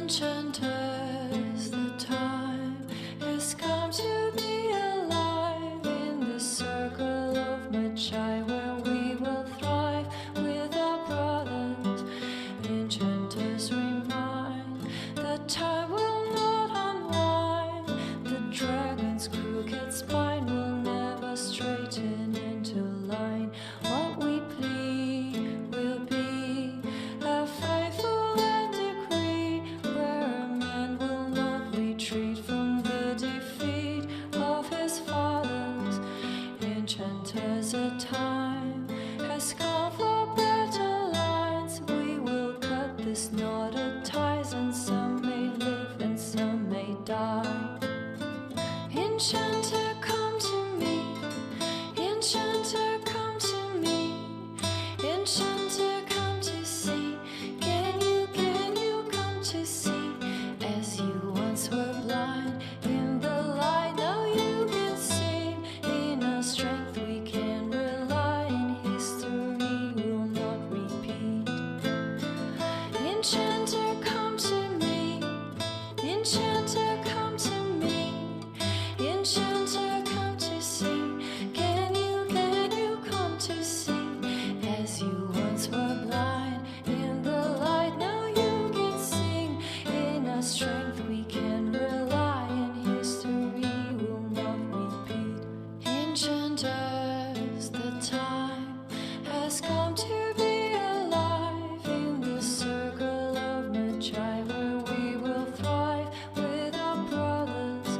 Enchanters, the time has come to be alive in the circle of Magi where we will thrive with our brothers. Enchanters remind that time will not unwind. The dragon's crooked spine will never straighten into line. What we plead will be a faithful end decree, where a man will not retreat from the defeat of his fathers. Enchanters, a time has come for better lines. We will cut this knotted ties, and some may live and some may die. Enchanter, come to me. Enchanter, come to me. Enchanter, come to see. Can you come to see? As you once were blind in the light, now you can sing. In our strength we can rely, in history will not repeat. Enchanter, come to me. Enchanter, come to me. Enchanter, come to see. Can you come to see? As you once were blind in the light, now you can sing. In our strength we can rely, and history will not repeat. Enchanters, the time has come to be alive in the circle of Magi where we will thrive with our brothers.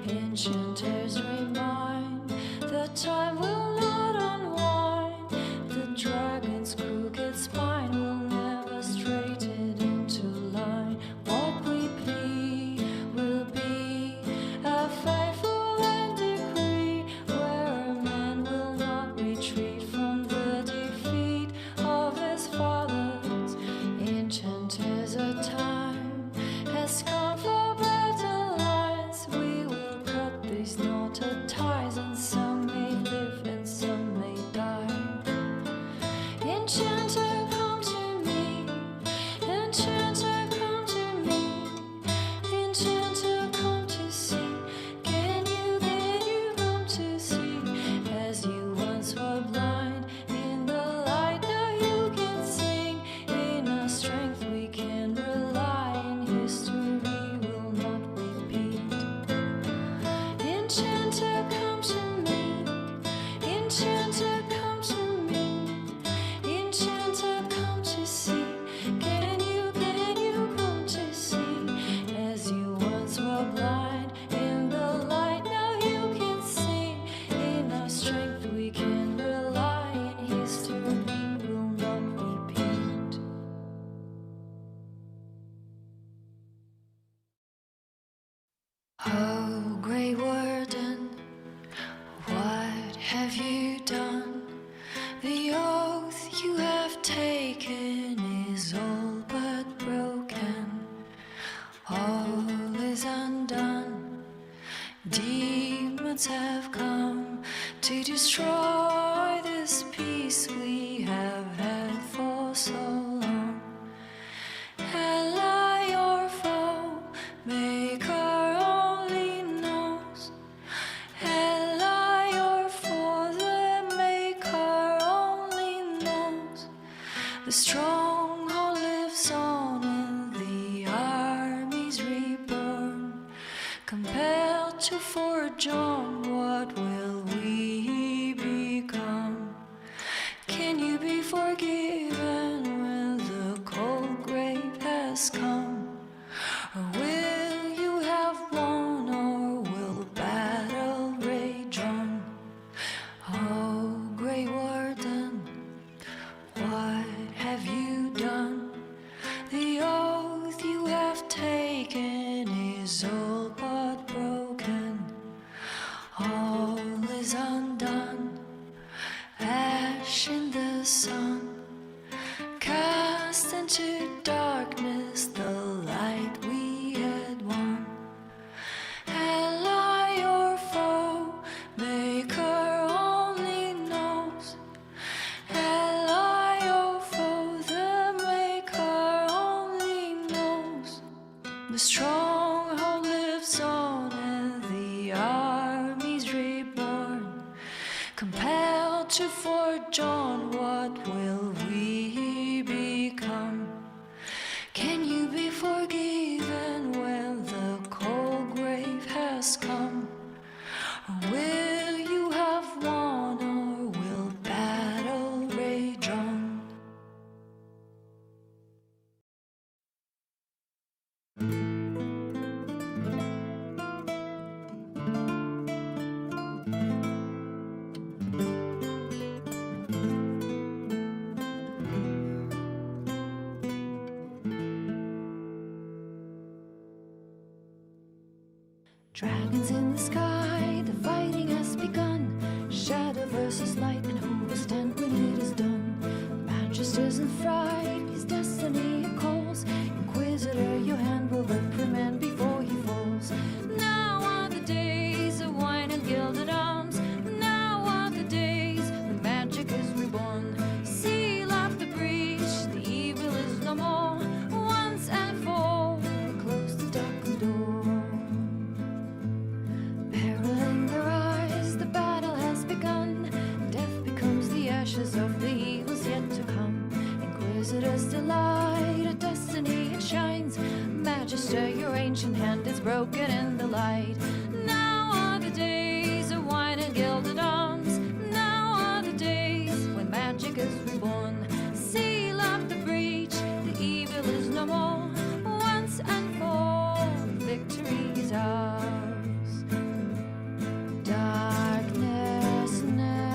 Enchanters remind that time will not unwind. The dragon's crooked spine will never straighten into line. What we plead will be a faithful end decree, where a man will not retreat from the defeat of his fathers. Enchanters, a time has come for better lines. We will cut these knotted ties, and some may live and some may die. Enchanter, come to me. Enchanter, come to me. Enchanter, come to see. Can you come to see? As you once were blind in the light, now you can sing. In our strength we can rely, and history will not repeat. Enchanter, come to me. Enchanter, come to me. Enchanter, come to see. Can you come to see? As you once were blind in the light, now you can sing. In our strength we can rely, and history will not repeat. Oh, Grey Warden, what have you done? The oath you have taken is all but broken. All is undone. Demons have come to destroy this peace we have had for so long. Ally or foe, Maker only knows. Ally or foe, the Maker only knows. The stronghold lives on, and the army's reborn. Compelled to forge on, what will we become? Can you be forgiven when the cold grave has come? Or will you have won, or will battle rage on? Oh, Grey Warden, what have you done? The oath you have taken is all but broken. All is undone. Ash in the sun, cast into darkness the light we had won. Ally or foe, Maker only knows. Ally or foe, the Maker only knows. The stronghold lives on and the army's reborn. Compelled to forge on, what will we become? Can you be forgiven when the cold grave has come? Or will you have won, or will battle rage on? Dragons in the sky, the fighting has begun. Shadow versus light, and who will stand when it is done? Magisters in fright, his destiny calls. Inquisitor, your hand will reprimand before he falls. Now are the days of wine and gilded arms. Now are the days when magic is reborn. Seal up the breach, the evil is no more. Once and for all, close the darkened door. Of the evils yet to come. Inquisitor's delight, a destiny it shines. Magister, your ancient hand is broken in the light. Now are the days of wine and gilded arms. Now are the days when magic is reborn. Seal up the breach, the evil is no more. Once and for all, victory is ours. Darkness never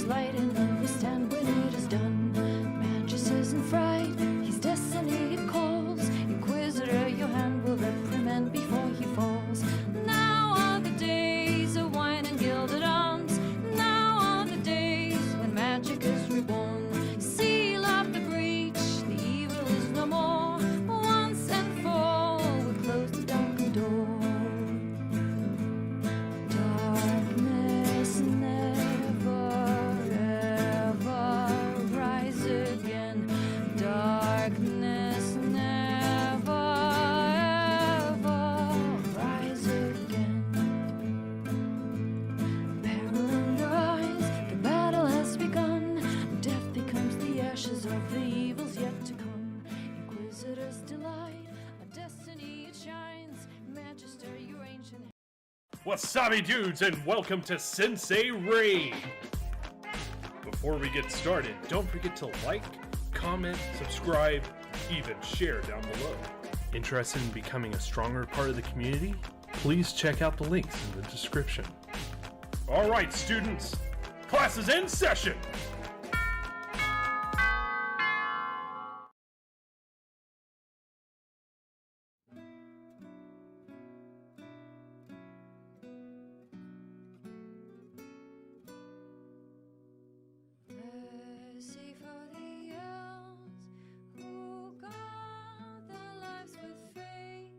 light, and who will stand when it is done? Magisters in fright, his destiny it calls. Inquisitor, your hand will reprimand before he falls. Now are the days of wine and gilded arms. Now are the days when magic is reborn. Seal up the breach, the evil is no more. Once and for all, we close the darkened door. Darkness never Darkness never ever rise again. Peril in your eyes, the battle has begun. Death becomes the ashes of the evils yet to come. Inquisitor's delight, a destiny it shines. Magister, your ancient. Wasabi dudes, and welcome to Sensei Raid! Before we get started, don't forget to like, comment, subscribe, even share down below. Interested in becoming a stronger part of the community? Please check out the links in the description. Alright students, class is in session! Mercy for the elves who guard their lives with faith.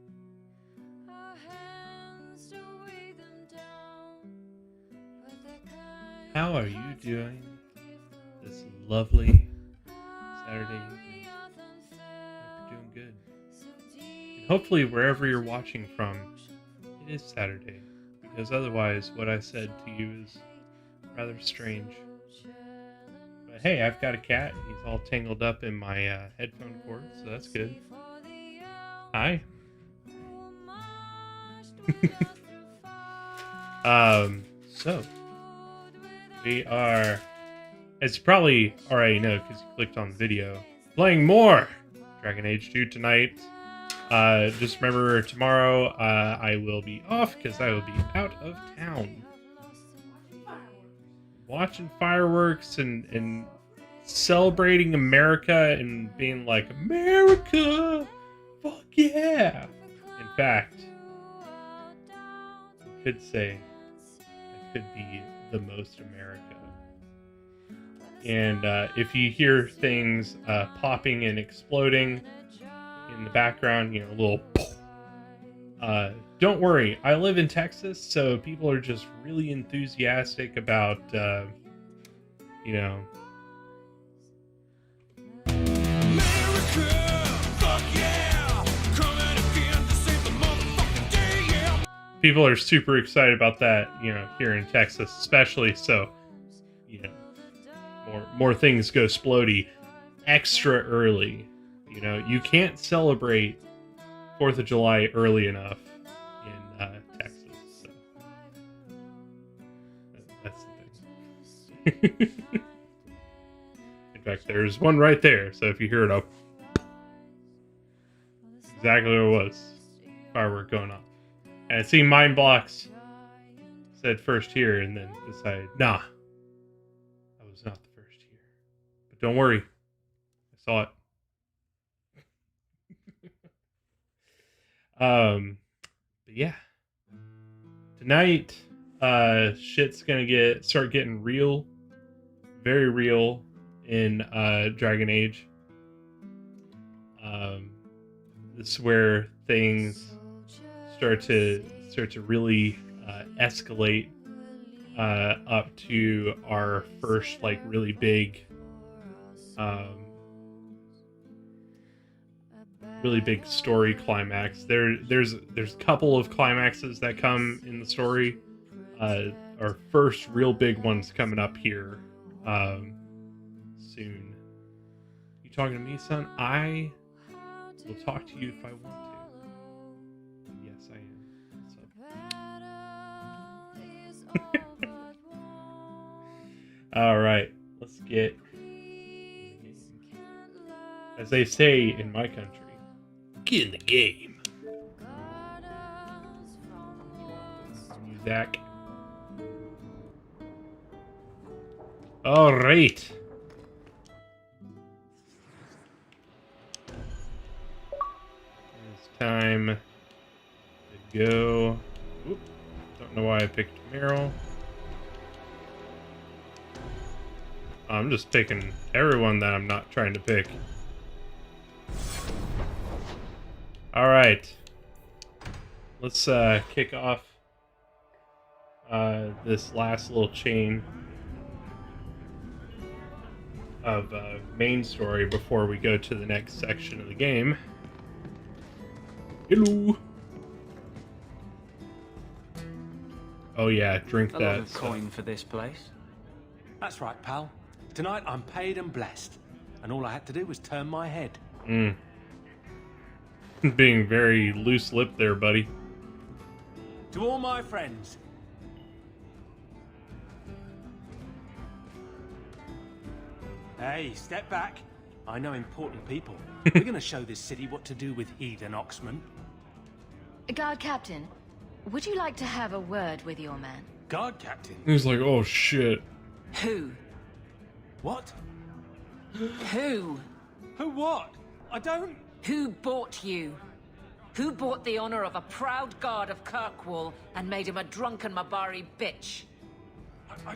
Our hands to weigh them down, but their kind. How are you doing this lovely Saturday evening? Hope you're doing good. And hopefully wherever you're watching from, it is Saturday, because otherwise what I said to you is rather strange. But hey, I've got a cat. He's all tangled up in my headphone cord, so that's good. Hi. So we are, as you probably already know because you clicked on the video, playing more Dragon Age 2 tonight. Just remember tomorrow I will be off because I will be out of town. Watching fireworks and celebrating America and being like, America! Fuck yeah! In fact, I could say I could be the most America. And if you hear things popping and exploding in the background, you know, a little don't worry. I live in Texas, so people are just really enthusiastic about, you know, people are super excited about that, you know, here in Texas, especially. So, you know, more things go splody extra early. You know, you can't celebrate 4th of July early enough in Texas. So that's the thing. In fact, there's one right there. So if you hear it up, exactly what it was. Firework going off. And I see Mind Blocks said first here and then decided, nah, I was not the first here. But don't worry, I saw it. But yeah, tonight, shit's gonna start getting real, very real in Dragon Age. This is where things start to really escalate up to our first like really big story climax. There's a couple of climaxes that come in the story. Our first real big one's coming up here soon. You talking to me, son? I will talk to you if I want to. Yes, I am. So. All right, let's get, as they say in my country, get in the game. Zach. All right. It's time to go. Oop, don't know why I picked Meryl. I'm just picking everyone that I'm not trying to pick. All right. Let's kick off this last little chain of main story before we go to the next section of the game. Hello. Oh yeah, drink A that. lot of coin for this place. That's right, pal. Tonight I'm paid and blessed, and all I had to do was turn my head. Being very loose-lipped there, buddy. To all my friends. Hey, step back. I know important people. We're going to show this city what to do with heathen Oxman. Guard Captain, would you like to have a word with your man? Guard captain? He's like, oh shit. Who? What? Who? Who what? I don't... Who bought you? Who bought the honor of a proud guard of Kirkwall and made him a drunken Mabari bitch? I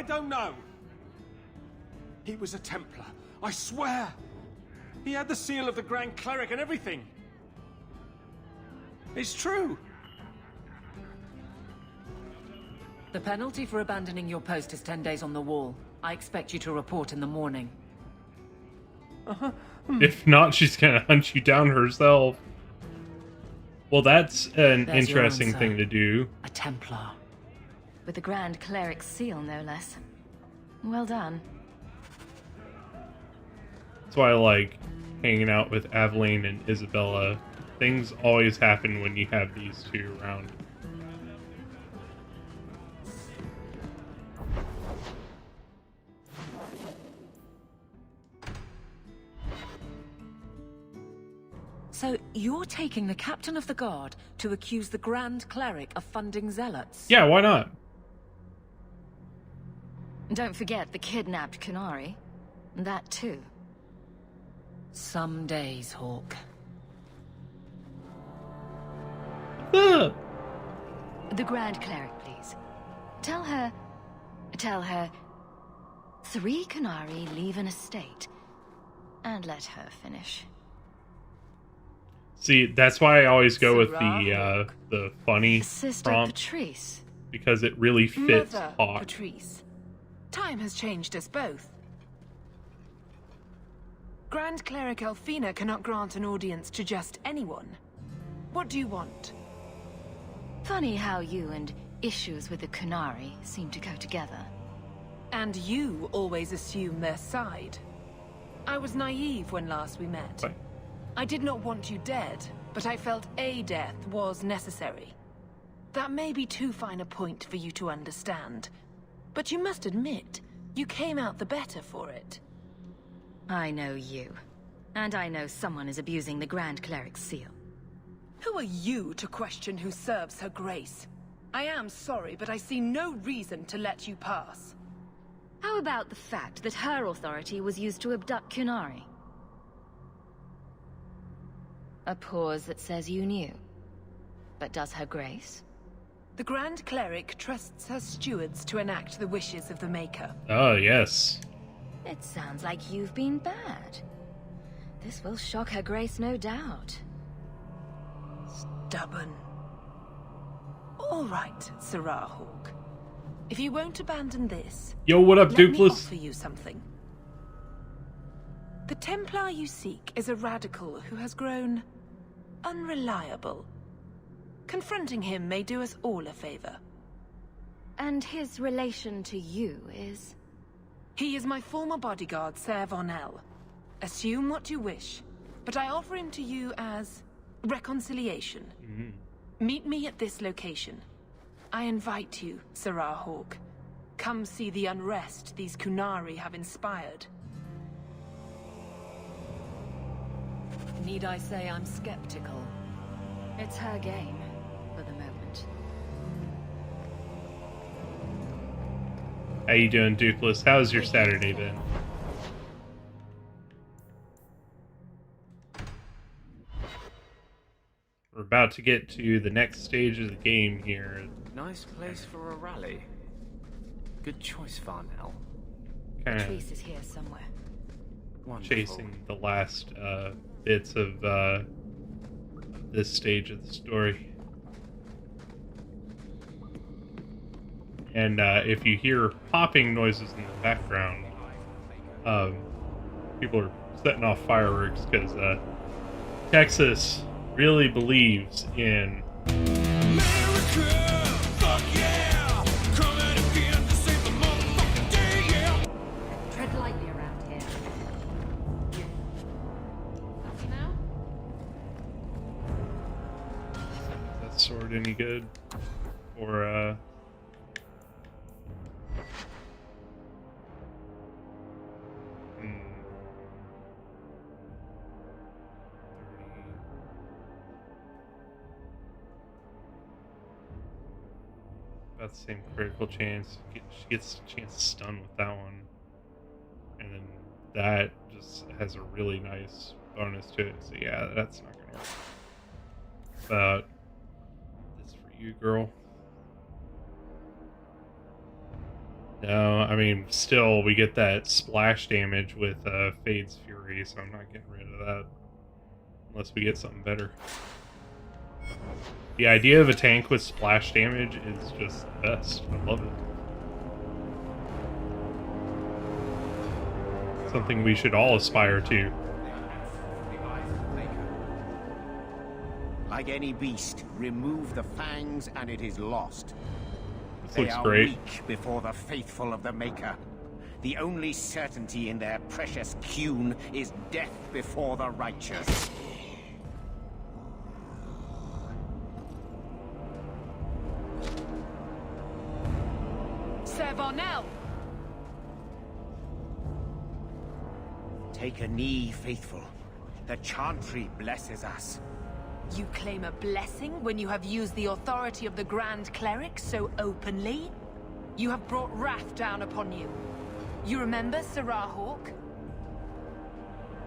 don't know. He was a Templar, I swear. He had the seal of the Grand Cleric and everything. It's true. The penalty for abandoning your post is 10 days on the wall. I expect you to report in the morning. If not, she's gonna hunt you down herself. Well, that's an There's your interesting answer. thing to do. A Templar. With the Grand Cleric's seal, no less. Well done. That's why I like hanging out with Aveline and Isabella. Things always happen when you have these two around. So you're taking the captain of the guard to accuse the Grand Cleric of funding zealots? Yeah, why not? Don't forget the kidnapped Canary. That too. Some days, Hawk. Ah. The Grand Cleric, please. Tell her... 3 Kunari leave an estate. And let her finish. See, that's why I always go with Sarah. the funny Sister prompt, Patrice. because it really fits Mother Hawk. Patrice. Time has changed us both. Grand Cleric Elfina cannot grant an audience to just anyone. What do you want? Funny how you and issues with the Kunari seem to go together. And you always assume their side. I was naive when last we met. What? I did not want you dead, but I felt a death was necessary. That may be too fine a point for you to understand, but you must admit, you came out the better for it. I know you. And I know someone is abusing the Grand Cleric's seal. Who are you to question who serves her grace? I am sorry, but I see no reason to let you pass. How about the fact that her authority was used to abduct Kunari? A pause that says you knew. But does her grace? The Grand Cleric trusts her stewards to enact the wishes of the Maker. Oh, yes. It sounds like you've been bad. This will shock her grace, no doubt. Stubborn. All right, Sarah Hawk. If you won't abandon this, Yo, what up, let me Dupless? offer you something. The Templar you seek is a radical who has grown unreliable. Confronting him may do us all a favor. And his relation to you is? He is my former bodyguard, Ser Vonel. Assume what you wish, but I offer him to you as reconciliation. Meet me at this location. I invite you, Sarah Hawk. Come see the unrest these Kunari have inspired. Need I say I'm skeptical? It's her game, for the moment. How you doing, Dupless? How's your Saturday been? We're about to get to the next stage of the game here. Nice place for a rally. Good choice, Varnell. Kind Patrice of is here somewhere. Wonderful. chasing the last bits of this stage of the story. And if you hear popping noises in the background, people are setting off fireworks because Texas really believes in Tread lightly around here. Happy now? Is that sword any good? Or about the same critical chance. She gets a chance to stun with that one. And then that just has a really nice bonus to it. So yeah, that's not gonna work. But this for you, girl. No, I mean, still, we get that splash damage with Fade's Fury, so I'm not getting rid of that. Unless we get something better. The idea of a tank with splash damage is just the best. I love it. Something we should all aspire to. Like any beast, remove the fangs and it is lost. This They looks are great. weak before the faithful of the Maker. The only certainty in their precious Qun is death before the righteous. Ser Varnell! Take a knee, faithful. The Chantry blesses us. You claim a blessing when you have used the authority of the Grand Cleric so openly? You have brought wrath down upon you. You remember Sarah Hawk?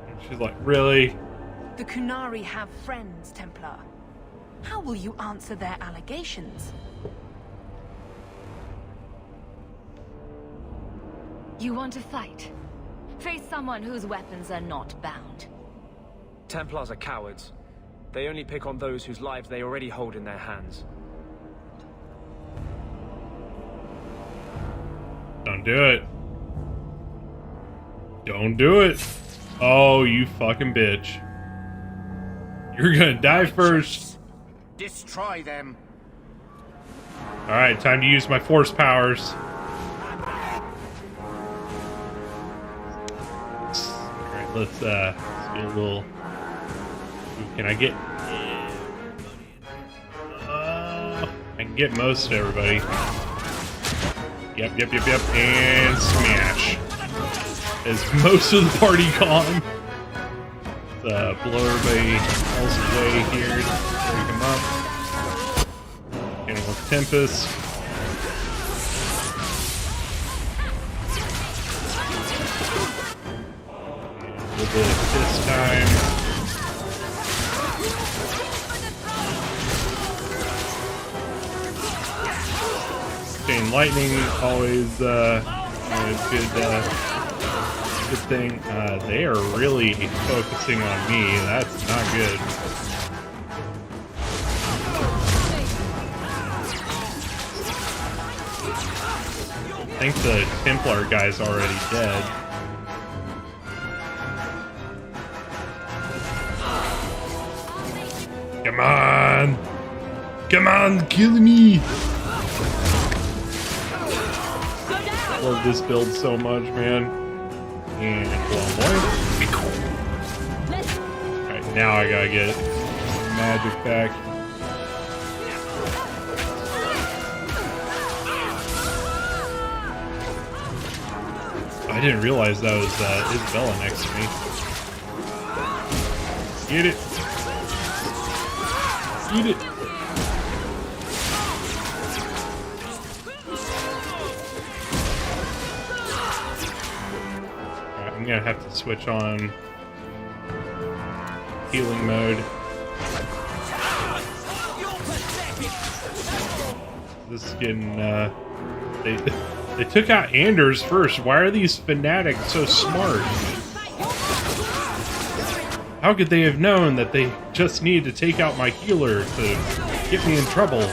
And she's like, really? The Kunari have friends, Templar. How will you answer their allegations? You want to fight? Face someone whose weapons are not bound. Templars are cowards. They only pick on those whose lives they already hold in their hands. Don't do it. Don't do it. Oh, you fucking bitch. You're gonna die first. Destroy them. Alright, time to use my force powers. Alright, let's get a little... Ooh, can I get... I can get most of everybody. Yep. And smash. Is most of the party gone? Let's blow everybody else away here. Break them up. Getting with Tempest. A little bit this time. Chain lightning, always good thing. They are really focusing on me. That's not good. I think the Templar guy's already dead. Come on! Come on, kill me! Love this build so much, man. And one more. Alright, now I gotta get magic back. I didn't realize that was Isabella next to me. Get it. Eat it. Alright, I'm gonna have to switch on healing mode. This is getting, they took out Anders first. Why are these fanatics so smart? How could they have known that they just needed to take out my healer to get me in trouble?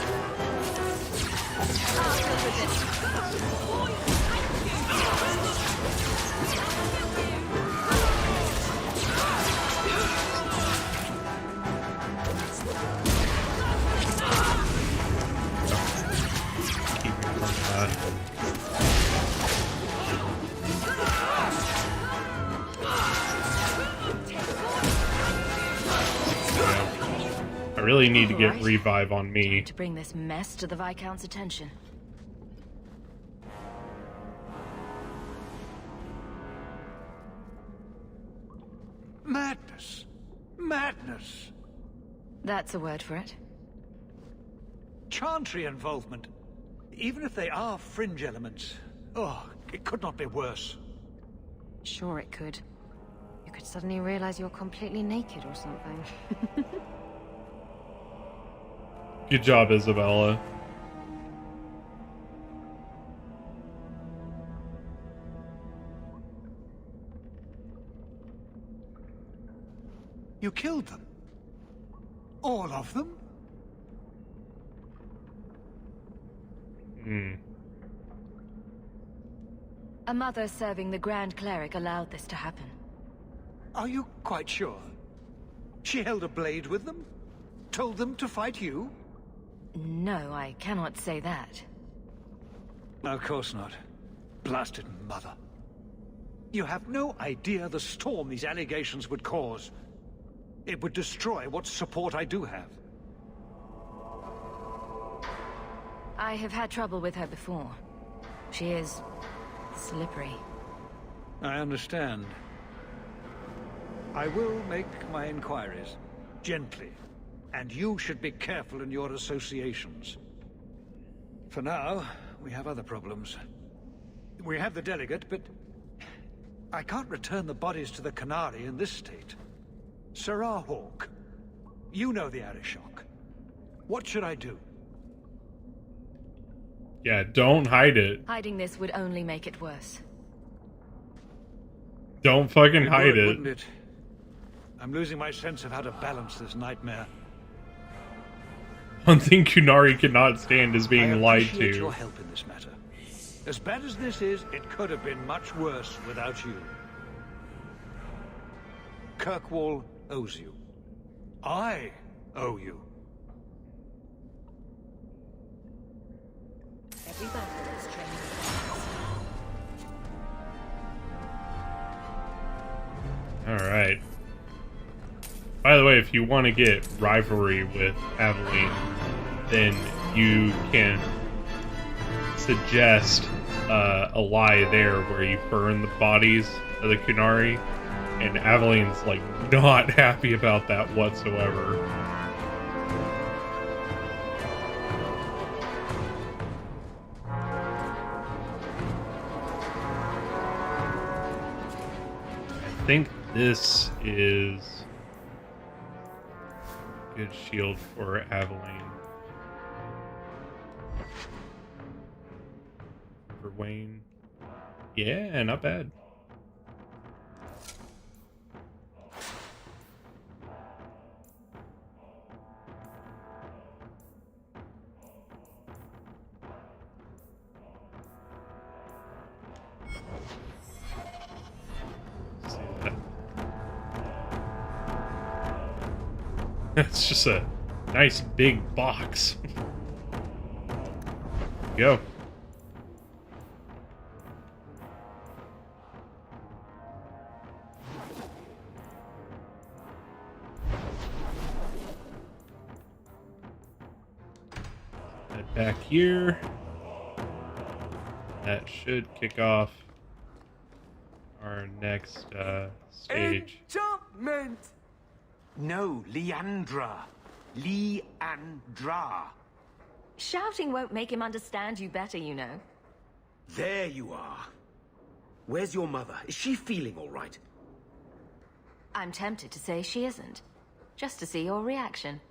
I really need to get revive on me. To bring this mess to the Viscount's attention. Madness! Madness! That's a word for it. Chantry involvement. Even if they are fringe elements. Oh, it could not be worse. Sure it could. You could suddenly realize you're completely naked or something. Good job, Isabella. You killed them? All of them? A mother serving the Grand Cleric allowed this to happen. Are you quite sure? She held a blade with them? Told them to fight you? No, I cannot say that. Of course not. Blasted mother. You have no idea the storm these allegations would cause. It would destroy what support I do have. I have had trouble with her before. She is slippery. I understand. I will make my inquiries. Gently. And you should be careful in your associations. For now, we have other problems. We have the delegate, but I can't return the bodies to the Canary in this state. Sirrah Hawk, you know the Arishok. What should I do? Yeah, don't hide it. Hiding this would only make it worse. Don't fucking It hide would, it. wouldn't it? I'm losing my sense of how to balance this nightmare. One thing Kunari cannot stand is I being lied appreciate to. your help in this matter. As bad as this is, it could have been much worse without you. Kirkwall owes you. I owe you. Every battle is training. Alright. By the way, if you want to get rivalry with Aveline, then you can suggest a lie there where you burn the bodies of the Kunari, and Aveline's like not happy about that whatsoever. I think this is a good shield for Aveline. For Wayne. Yeah, not bad. See that? That's just a nice big box. Go. Head back here. That should kick off our next stage. Enchantment! No, Leandra. Leandra. Shouting won't make him understand you better, you know. There you are. Where's your mother? Is she feeling all right? I'm tempted to say she isn't. Just to see your reaction.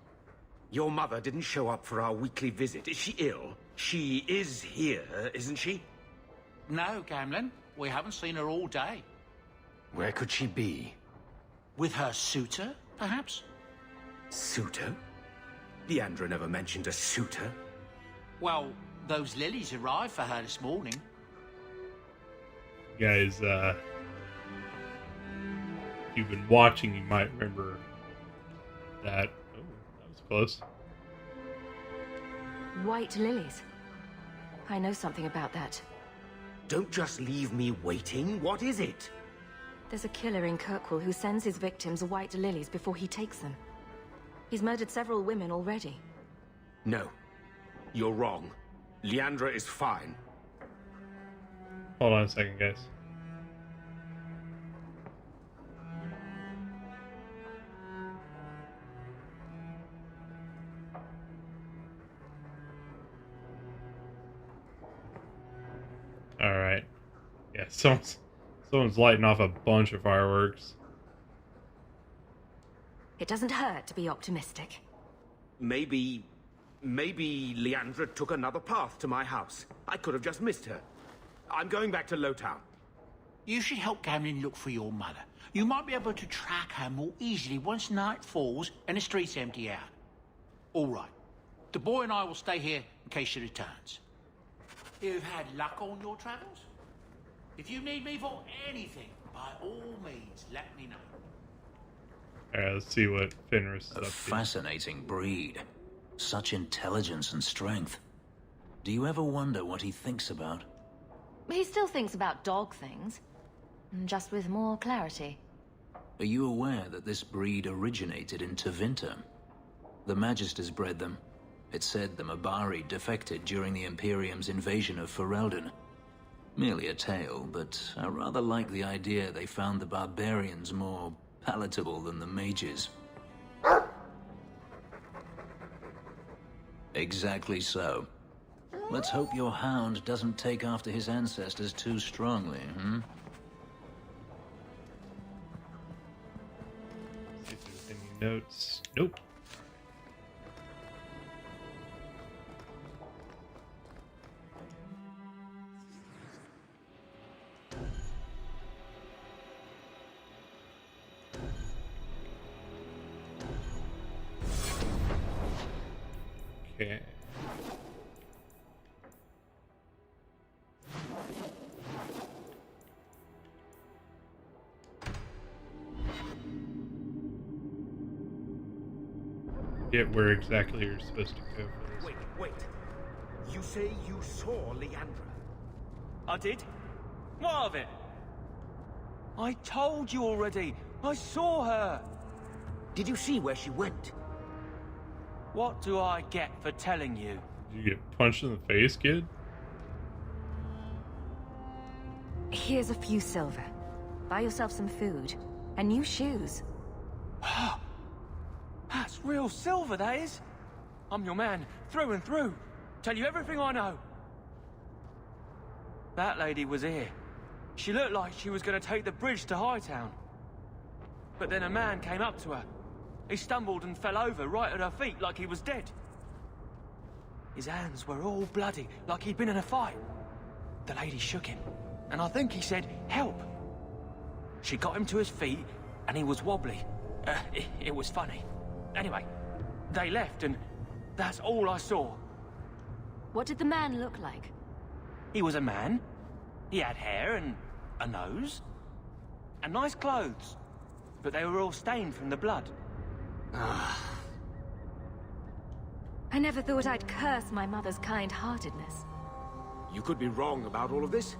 Your mother didn't show up for our weekly visit. Is she ill? She is here, isn't she? No, Gamlin. We haven't seen her all day. Where could she be? With her suitor, perhaps? Suitor? Leandra never mentioned a suitor. Well, those lilies arrived for her this morning. Guys, if you've been watching, you might remember that. Oh, that was close. White lilies. I know something about that. Don't just leave me waiting. What is it? There's a killer in Kirkwall who sends his victims white lilies before he takes them. He's murdered several women already. No. You're wrong. Leandra is fine. Hold on a second, guys. Alright. Yeah, someone's lighting off a bunch of fireworks. It doesn't hurt to be optimistic. Maybe Leandra took another path to my house. I could have just missed her. I'm going back to Lowtown. You should help Gamlin look for your mother. You might be able to track her more easily once night falls and the streets empty out. All right. The boy and I will stay here in case she returns. You've had luck on your travels? If you need me for anything, by all means, let me know. Alright, let's see what Fenris is A up to. fascinating breed. Such intelligence and strength. Do you ever wonder what he thinks about? He still thinks about dog things. Just with more clarity. Are you aware that this breed originated in Tevinter? The Magisters bred them. It said the Mabari defected during the Imperium's invasion of Ferelden. Merely a tale, but I rather like the idea they found the barbarians more palatable than the mages. Exactly so. Let's hope your hound doesn't take after his ancestors too strongly, hmm? See if there's any notes. Nope. Okay. Get where exactly you're supposed to go for this. Wait. You say you saw Leandra? I did? What of it? I told you already. I saw her. Did you see where she went? What do I get for telling you? Did you get punched in the face, kid? Here's a few silver. Buy yourself some food. And new shoes. That's real silver, that is. I'm your man, through and through. Tell you everything I know. That lady was here. She looked like she was going to take the bridge to Hightown. But then a man came up to her. He stumbled and fell over right at her feet like he was dead. His hands were all bloody, like he'd been in a fight. The lady shook him, and I think he said, "Help." She got him to his feet, and he was wobbly. It was funny. Anyway, they left, and that's all I saw. What did the man look like? He was a man. He had hair and a nose. And nice clothes. But they were all stained from the blood. I never thought I'd curse my mother's kind-heartedness. You could be wrong about all of this.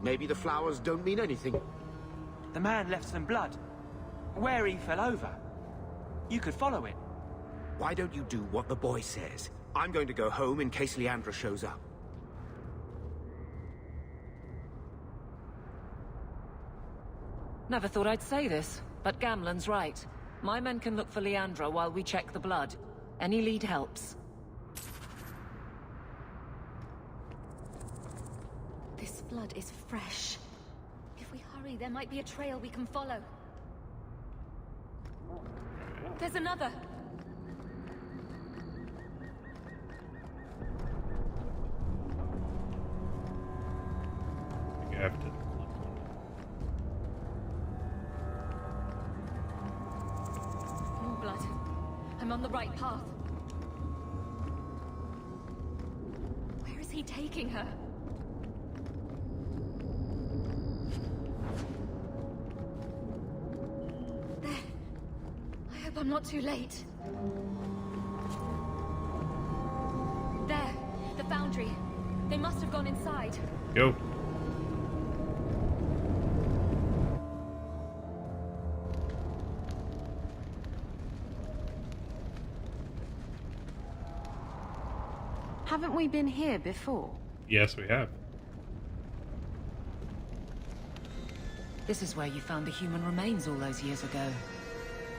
Maybe the flowers don't mean anything. The man left some blood. Where he fell over. You could follow it. Why don't you do what the boy says? I'm going to go home in case Leandra shows up. Never thought I'd say this, but Gamlen's right. My men can look for Leandra while we check the blood. Any lead helps. This blood is fresh. If we hurry, there might be a trail we can follow. There's another! You have to. More blood. I'm on the right path. Where is he taking her? There. I hope I'm not too late. There. The foundry. They must have gone inside. Go. Haven't we been here before? Yes, we have. This is where you found the human remains all those years ago.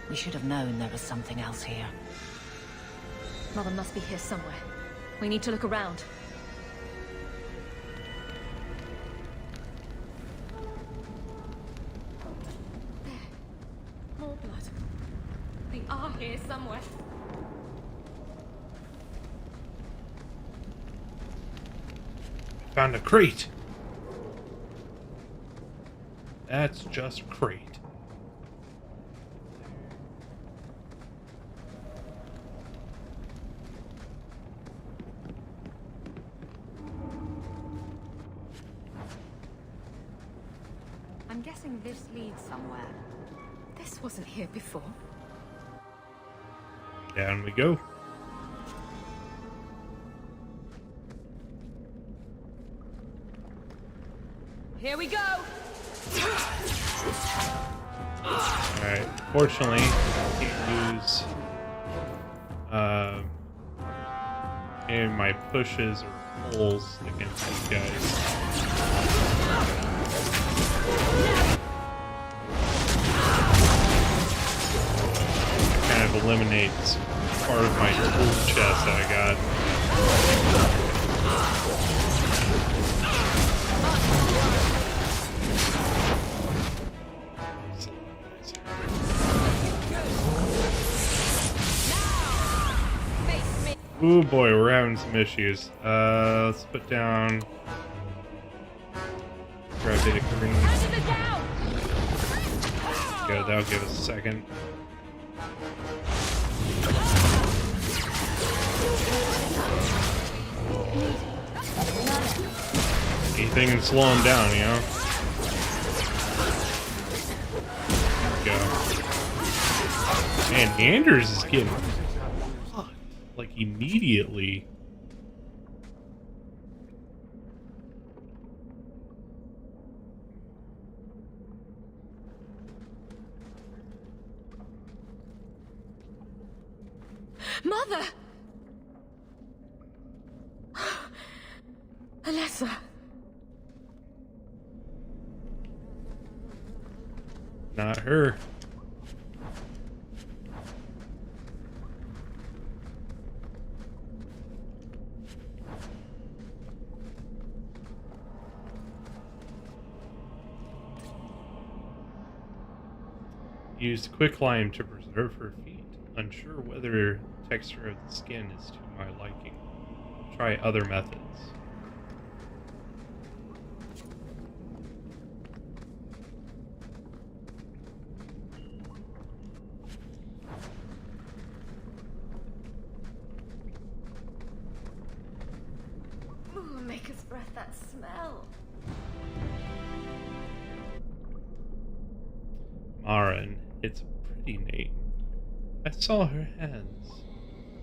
We should have known there was something else here. Mother must be here somewhere. We need to look around. There. More blood. They are here somewhere. Found a crate. That's just a crate. I'm guessing this leads somewhere. This wasn't here before. Down we go. Here we go! Alright, fortunately, I can't use any of my pushes or pulls against these guys. Kind of eliminates part of my tool chest that I got. Ooh boy, we're having some issues. Let's put down. Grab data green. Good, that'll give us a second. Anything can slow him down, you know? There we go. Man, Anders is getting fucked, like, immediately. Mother! Alessa. Not her. Used quicklime to preserve her feet. Unsure whether the texture of the skin is to my liking. Try other methods. Ooh, make us breath that smell. Marin, it's a pretty name. I saw her hands.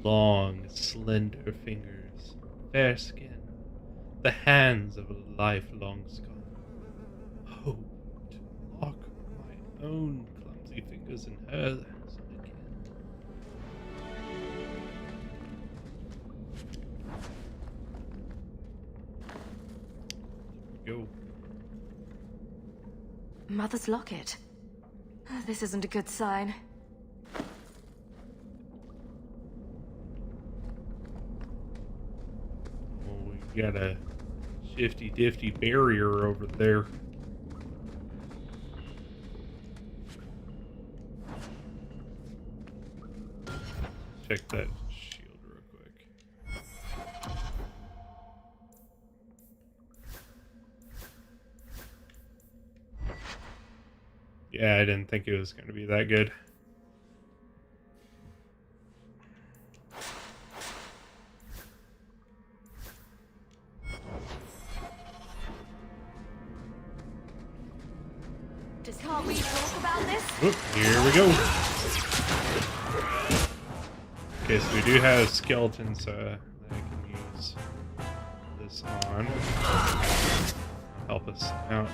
Long, slender fingers, fair skin. The hands of a lifelong scar. Oh, to lock my own clumsy fingers in hers again. There we go. Mother's locket. This isn't a good sign. Well, we got a shifty-difty barrier over there. Check that shield real quick. Yeah, I didn't think it was going to be that good. Just can't we talk about this? Oop, here we go. Okay, so we do have skeletons that I can use this on. Help us out.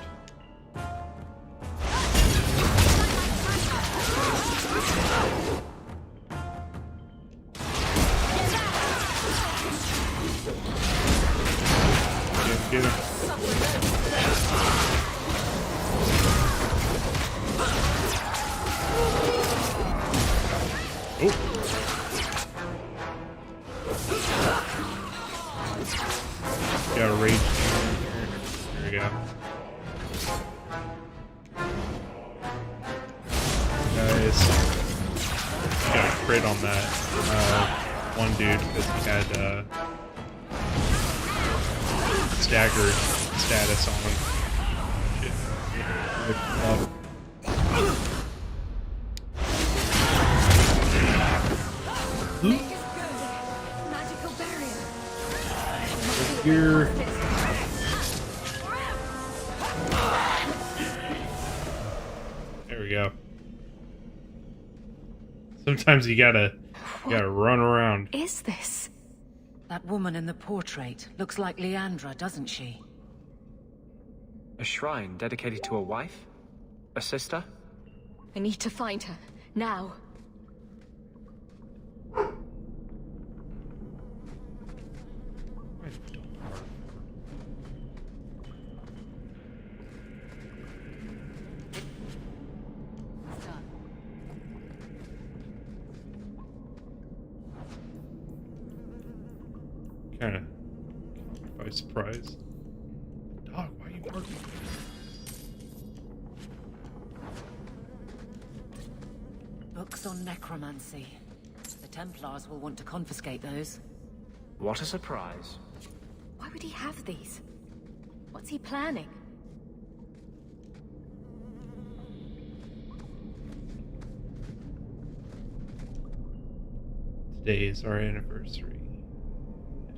Get him. Oh. Got a rage demon here. There we go. Guys, got a crit on that one dude because he had staggered status on him. Shit. Magical barrier. Here. There we go. Sometimes you gotta run around. Is this? That woman in the portrait looks like Leandra, doesn't she? A shrine dedicated to a wife? A sister? I need to find her. Now. Kind of by surprise. Dog, why are you barking? Books on necromancy. The Templars will want to confiscate those. What a surprise. Why would he have these? What's he planning? Today is our anniversary.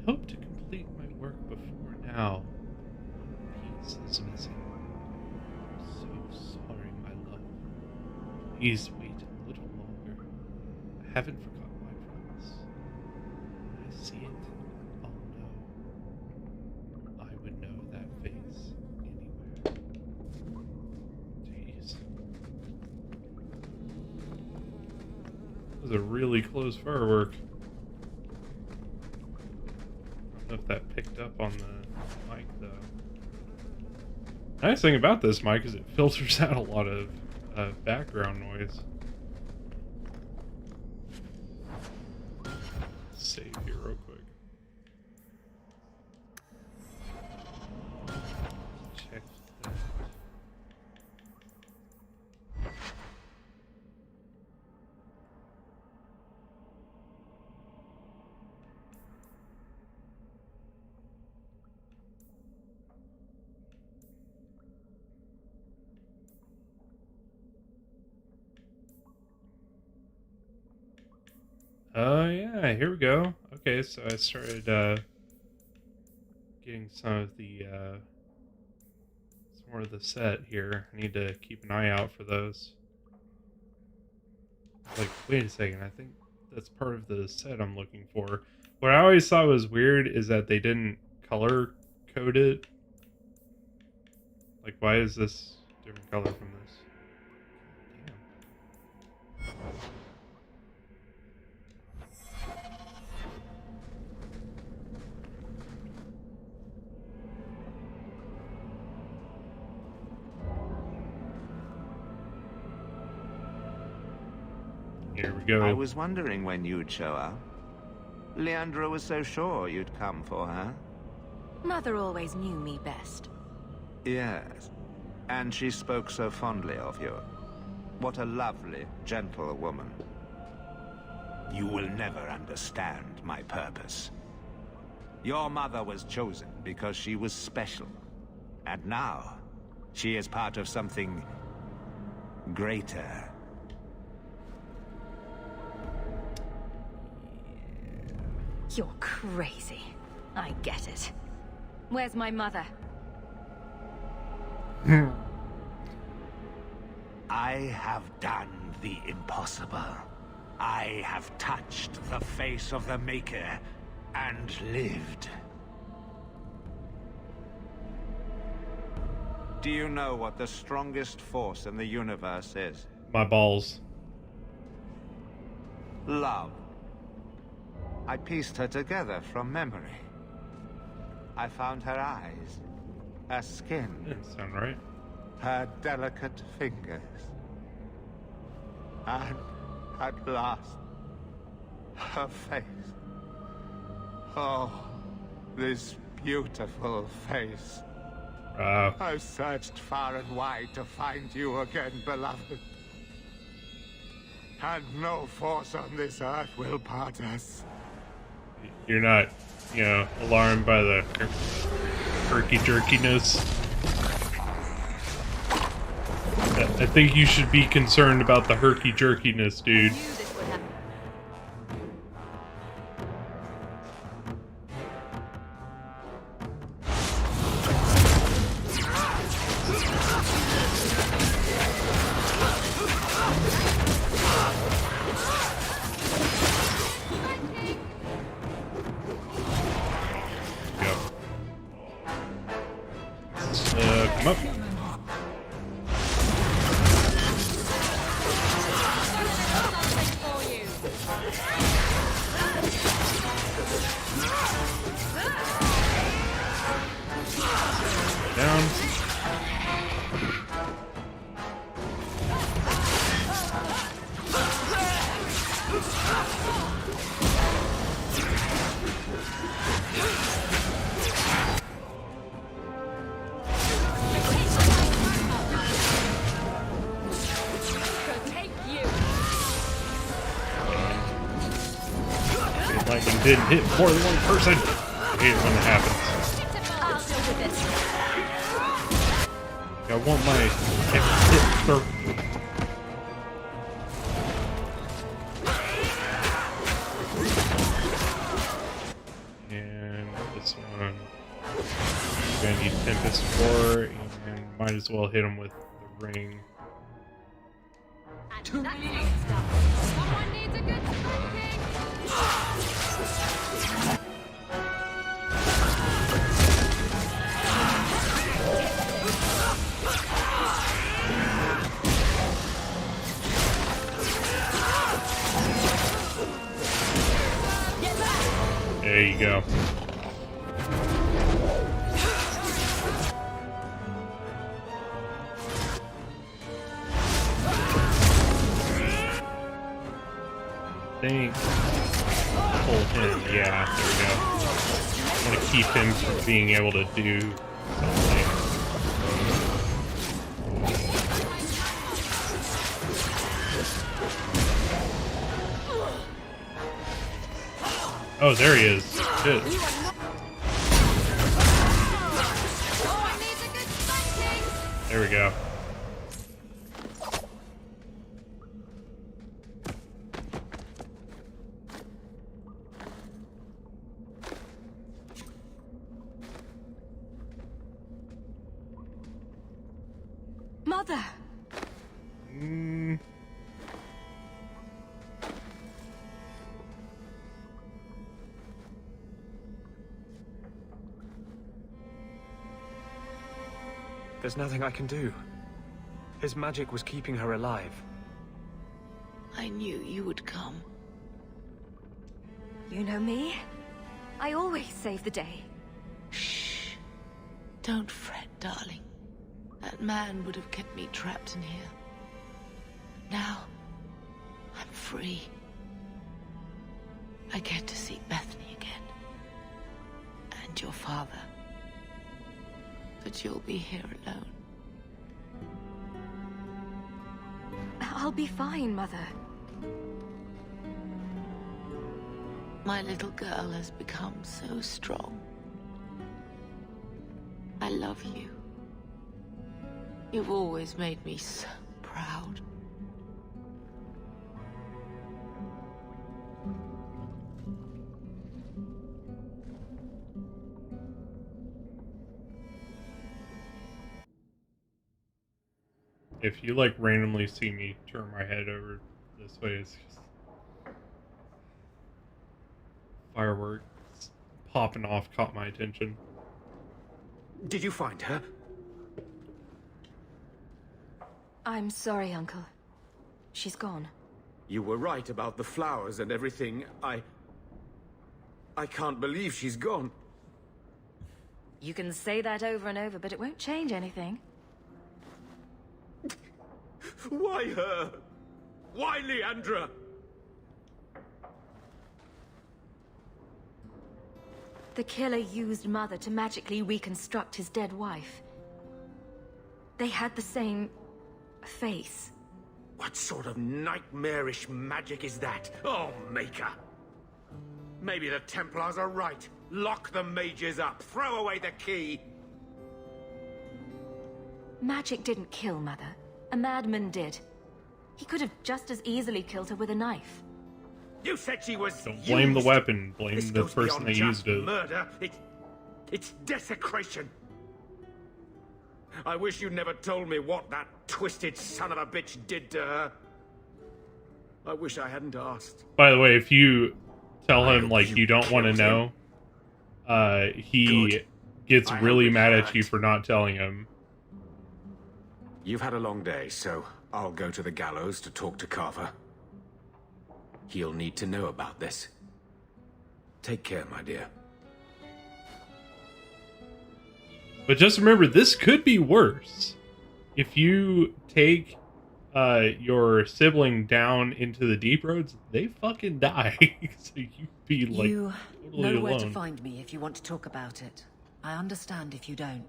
hope to complete my work before now. Peace is missing. I'm so sorry, my love. Please wait a little longer. I haven't forgotten my promise. When I see it, I'll know. I would know that face anywhere. Jeez. That was a really close firework. I don't know if that picked up on the mic, though. Nice thing about this mic is it filters out a lot of background noise. Save here real quick. Check that. Oh yeah, here we go. Okay, so I started getting some of the some more of the set here. I need to keep an eye out for those. Like, wait a second, I think that's part of the set I'm looking for. What I always thought was weird is that they didn't color code it. Like, why is this different color from this? Damn. Here we go. I was wondering when you'd show up. Leandra was so sure you'd come for her. Mother always knew me best. Yes, and she spoke so fondly of you. What a lovely, gentle woman. You will never understand my purpose. Your mother was chosen because she was special. And now, she is part of something greater. You're crazy. I get it. Where's my mother? I have done the impossible. I have touched the face of the Maker and lived. Do you know what the strongest force in the universe is? My balls. Love. I pieced her together from memory. I found her eyes, her skin, Didn't sound right. her delicate fingers. And at last, her face. Oh, this beautiful face. Wow. I've searched far and wide to find you again, beloved. And no force on this earth will part us. You're not, you know, alarmed by the herky-jerkiness. I think you should be concerned about the herky-jerkiness, dude. Come up. Down. Lightning didn't hit more than one person. I hate it when it happens. I want my hit circle. And Might as well hit him with the ring. Someone needs a good spanking. There you go. Think. Pull him. Yeah, there we go. I want to keep him from being able to do something. Oh, there he is. Shit. There we go. Mother! There's nothing I can do. His magic was keeping her alive. I knew you would come. You know me? I always save the day. Shh. Don't fret, darling. That man would have kept me trapped in here. But now, I'm free. I get to see Bethany again. And your father. But you'll be here alone. I'll be fine, Mother. My little girl has become so strong. I love you. You've always made me so proud. If you like randomly see me turn my head over this way, it's just fireworks popping off caught my attention. Did you find her? I'm sorry, Uncle. She's gone. You were right about the flowers and everything. I can't believe she's gone. You can say that over and over, but it won't change anything. Why her? Why Leandra? The killer used Mother to magically reconstruct his dead wife. They had the same face. What sort of nightmarish magic is that? Oh, Maker! Maybe the Templars are right. Lock the mages up. Throw away the key. Magic didn't kill Mother. A madman did. He could have just as easily killed her with a knife. You said she was Don't blame used. the weapon. Blame This the goes person beyond that used just it. Murder. It's desecration. I wish you'd never told me what that twisted son of a bitch did to her. I wish I hadn't asked. By the way, if you tell him like you don't want to know, he gets really mad at you for not telling him. You've had a long day, so I'll go to the gallows to talk to Carver. He'll need to know about this. Take care, my dear. But just remember, this could be worse. If you take your sibling down into the deep roads, they fucking die. So you'd be like You totally know where to alone. find me if you want to talk about it. I understand if you don't.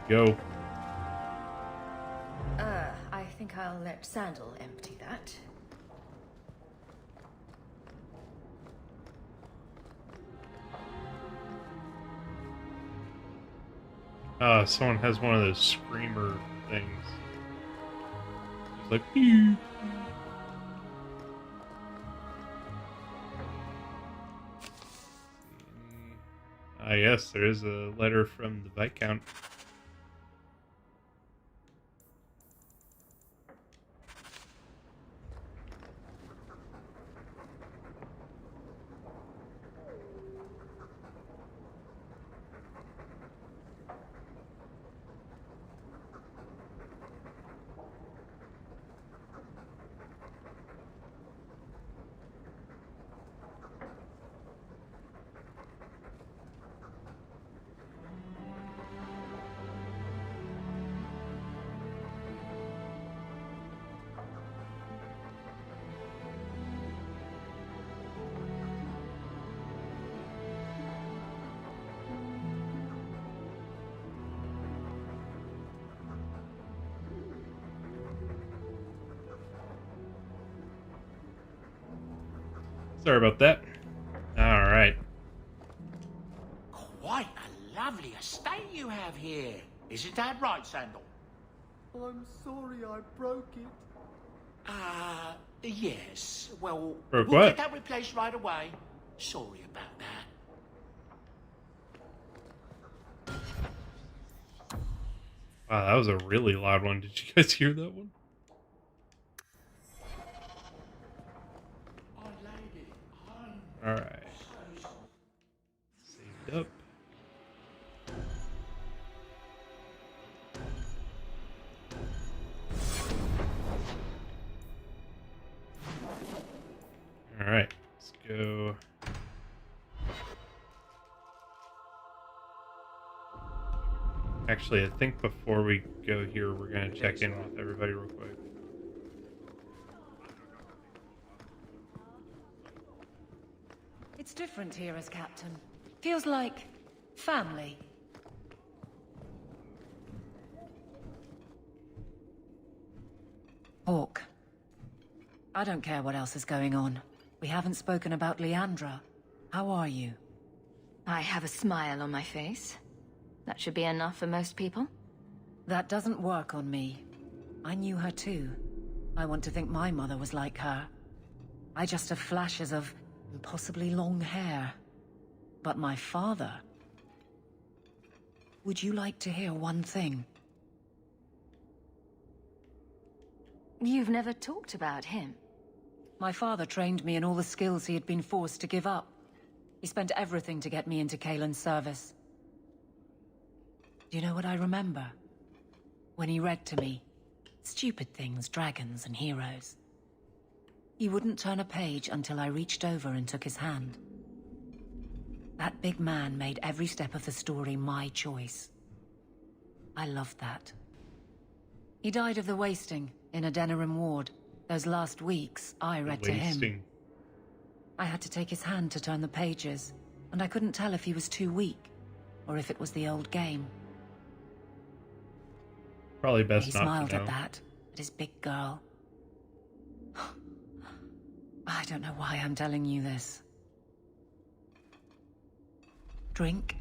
Go. I think I'll let Sandal empty that. Someone has one of those screamer things. like, "Ew." Yes, there is a letter from the Viscount. Sorry about that. All right. Quite a lovely estate you have here. Isn't that right, Sandal? I'm sorry I broke it. Yes. Well, Broke we'll what? get that replaced right away. Sorry about that. Wow, that was a really loud one. Did you guys hear that one? All right. Saved up. All right, let's go. Actually, I think before we go here, we're going to check in with everybody real quick. It's different here as captain. Feels like family. Hawk. I don't care what else is going on. We haven't spoken about Leandra. How are you? I have a smile on my face. That should be enough for most people. That doesn't work on me. I knew her too. I want to think my mother was like her. I just have flashes of impossibly long hair. But my father... Would you like to hear one thing? You've never talked about him. My father trained me in all the skills he had been forced to give up. He spent everything to get me into Kaelin's service. Do you know what I remember? When he read to me, stupid things, dragons and heroes. He wouldn't turn a page until I reached over and took his hand. That big man made every step of the story my choice. I loved that. He died of the wasting in a Denerim ward. Those last weeks, I read to him. I had to take his hand to turn the pages, and I couldn't tell if he was too weak, or if it was the old game. Probably best He not to know. smiled at that, at his big girl. I don't know why I'm telling you this. Drink?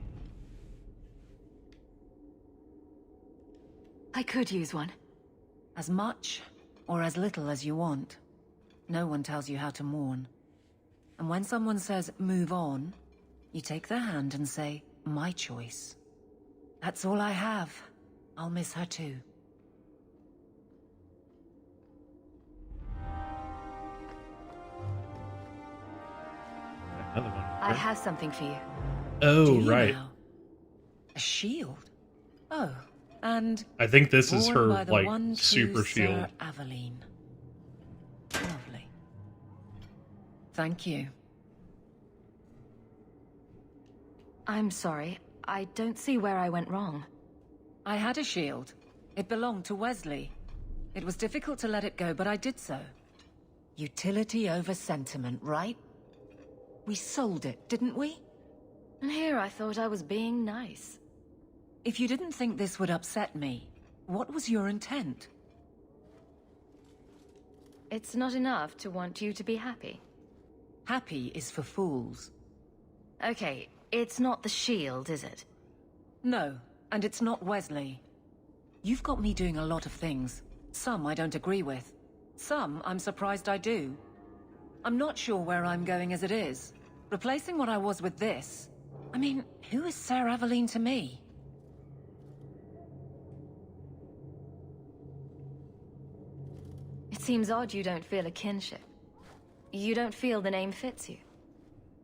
I could use one. As much or as little as you want. No one tells you how to mourn. And when someone says, move on, you take their hand and say, my choice. That's all I have. I'll miss her too. Another one. I have something for you. Oh, Do you right. now? A shield? Oh, and... I think this is worn her, by the like, one super true shield. Sir Aveline. Lovely. Thank you. I'm sorry. I don't see where I went wrong. I had a shield. It belonged to Wesley. It was difficult to let it go, but I did so. Utility over sentiment, right? We sold it, didn't we? And here I thought I was being nice. If you didn't think this would upset me, what was your intent? It's not enough to want you to be happy. Happy is for fools. Okay, it's not the shield, is it? No, and it's not Wesley. You've got me doing a lot of things. Some I don't agree with, Some, I'm surprised I do. I'm not sure where I'm going as it is. Replacing what I was with this... I mean, who is Sir Aveline to me? It seems odd you don't feel a kinship. You don't feel the name fits you.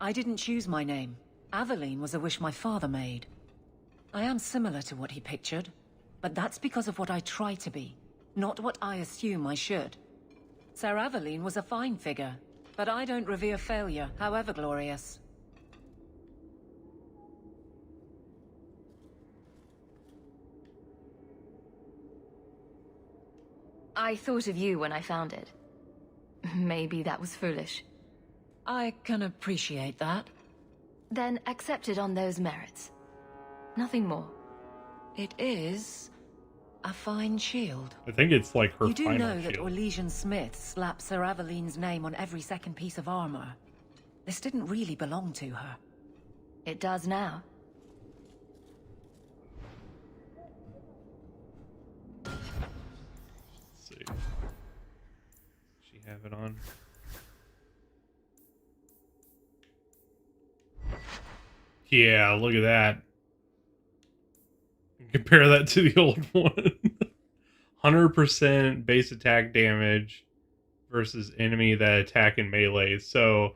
I didn't choose my name. Aveline was a wish my father made. I am similar to what he pictured, but that's because of what I try to be, not what I assume I should. Sir Aveline was a fine figure, but I don't revere failure, however glorious. I thought of you when I found it. Maybe that was foolish. I can appreciate that. Then accept it on those merits. Nothing more. It is a fine shield. I think it's like her You do final know that shield. Orlesian Smith slapped Sir Aveline's name on every second piece of armor. This didn't really belong to her. It does now. Let's see. She have it on. Yeah, look at that. Compare that to the old one. 100% base attack damage versus enemy that attack in melee. So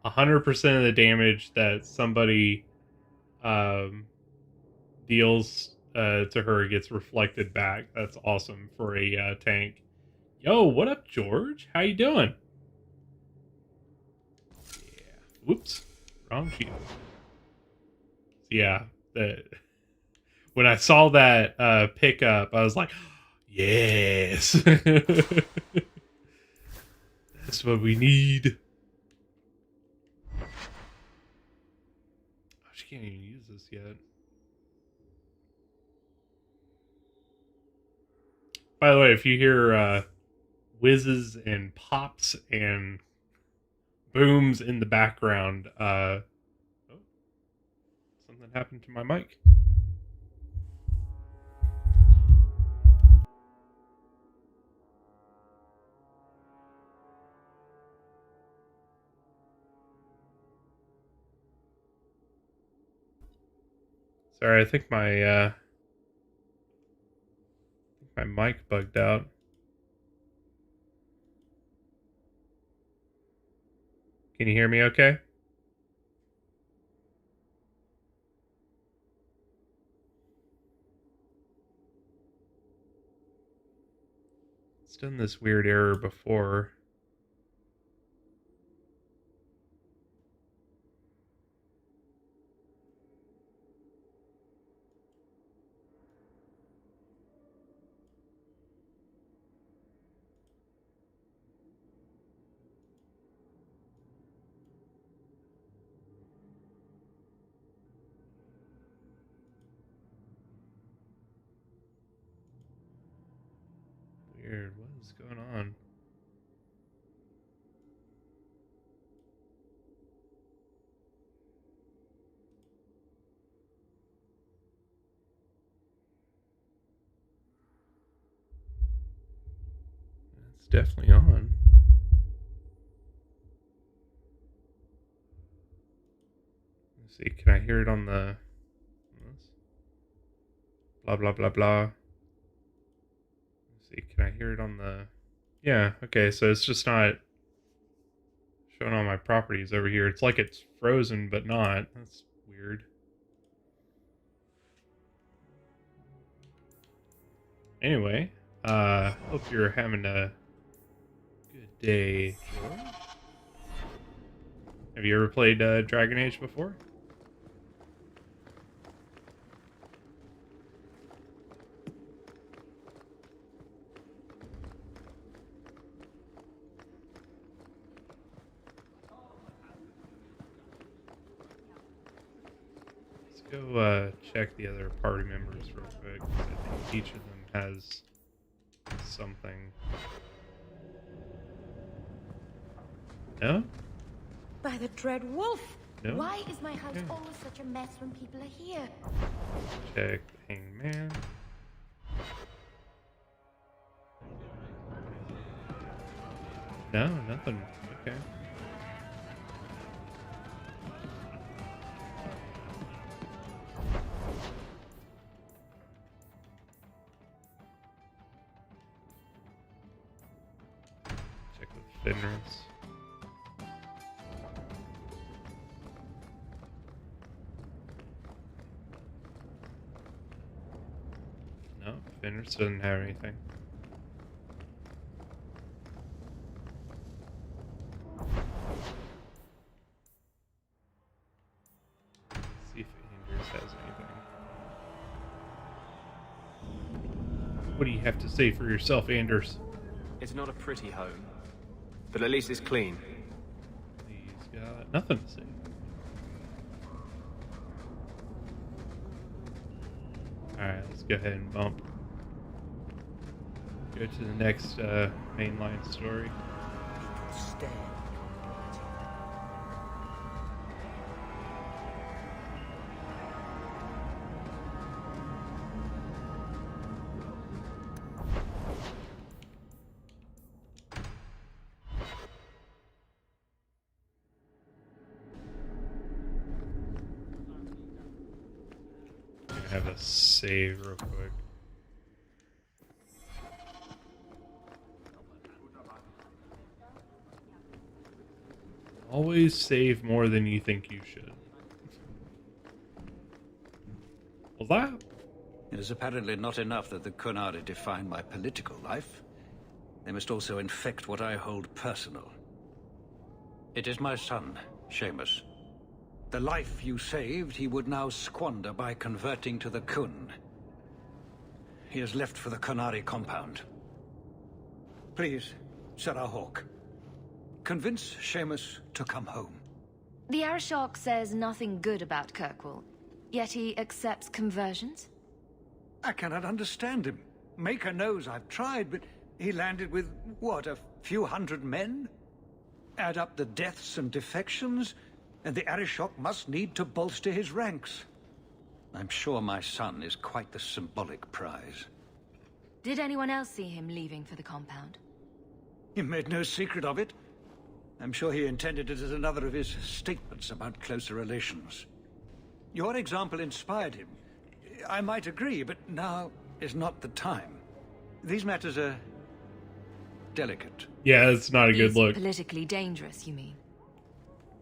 100% of the damage that somebody deals to her gets reflected back. That's awesome for a tank. Yo, what up, George? How you doing? Yeah. Whoops. Wrong shield. Yeah. When I saw that pickup, I was like, yes. That's what we need. Oh, she can't even use this yet. By the way, if you hear whizzes and pops and booms in the background, oh, something happened to my mic. Sorry, I think my mic bugged out. Can you hear me okay? It's done this weird error before. Weird. What is going on? It's definitely on. Let's see. Can I hear it on the... Blah, blah, blah, blah. Let's see. Can I hear it on the... Yeah, okay. So it's just not showing all my properties over here. It's like it's frozen, but not. That's weird. Anyway, hope you're having a good day, George. Have you ever played Dragon Age before? Let's go check the other party members real quick. I think each of them has something. No? By the dread wolf! No? Why is my house always such a mess when people are here? Check the Hangman. No, nothing. Okay. Check with Fenris. No, Fenris doesn't have anything. See if Anders has anything. What do you have to say for yourself, Anders? It's not a pretty home, but at least it's clean. He's got nothing to say. Alright, let's go ahead and bump. Go to the next mainline story. Stare. Gonna have a save real quick. Always save more than you think you should. Was that? It is apparently not enough that the Qunari define my political life. They must also infect what I hold personal. It is my son, Seamus. The life you saved, he would now squander by converting to the Kun. He has left for the Qunari compound. Please, Sarah Hawk, convince Seamus to come home. The Arishok says nothing good about Kirkwall, yet he accepts conversions? I cannot understand him. Maker knows I've tried, but he landed with, what, a few hundred men? Add up the deaths and defections, and the Arishok must need to bolster his ranks. I'm sure my son is quite the symbolic prize. Did anyone else see him leaving for the compound? He made no secret of it. I'm sure he intended it as another of his statements about closer relations. Your example inspired him. I might agree, but now is not the time. These matters are delicate. Yeah, it's not a good look. Politically dangerous, you mean?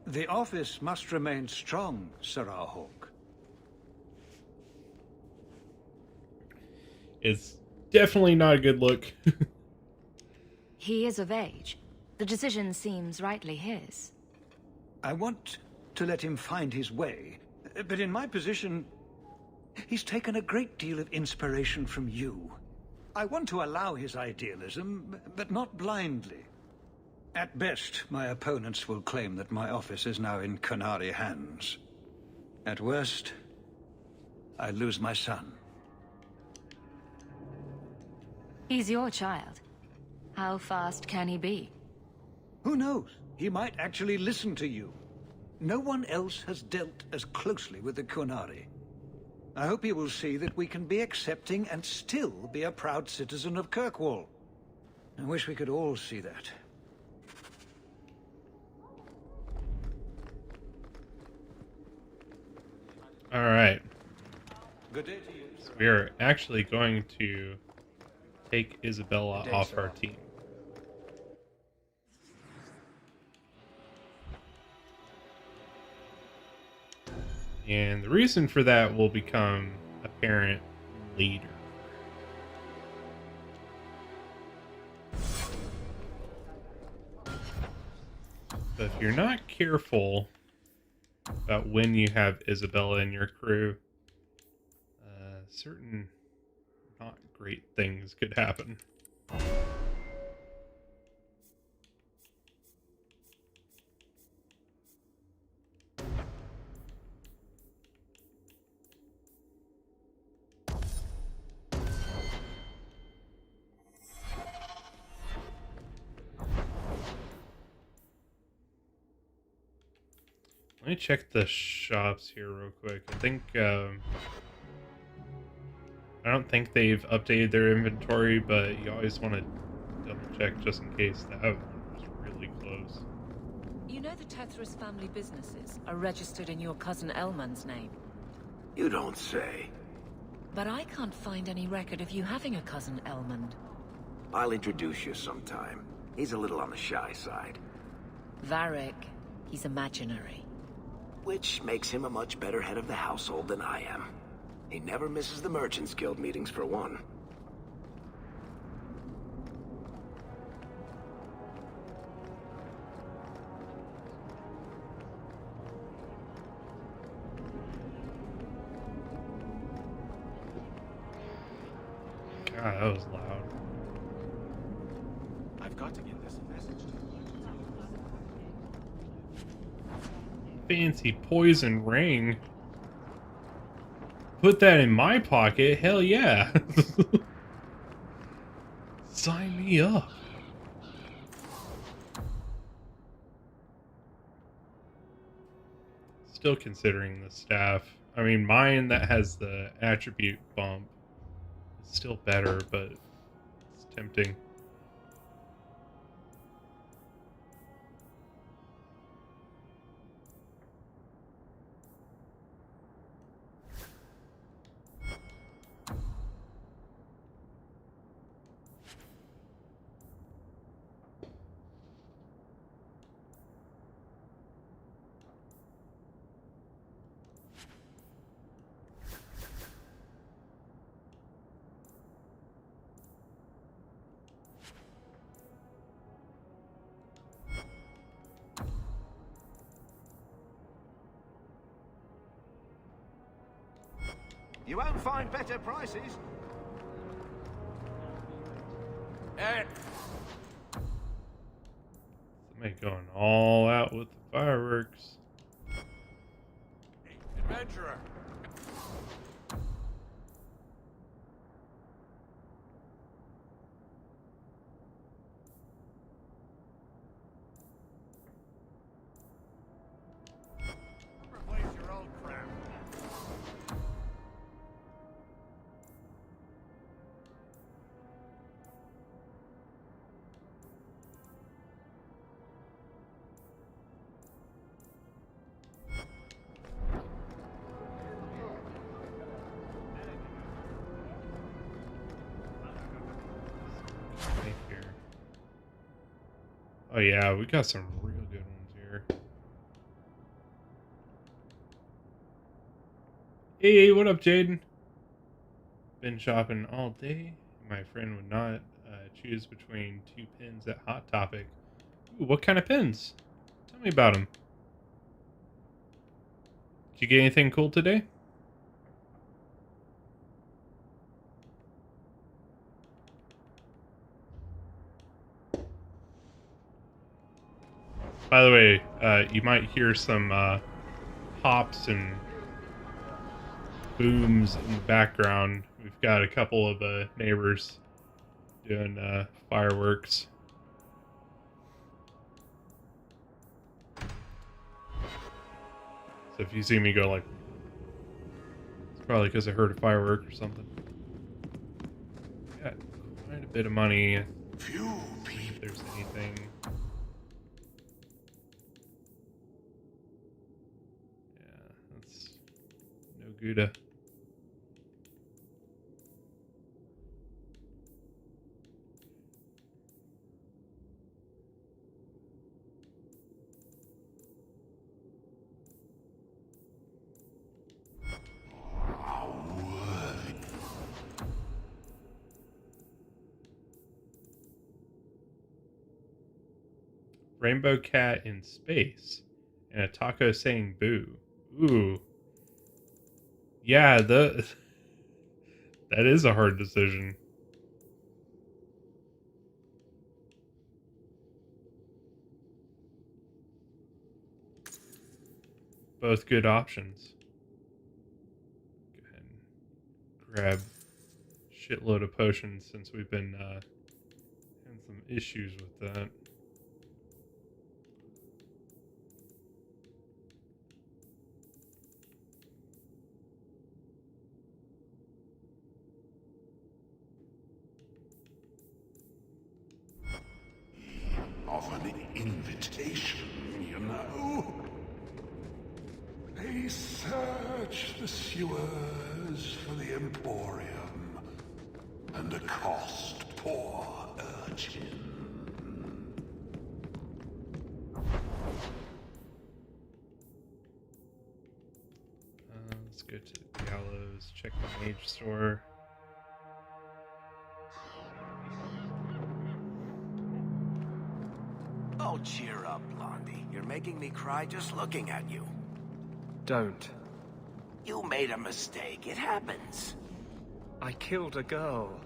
The office must remain strong, Sarah Hawk. It's definitely not a good look. He is of age. The decision seems rightly his. I want to let him find his way, but in my position, he's taken a great deal of inspiration from you. I want to allow his idealism, but not blindly. At best, my opponents will claim that my office is now in Qunari hands. At worst, I lose my son. He's your child. How fast can he be? Who knows? He might actually listen to you. No one else has dealt as closely with the Qunari. I hope he will see that we can be accepting and still be a proud citizen of Kirkwall. I wish we could all see that. All right. Good day to you. So we are actually going to take Isabella off our team. And the reason for that will become apparent later. But if you're not careful about when you have Isabella in your crew, certain not great things could happen. Let me check the shops here real quick. I think, I don't think they've updated their inventory, but you always want to double check just in case they have. It's really close. You know the Tethras family businesses are registered in your cousin Elman's name. You don't say. But I can't find any record of you having a cousin Elmond. I'll introduce you sometime. He's a little on the shy side. Varric, he's imaginary. Which makes him a much better head of the household than I am. He never misses the Merchants Guild meetings for one. God, that was loud. I've got to get this message to Fancy poison ring. Put that in my pocket? Hell yeah. Sign me up. Still considering the staff. I mean, mine that has the attribute bump is still better, but it's tempting. You won't find better prices. Somebody going all out with the fireworks. Adventurer. Replace your old crap. Right here. Oh yeah, we got some real good ones here. Hey, what up, Jaden? Been shopping all day. My friend would not choose between two pins at Hot Topic. Ooh, what kind of pins? Tell me about them. Did you get anything cool today? By the way, you might hear some pops and booms in the background. We've got a couple of neighbors doing fireworks. So if you see me go like, it's probably because I heard a firework or something. Got quite a bit of money. If there's anything. Yeah, that's no Gouda. Rainbow cat in space and a taco saying boo. Ooh. Yeah, that is a hard decision. Both good options. Go ahead and grab a shitload of potions since we've been having some issues with that. Of an We search the sewers for the Emporium and accost poor urchin. Let's go to the gallows, check the mage store. Oh, cheer up, Blondie. You're making me cry just looking at you. Don't. You made a mistake. It happens. I killed a girl.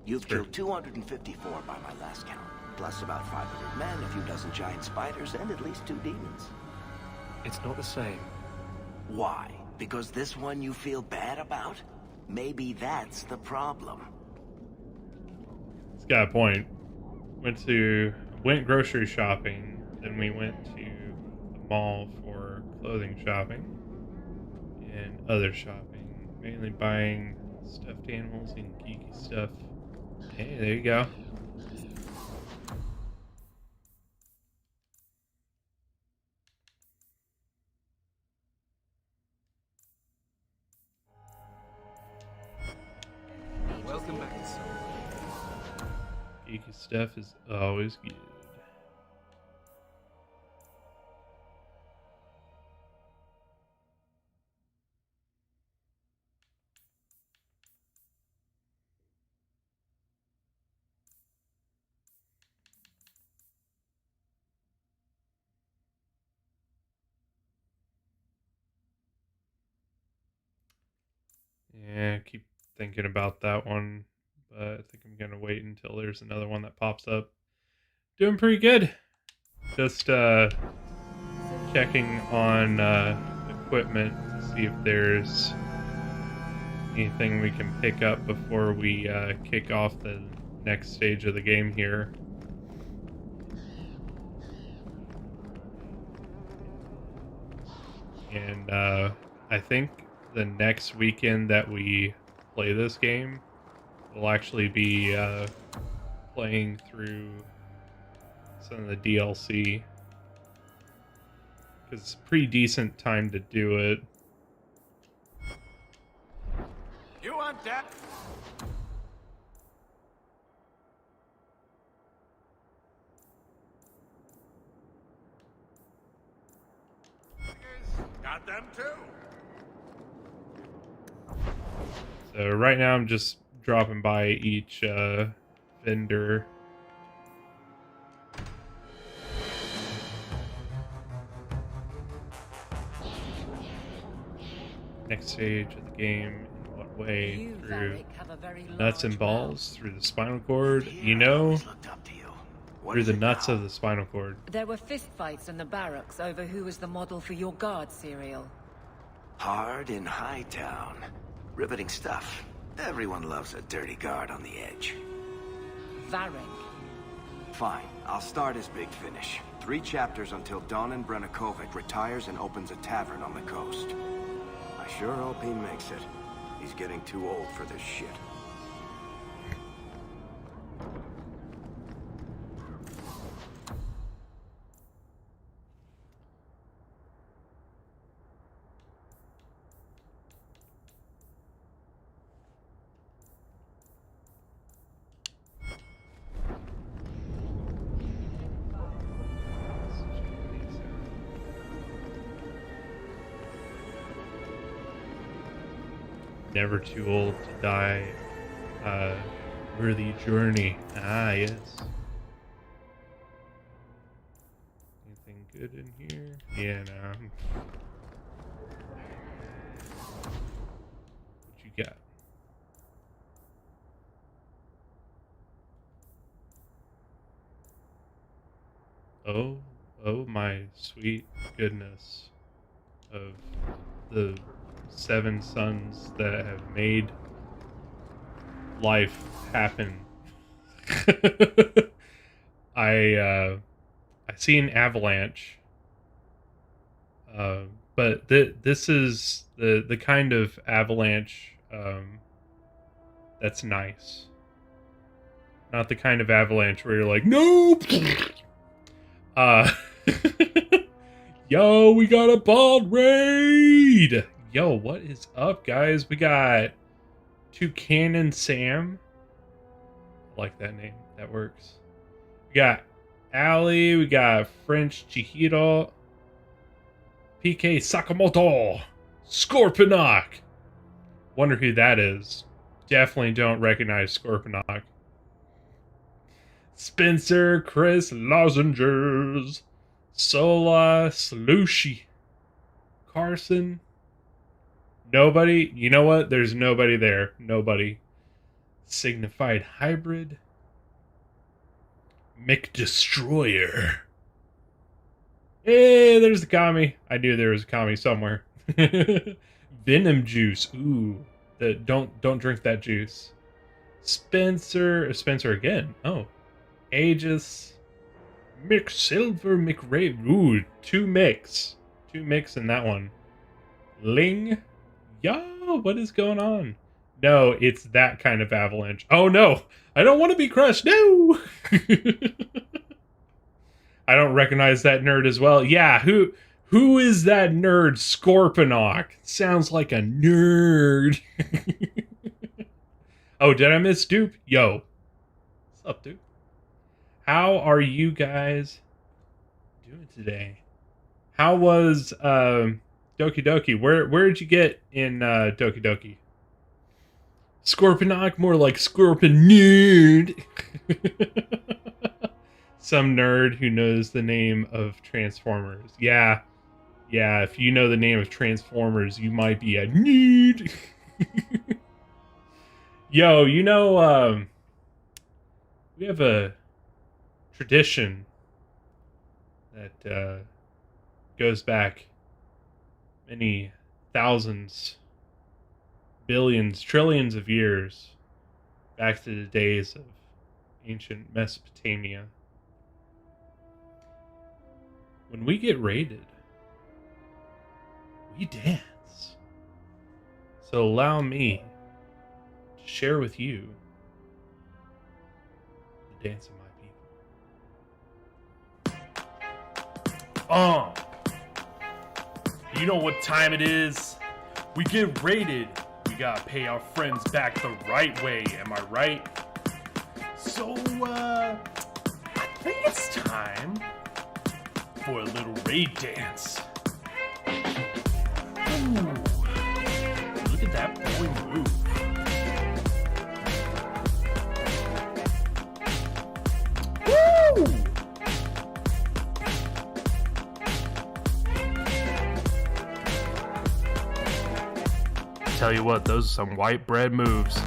You've killed 254 by my last count, plus about 500 men, a few dozen giant spiders, and at least 2 demons. It's not the same. Why? Because this one you feel bad about? Maybe that's the problem. It's got a point. Went grocery shopping, then we went to the mall for clothing shopping and other shopping, mainly buying stuffed animals and geeky stuff. Hey, there you go. Welcome back to Soul. Geeky stuff is always good. Yeah, I keep thinking about that one, but I think I'm gonna wait until there's another one that pops up. Doing pretty good. Just checking on equipment to see if there's anything we can pick up before we kick off the next stage of the game here. And I think the next weekend that we play this game, we'll actually be playing through some of the DLC, because it's a pretty decent time to do it. You want that? Got them too. So right now I'm just dropping by each vendor. Next stage of the game, in what way? Through nuts and balls, through the spinal cord, you know, through the nuts of the spinal cord. There were fistfights in the barracks over who was the model for your guard cereal. Hard in Hightown. Riveting stuff. Everyone loves a dirty guard on the edge. Varric. Fine, I'll start as Big Finish. 3 chapters until Donan Brennakovic retires and opens a tavern on the coast. I sure hope he makes it. He's getting too old for this shit. Never too old to die. Worthy journey. Ah, yes. Anything good in here? Yeah, no. What you got? Oh my sweet goodness of the 7 sons that have made life happen. I see an avalanche, but this is the kind of avalanche that's nice, not the kind of avalanche where you're like, nope. Yo, we got a bald raid! Yo, what is up, guys? We got Toucan Sam. I like that name. That works. We got Ali. We got French Chihiro. PK Sakamoto. Scorponok. Wonder who that is. Definitely don't recognize Scorponok. Spencer, Chris Lozengers. Sola, Slushy. Carson. Nobody. You know what? There's nobody there. Nobody. Signified Hybrid. McDestroyer. Hey, there's the commie. I knew there was a commie somewhere. Venom juice. Ooh. Don't drink that juice. Spencer again. Oh. Aegis. McSilver McRaven. Ooh, two mix in that one. Ling. Yo, what is going on? No, it's that kind of avalanche. Oh no, I don't want to be crushed. No. I don't recognize that nerd as well. Yeah, who is that nerd? Scorponok. Sounds like a nerd. Oh, did I miss Dupe? Yo. What's up, dude? How are you guys doing today? How was Doki Doki? Where did you get in Doki Doki? Scorponok, more like Scorpion nerd. Some nerd who knows the name of Transformers. Yeah, if you know the name of Transformers, you might be a nerd. Yo, you know, we have a tradition that goes back many thousands, billions, trillions of years, back to the days of ancient Mesopotamia. When we get raided, we dance. So allow me to share with you the dance of my people. You know what time it is? We get raided. We gotta pay our friends back the right way, am I right? So, I think it's time for a little raid dance. Ooh, look at that boy move. Woo! Tell you what, those are some white bread moves.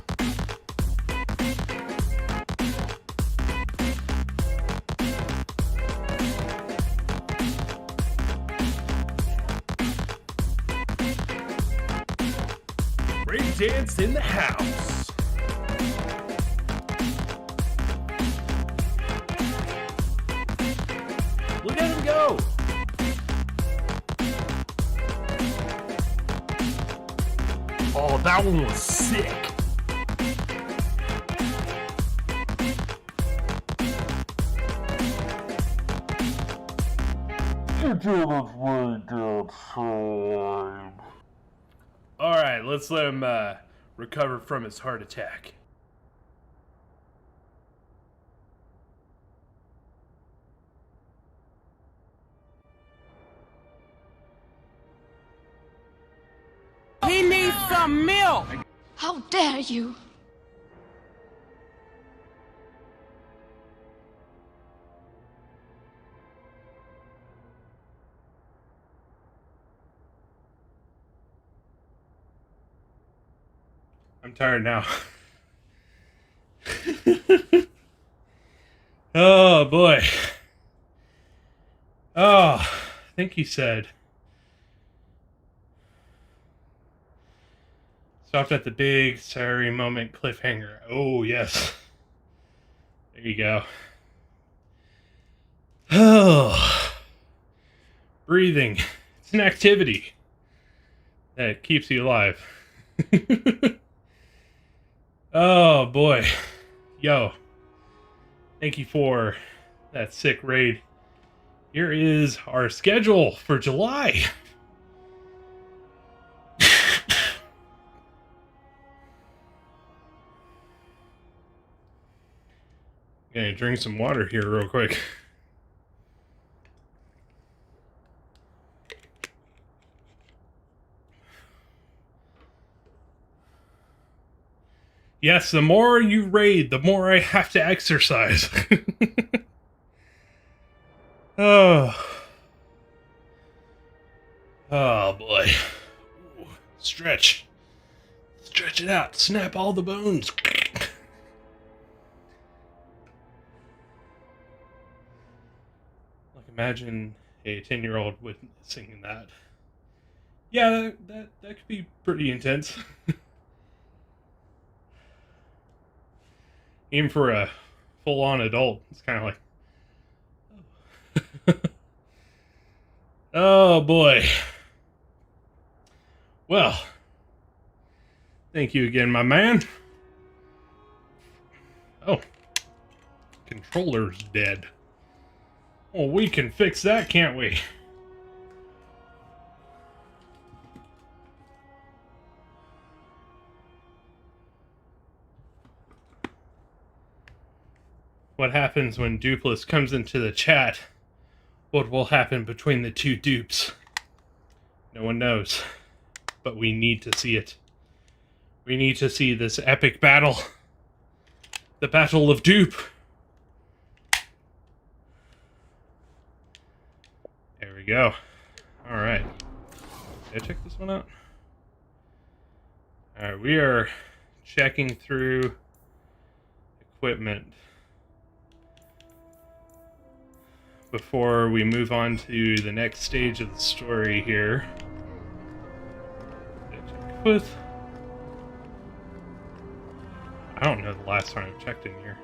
Break dance in the house. Look at him go. Oh, that one was sick. Alright, let's let him recover from his heart attack. He needs some milk! How dare you! I'm tired now. Oh boy. Oh, I think he said. Stopped at the big sorry moment cliffhanger. Oh yes. There you go. Oh. Breathing. It's an activity that keeps you alive. Oh boy. Yo. Thank you for that sick raid. here is our schedule for July. Gonna drink some water here real quick. Yes, the more you raid, the more I have to exercise. Oh. Oh boy. Ooh, stretch. Stretch it out. Snap all the bones. Like, imagine a 10-year-old witnessing that. Yeah, that could be pretty intense. Even for a full-on adult, it's kind of like, oh boy. Well, thank you again, my man. Oh, controller's dead. Well, we can fix that, can't we? What happens when Dupless comes into the chat? What will happen between the two dupes? No one knows. But we need to see it. We need to see this epic battle. The Battle of Dupe. There we go. Alright. Did I check this one out? Alright, we are checking through equipment before we move on to the next stage of the story here. With, I don't know the last time I've checked in here.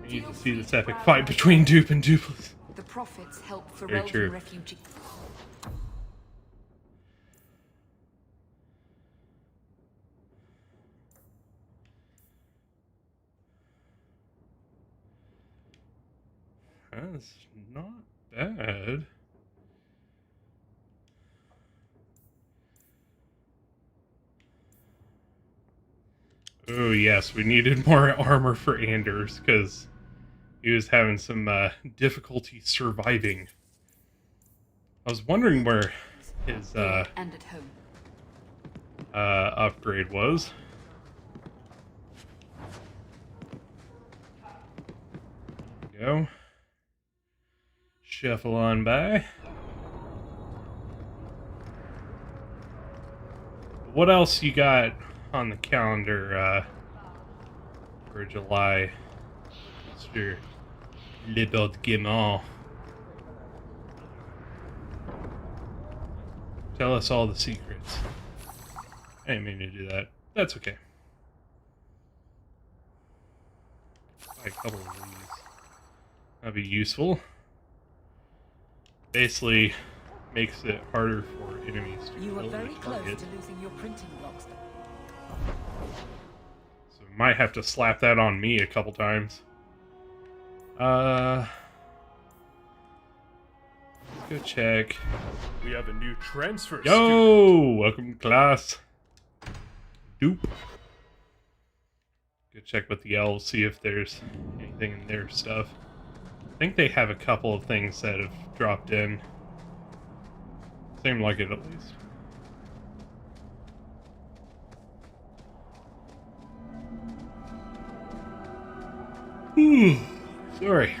We need to see this epic fight between Dupe and Dupless. The prophets help Very true. Ferelden refugees. That's not bad. Oh yes, we needed more armor for Anders because he was having some difficulty surviving. I was wondering where his And at home. upgrade was. There we go. Shuffle on by. What else you got on the calendar for July, Mr. Libod Guimont? Tell us all the secrets. I didn't mean to do that. That's okay. Buy a couple of these. That'd be useful. Basically, makes it harder for enemies to You are kill very the close target. to losing your printing blocks. So might have to slap that on me a couple times. Let's go check. We have a new transfer student. Yo! Welcome to class. Dupe. Go check with the elves, see if there's anything in their stuff. I think they have a couple of things that have dropped in. Seem like it, at least. Sorry.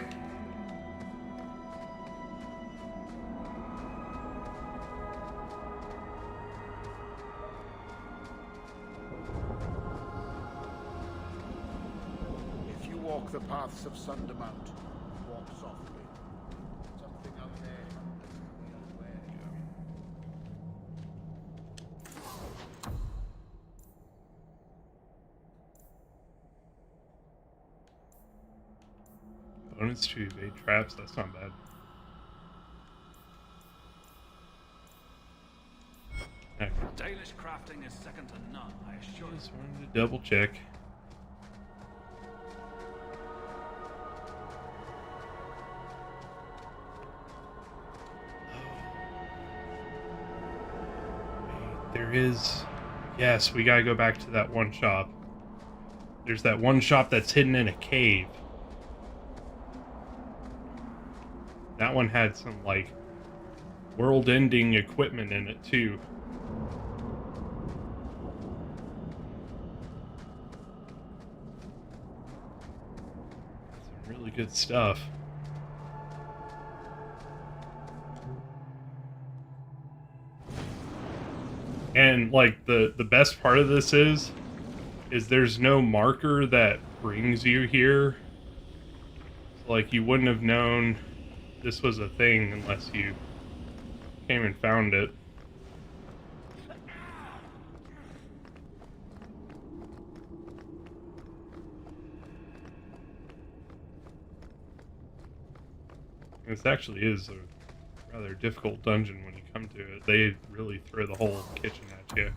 If you walk the paths of Sundermount, walk softly. Something out there. Bonus to evade traps, that's not bad. Okay. Danish crafting is second to none, I assure you. Just wanted to double check. there is... Yes, we gotta go back to that one shop. There's that one shop that's hidden in a cave. That one had some, like, world-ending equipment in it, too. Some really good stuff. And, like, the best part of this is there's no marker that brings you here. So, like, you wouldn't have known this was a thing unless you came and found it. This actually is a rather difficult dungeon when you come to it. They really throw the whole kitchen at you.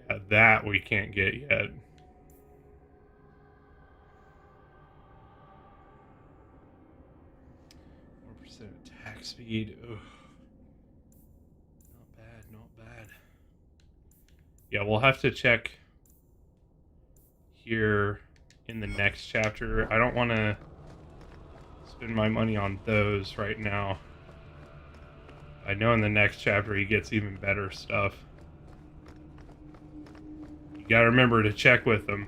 Yeah, that we can't get yet. 4% attack speed. Ugh. Not bad, not bad. Yeah, we'll have to check here in the next chapter. I don't want to spend my money on those right now. I know in the next chapter he gets even better stuff. You gotta remember to check with him.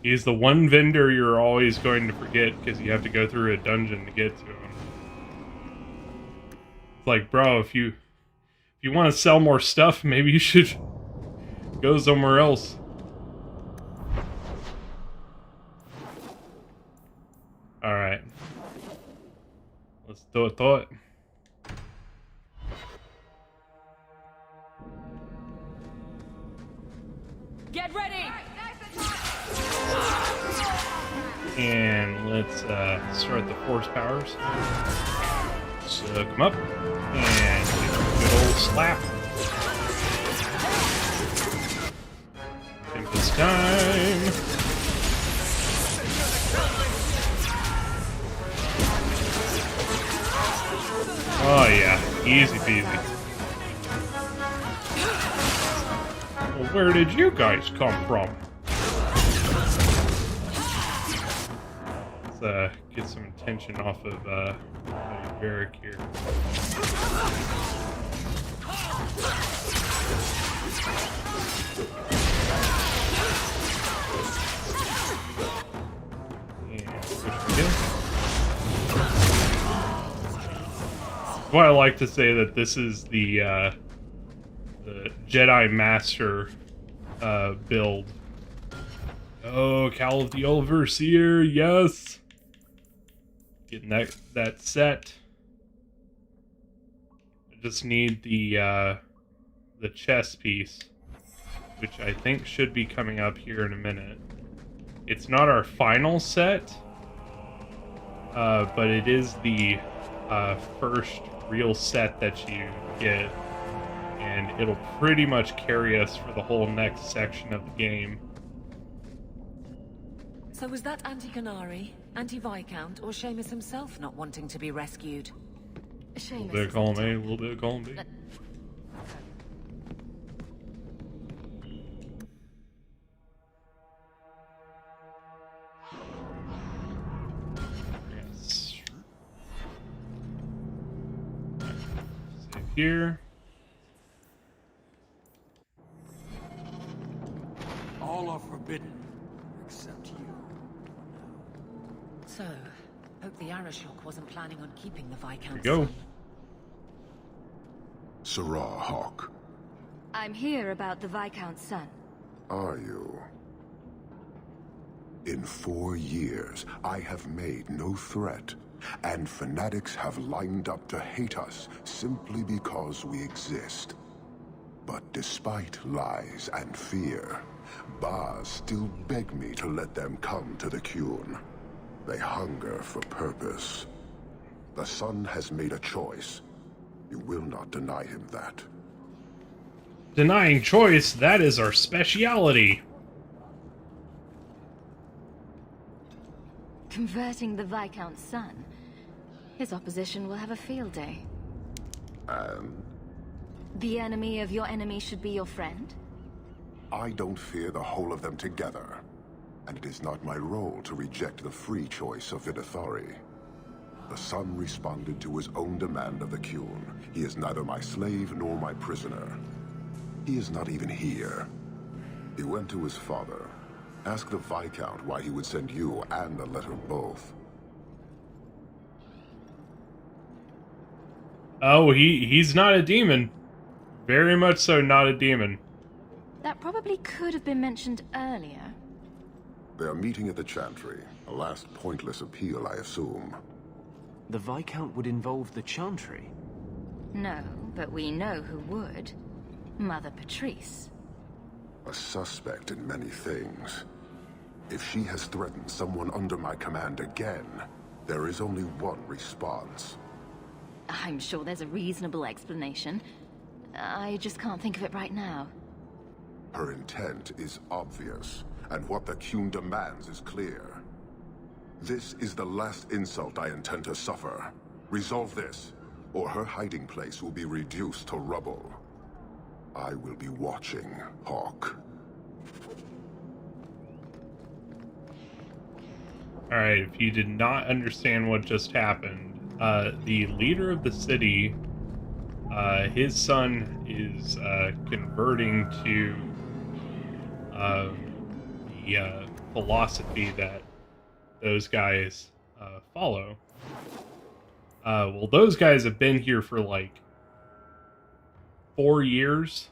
He's the one vendor you're always going to forget because you have to go through a dungeon to get to him. It's like, bro, if you want to sell more stuff, maybe you should go somewhere else. Alright. Let's do it. Get ready! And let's start the force powers. Suck them up. And give them a good old slap. Tempest time. Oh yeah, easy peasy. Well, where did you guys come from? Let's get some attention off of Varric here. Well, I like to say that this is the Jedi Master build. Oh, Cowl of the Overseer, yes! Getting that set. I just need the chess piece, which I think should be coming up here in a minute. It's not our final set, but it is the first real set that you get, and it'll pretty much carry us for the whole next section of the game. So was that Anti-Canary, Anti-Viscount, or Seamus himself not wanting to be rescued? A little bit of column A, a little bit of column B. Yes. Save here. All are forbidden, except you. So, hope the Arashok wasn't planning on keeping the Viscount. Here we go. Sarah Hawk, I'm here about the Viscount's son. are you? In 4 years, I have made no threat, and fanatics have lined up to hate us simply because we exist. But despite lies and fear, Bars still beg me to let them come to the Qun. They hunger for purpose. The son has made a choice. You will not deny him that. Denying choice, that is our speciality. Converting the Viscount's son. His opposition will have a field day. The enemy of your enemy should be your friend? I don't fear the whole of them together. And it is not my role to reject the free choice of Vidithari. The son responded to his own demand of the Qun. He is neither my slave nor my prisoner. He is not even here. He went to his father. Ask the Viscount why he would send you and the letter both. Oh, he's not a demon. Very much so not a demon. That probably could have been mentioned earlier. They are meeting at the Chantry. A last pointless appeal, I assume. The Viscount would involve the Chantry? No, but we know who would. Mother Patrice. A suspect in many things. If she has threatened someone under my command again, there is only one response. I'm sure there's a reasonable explanation. I just can't think of it right now. Her intent is obvious, and what the Qun demands is clear. This is the last insult I intend to suffer. Resolve this, or her hiding place will be reduced to rubble. I will be watching, Hawk. Alright, if you did not understand what just happened, the leader of the city, his son is converting to the philosophy that those guys follow. Well, those guys have been here for like 4 years,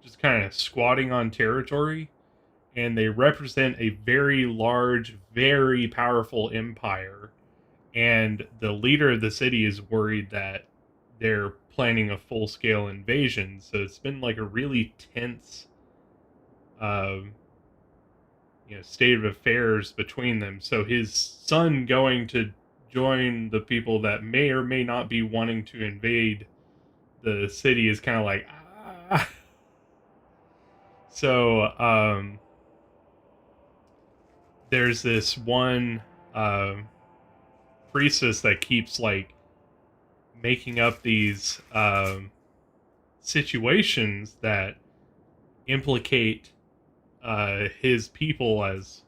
just kind of squatting on territory, and they represent a very large, very powerful empire, and the leader of the city is worried that they're planning a full-scale invasion, so it's been like a really tense state of affairs between them. So his son going to join the people that may or may not be wanting to invade the city is kind of like, ah. So there's this one priestess that keeps like making up these situations that implicate his people as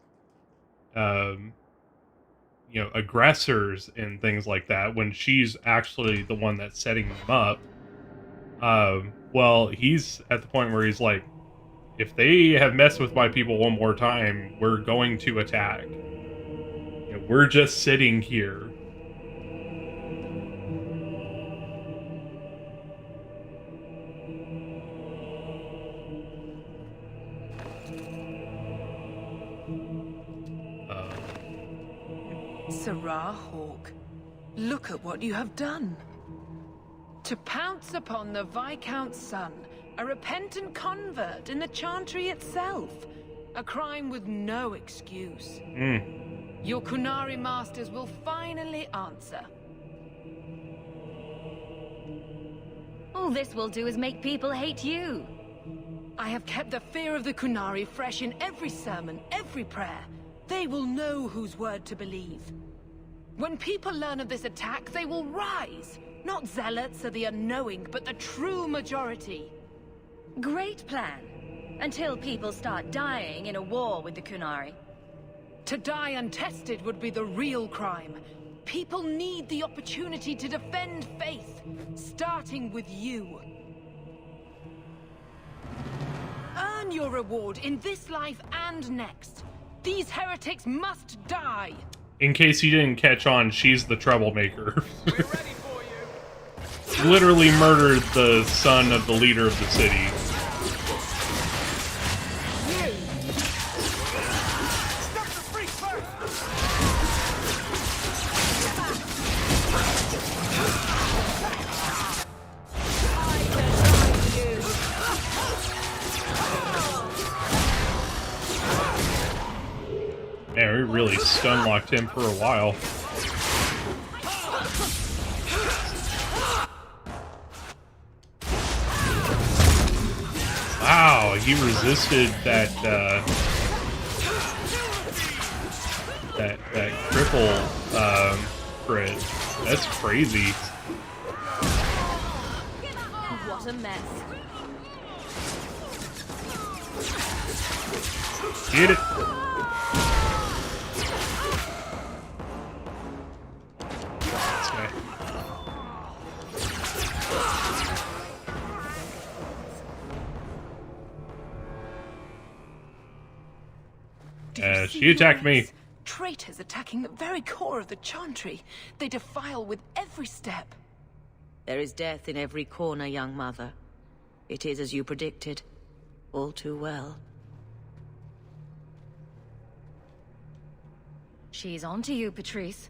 aggressors and things like that, when she's actually the one that's setting them up. Well, he's at the point where he's like, if they have messed with my people one more time, we're going to attack. We're just sitting here. Sirrah Hawk, look at what you have done. To pounce upon the Viscount's son, a repentant convert in the Chantry itself, a crime with no excuse. Your Qunari masters will finally answer. All this will do is make people hate you. I have kept the fear of the Qunari fresh in every sermon, every prayer. They will know whose word to believe. When people learn of this attack, they will rise. Not zealots or the unknowing, but the true majority. Great plan. Until people start dying in a war with the Qunari. To die untested would be the real crime. People need the opportunity to defend faith, starting with you. Earn your reward in this life and next. These heretics must die. In case you didn't catch on, she's the troublemaker. Literally murdered the son of the leader of the city. Man, we really stun-locked him for a while. Wow, he resisted that that cripple crit. That's crazy. What a mess. Get it. She attacked me. Traitors attacking the very core of the Chantry. They defile with every step. There is death in every corner, young mother. It is as you predicted. All too well. She's on to you, Patrice.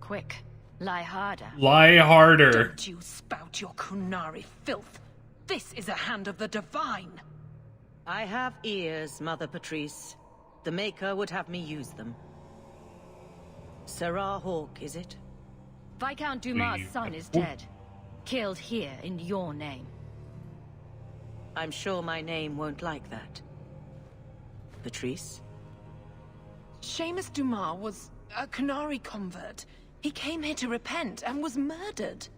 Quick, lie harder. Lie harder. Don't you spout your Kunari filth. This is a hand of the Divine. I have ears, Mother Patrice. The Maker would have me use them. Sarah Hawke, is it? Viscount Dumas' son is dead. Killed here in your name. I'm sure my name won't like that. Patrice? Seamus Dumas was a Kunari convert. He came here to repent and was murdered.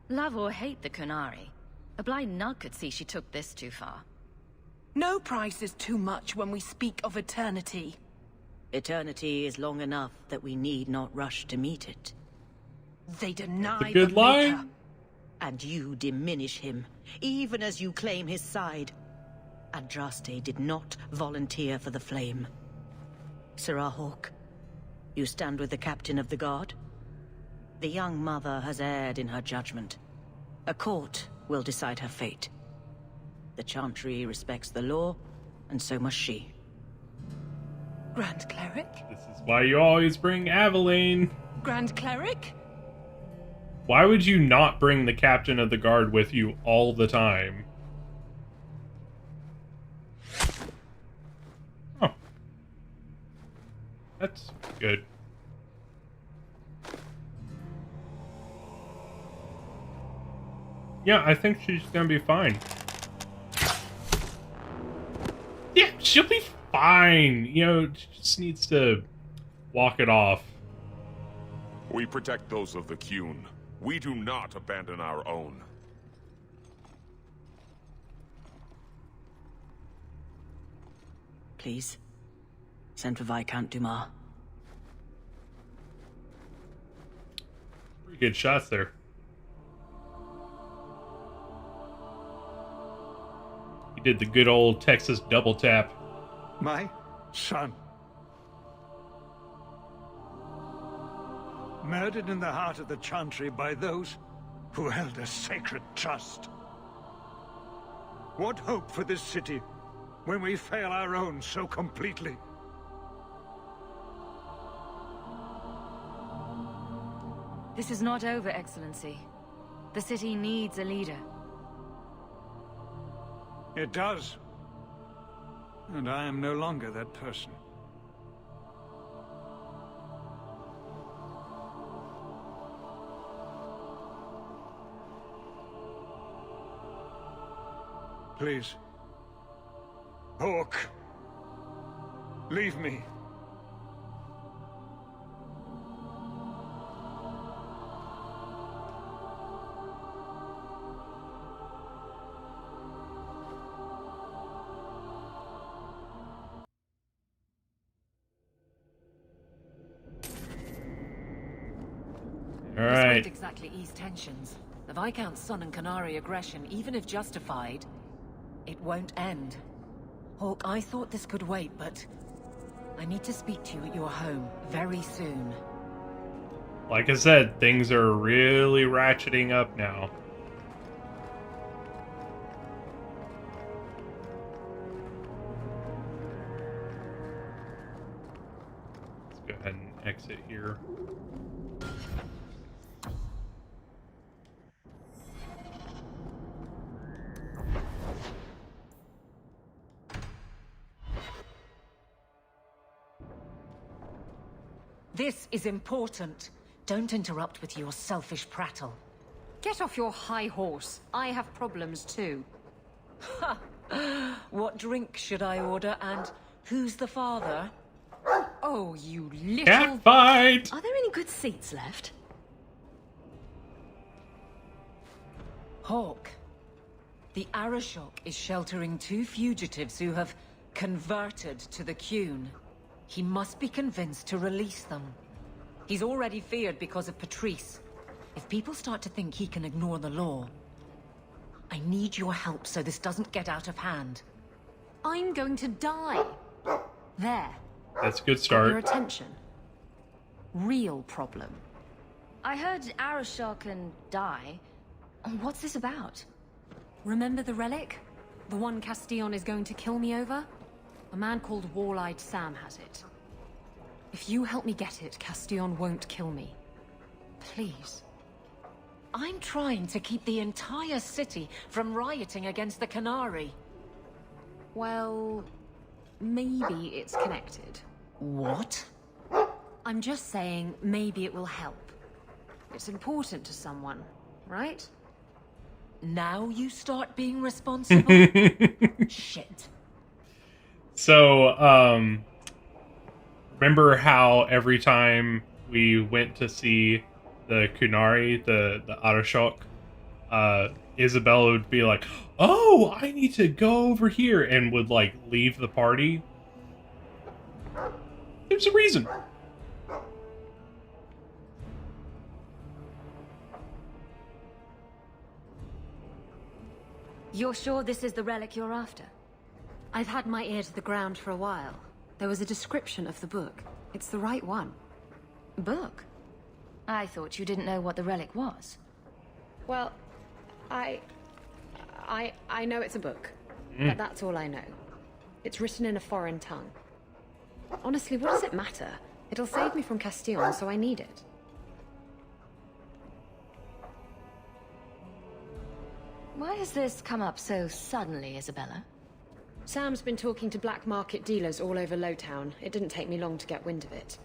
Love or hate the Kunari, a blind nug could see she took this too far. No price is too much when we speak of eternity. Eternity is long enough that we need not rush to meet it. They deny good the line. Maker. And you diminish him, even as you claim his side. Andraste did not volunteer for the flame. Sarah Hawke, you stand with the captain of the guard? The young mother has erred in her judgment. A court will decide her fate. The Chantry respects the law, and so must she. Grand Cleric? This is why you always bring Aveline. Grand Cleric? Why would you not bring the captain of the guard with you all the time? Oh. That's good. Yeah, I think she's gonna be fine. Yeah, she'll be fine. You know, she just needs to walk it off. We protect those of the Qun. We do not abandon our own. Please, send for Viscount Dumas. Pretty good shots there. He did the good old Texas double tap. My son. Murdered in the heart of the Chantry by those who held a sacred trust. What hope for this city when we fail our own so completely? This is not over, Excellency. The city needs a leader. It does. And I am no longer that person. Please. Hawke. Leave me. All right. This won't exactly ease tensions. The Viscount's son and Kunari aggression, even if justified, it won't end. Hawke, I thought this could wait, but I need to speak to you at your home very soon. Like I said, things are really ratcheting up now. Let's go ahead and exit here. This is important. Don't interrupt with your selfish prattle. Get off your high horse. I have problems too. Ha! What drink should I order, and who's the father? Oh, Oh, you little... Cat fight! Are there any good seats left? Hawk, the Arashok is sheltering 2 fugitives who have converted to the Qun. He must be convinced to release them. He's already feared because of Patrice. If people start to think he can ignore the law, I need your help so this doesn't get out of hand. I'm going to die. There. That's a good Got start. your attention. Real problem. I heard Arashok can die. What's this about? Remember the relic? The one Castillon is going to kill me over? A man called Wall-Eyed Sam has it. If you help me get it, Castillon won't kill me. Please. I'm trying to keep the entire city from rioting against the Canary. Well, maybe it's connected. What? I'm just saying, maybe it will help. It's important to someone, right? Now you start being responsible? Shit. So, remember how every time we went to see the Kunari, the Arashok, Isabella would be like, "Oh, I need to go over here," and would, like, leave the party? There's a reason. You're sure this is the relic you're after? I've had my ear to the ground for a while. There was a description of the book. It's the right one. Book? I thought you didn't know what the relic was. Well, I know it's a book. But that's all I know. It's written in a foreign tongue. Honestly, what does it matter? It'll save me from Castillon, so I need it. Why has this come up so suddenly, Isabella? Sam's been talking to black market dealers all over Lowtown. It didn't take me long to get wind of it.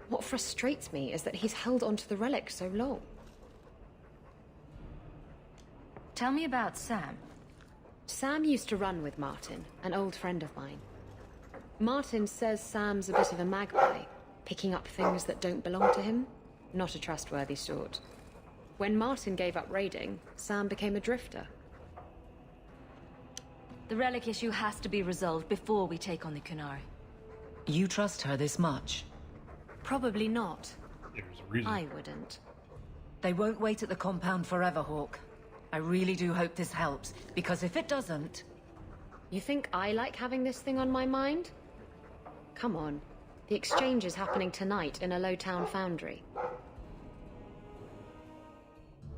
What frustrates me is that he's held onto the relic so long. Tell me about Sam. Sam used to run with Martin, an old friend of mine. Martin says Sam's a bit of a magpie, picking up things that don't belong to him. Not a trustworthy sort. When Martin gave up raiding, Sam became a drifter. The relic issue has to be resolved before we take on the Kunari. You trust her this much? Probably not. There's a reason. I wouldn't. They won't wait at the compound forever, Hawk. I really do hope this helps, because if it doesn't... You think I like having this thing on my mind? Come on. The exchange is happening tonight in a Lowtown foundry.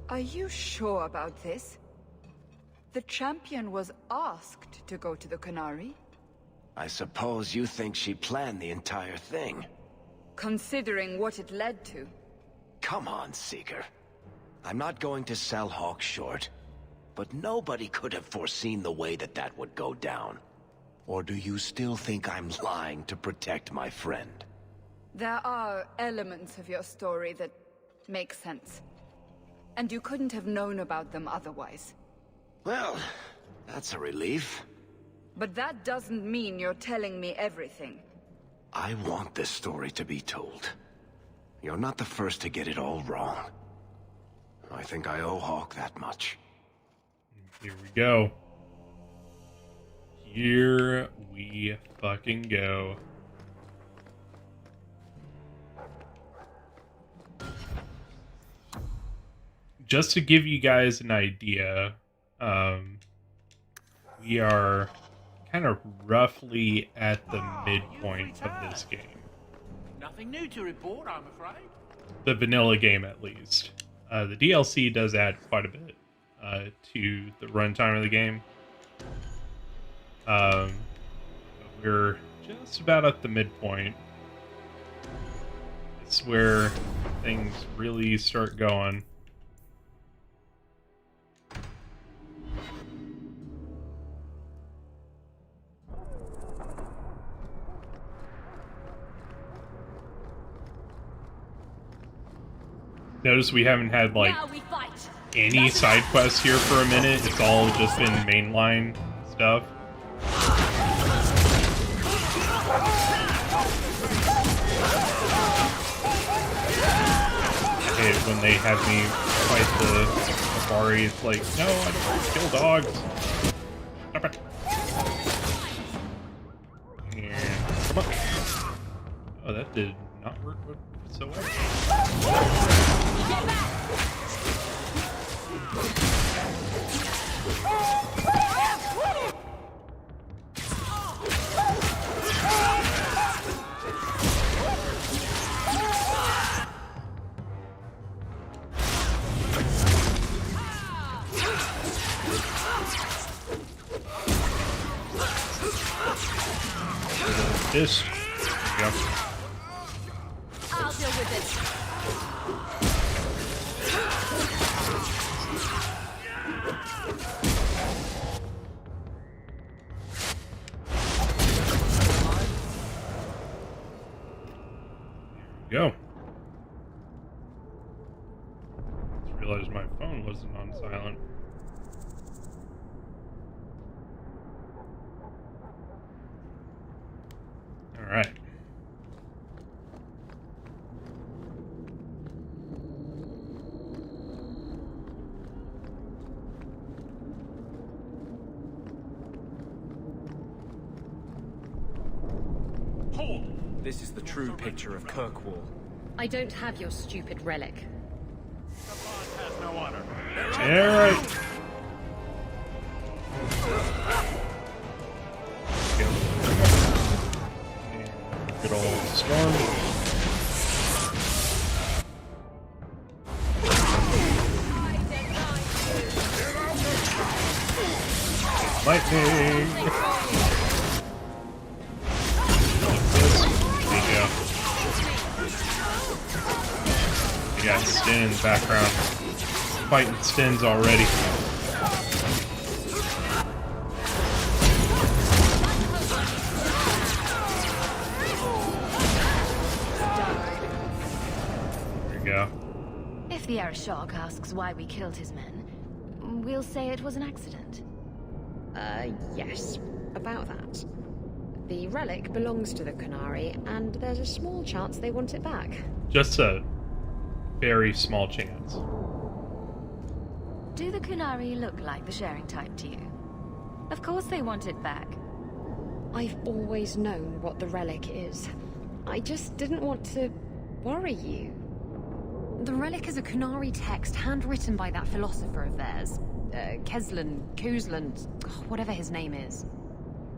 Are you sure about this? The champion was asked to go to the Canary. I suppose you think she planned the entire thing. Considering what it led to. Come on, Seeker. I'm not going to sell Hawk short, but nobody could have foreseen the way that would go down. Or do you still think I'm lying to protect my friend? There are elements of your story that make sense. And you couldn't have known about them otherwise. Well, that's a relief. But that doesn't mean you're telling me everything. I want this story to be told. You're not the first to get it all wrong. I think I owe Hawk that much. Here we go. Here we fucking go. Just to give you guys an idea, we are kind of roughly at the midpoint of this game. Nothing new to report, I'm afraid. The vanilla game, at least. The DLC does add quite a bit to the runtime of the game. We're just about at the midpoint. It's where things really start going. Notice we haven't had, like, any side quests here for a minute. It's all just been mainline stuff. When they have me fight the Bari, it's like, no, I don't want to kill dogs. Stop it. Yeah. Come on. Oh, that did not work whatsoever. Get back! This. Yep. I'll deal with it. Go. Just realized my phone wasn't on silent. All right. This is the true picture of Kirkwall. I don't have your stupid relic. Has no honor. All right. Good old storm. Lightning. You got Stin in the background. Fighting Stins already. There you go. If the Arashok asks why we killed his men, we'll say it was an accident. Yes. About that. The relic belongs to the Qunari, and there's a small chance they want it back. Just a very small chance. Do the Qunari look like the sharing type to you? Of course they want it back. I've always known what the relic is. I just didn't want to worry you. The relic is a Qunari text handwritten by that philosopher of theirs. Kuzland, whatever his name is.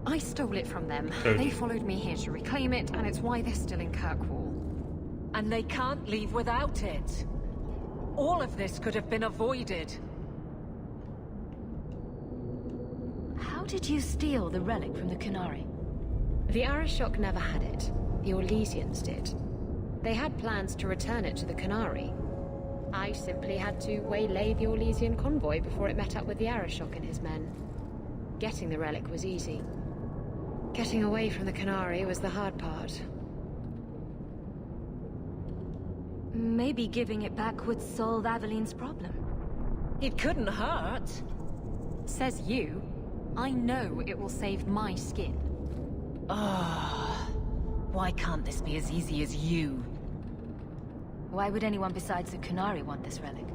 I stole it from them. They followed me here to reclaim it, and it's why they're still in Kirkwall. And they can't leave without it. All of this could have been avoided. How did you steal the relic from the Qunari? The Arashok never had it. The Orlesians did. They had plans to return it to the Qunari. I simply had to waylay the Orlesian convoy before it met up with the Arashok and his men. Getting the relic was easy. Getting away from the Qunari was the hard part. Maybe giving it back would solve Aveline's problem. It couldn't hurt. Says you. I know it will save my skin. Why can't this be as easy as you? Why would anyone besides the Qunari want this relic?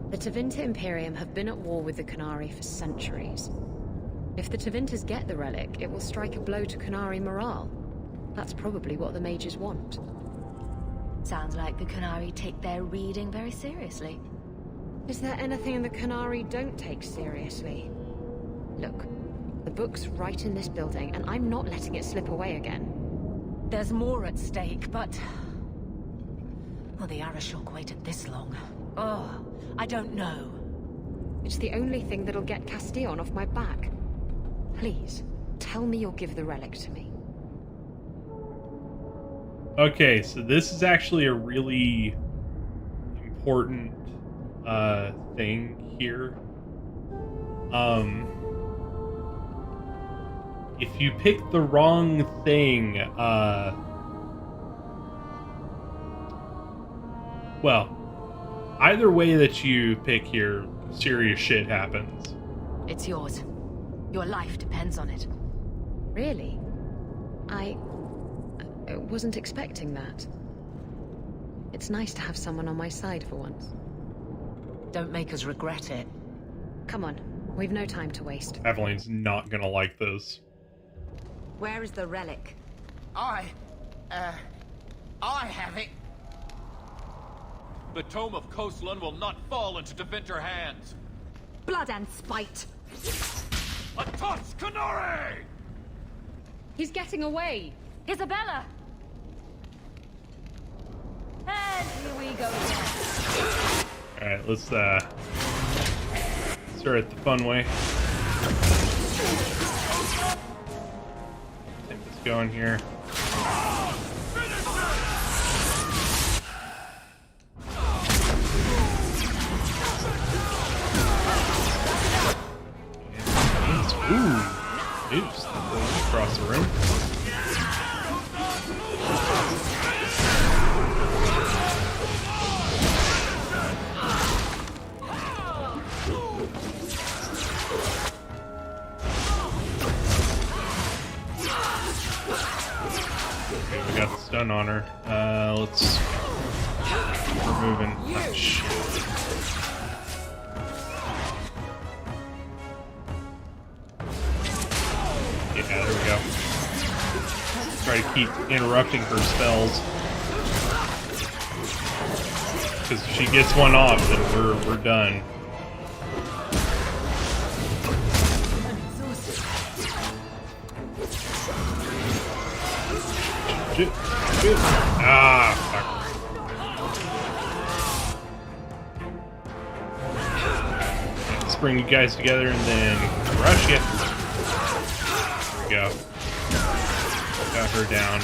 The Tevinter Imperium have been at war with the Qunari for centuries. If the Tevinters get the relic, it will strike a blow to Qunari morale. That's probably what the mages want. Sounds like the Qunari take their reading very seriously. Is there anything in the Qunari don't take seriously? Look, the book's right in this building, and I'm not letting it slip away again. There's more at stake, but... Well, the Arashok waited this long. I don't know. It's the only thing that'll get Castillon off my back. Please, tell me you'll give the relic to me. Okay, so this is actually a really important thing here. If you pick the wrong thing, well, either way that you pick here, serious shit happens. It's yours. Your life depends on it. Really? I wasn't expecting that. It's nice to have someone on my side for once. Don't make us regret it. Come on, we've no time to waste. Eveline's not gonna like this. Where is the relic? I have it. The Tome of Coastland will not fall into Deventer hands. Blood and spite. Atos Canore! He's getting away! Isabella! And here we go again. Alright, let's start it the fun way. Take this going here. Ooh, deuce. Across the room. Okay, we got the stun on her. Let's... We're moving. Oh, shit. Yeah, there we go. Try to keep interrupting her spells. Because if she gets one off, then we're done. Ah, fuck. Let's bring you guys together and then rush you. There we go. Got her down.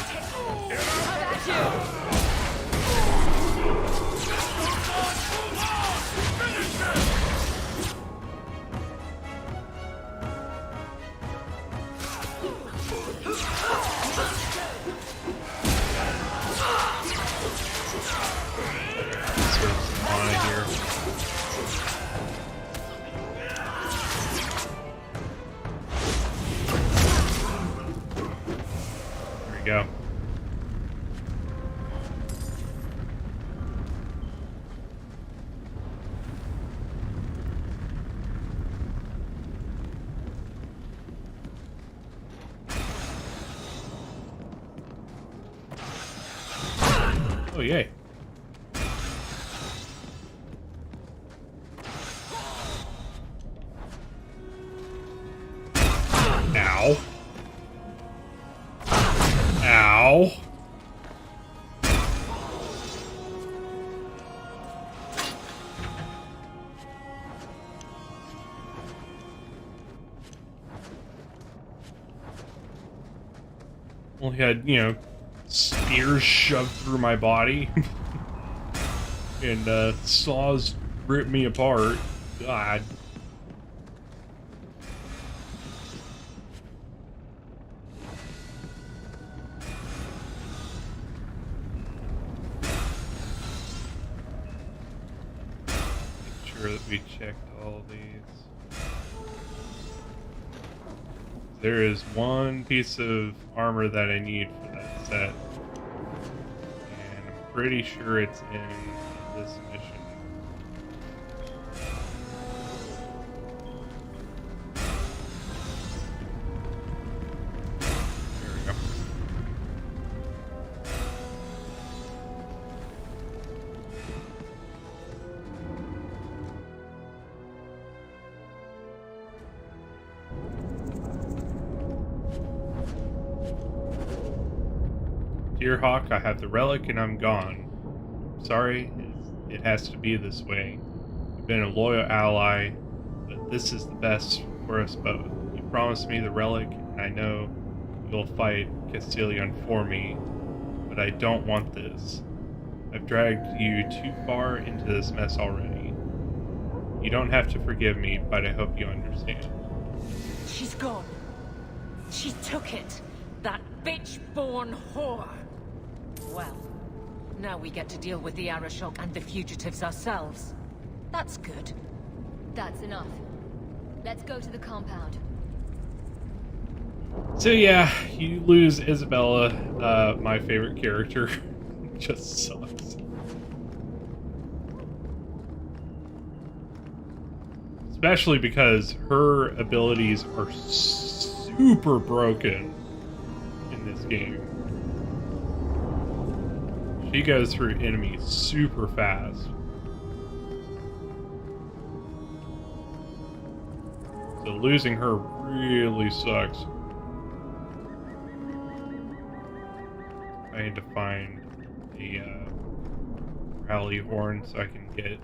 Go. Oh, yay. Ow. Ow. Only had, you know, spears shoved through my body. And saws ripped me apart. God. That we checked all these. There is one piece of armor that I need for that set, and I'm pretty sure it's in this mission. There we go. Dear Hawk, I have the relic and I'm gone. Sorry, it has to be this way. You've been a loyal ally, but this is the best for us both. You promised me the relic, and I know you'll fight Castilian for me, but I don't want this. I've dragged you too far into this mess already. You don't have to forgive me, but I hope you understand. She's gone. She took it. That bitch-born whore. Well, now we get to deal with the Arashok and the fugitives ourselves. That's good. That's enough. Let's go to the compound. So yeah, you lose Isabella, my favorite character. Just sucks. Especially because her abilities are super broken in this game. She goes through enemies super fast. So losing her really sucks. I need to find the rally horn so I can get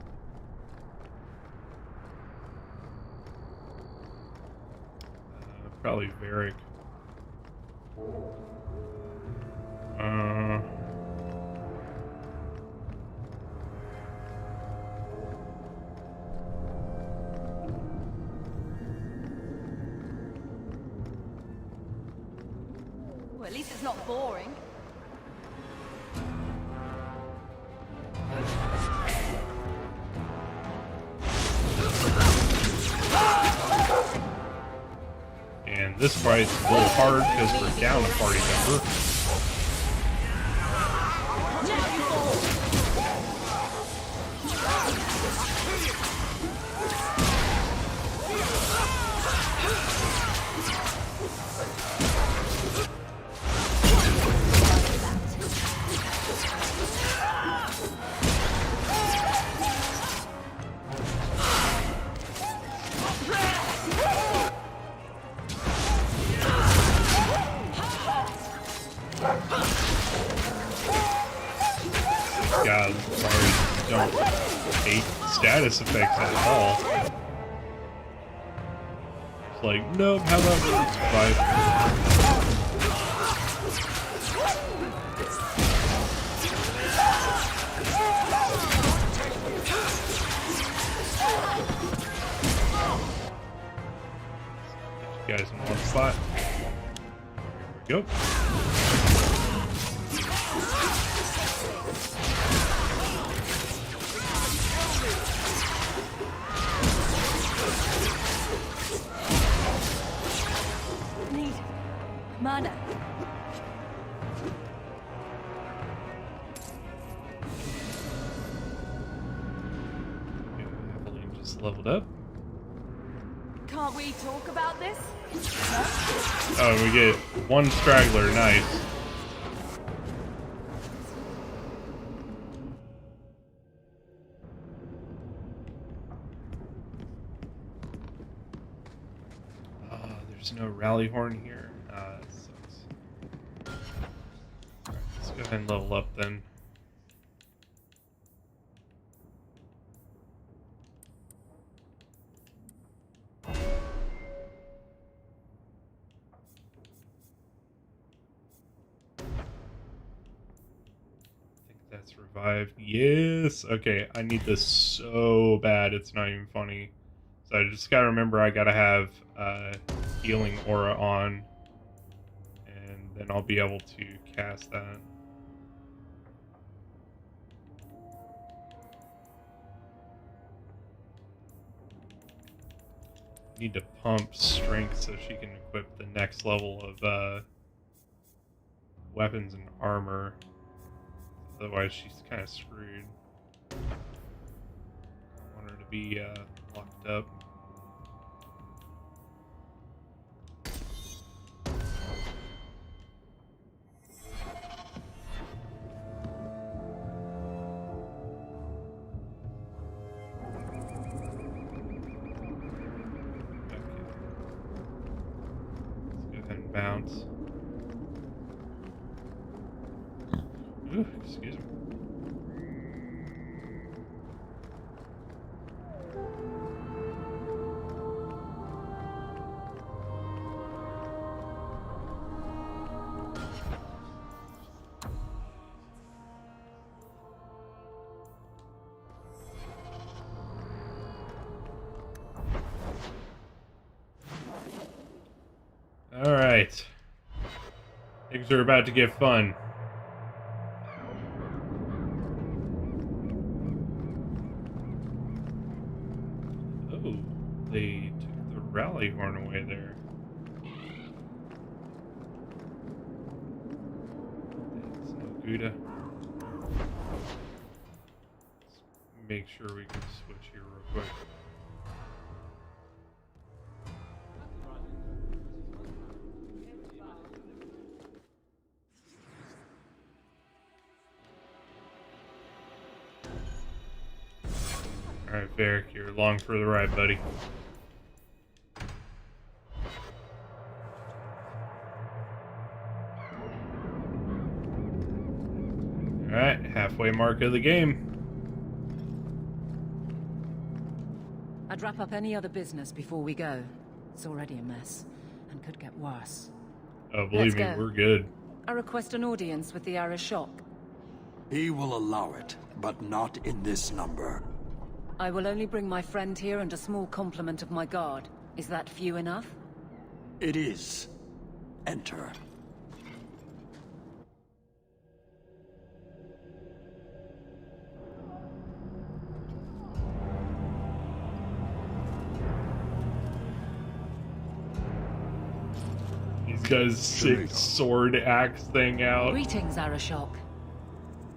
probably Varric. Well, at least it's not boring. And this fight's a little hard because we're down a party member. God, sorry, don't hate status effects at all. It's like, nope, how about we survive? You guys in one spot. Here we go. Need mana. Evelyn just leveled up. Can't we talk about this? Oh, we get one straggler, nice. There's no rally horn here. That sucks. Alright, let's go ahead and level up then. That's revived. Yes! Okay, I need this so bad, it's not even funny. So I just gotta remember I gotta have healing aura on, and then I'll be able to cast that. Need to pump strength so she can equip the next level of weapons and armor. Otherwise, she's kind of screwed. I want her to be locked up. Bounce. Ooh, excuse me. All right. Things are about to get fun. Oh, they took the rally horn away there. Buddha. Let's make sure we can switch here real quick. Alright, Varric, you're along for the ride, buddy. Alright, halfway mark of the game. I'd wrap up any other business before we go. It's already a mess, and could get worse. Oh, believe me, we're good. I request an audience with the Arashok. He will allow it, but not in this number. I will only bring my friend here and a small complement of my guard. Is that few enough? It is. Enter. He's got his sick sword axe thing out. Greetings, Arashok.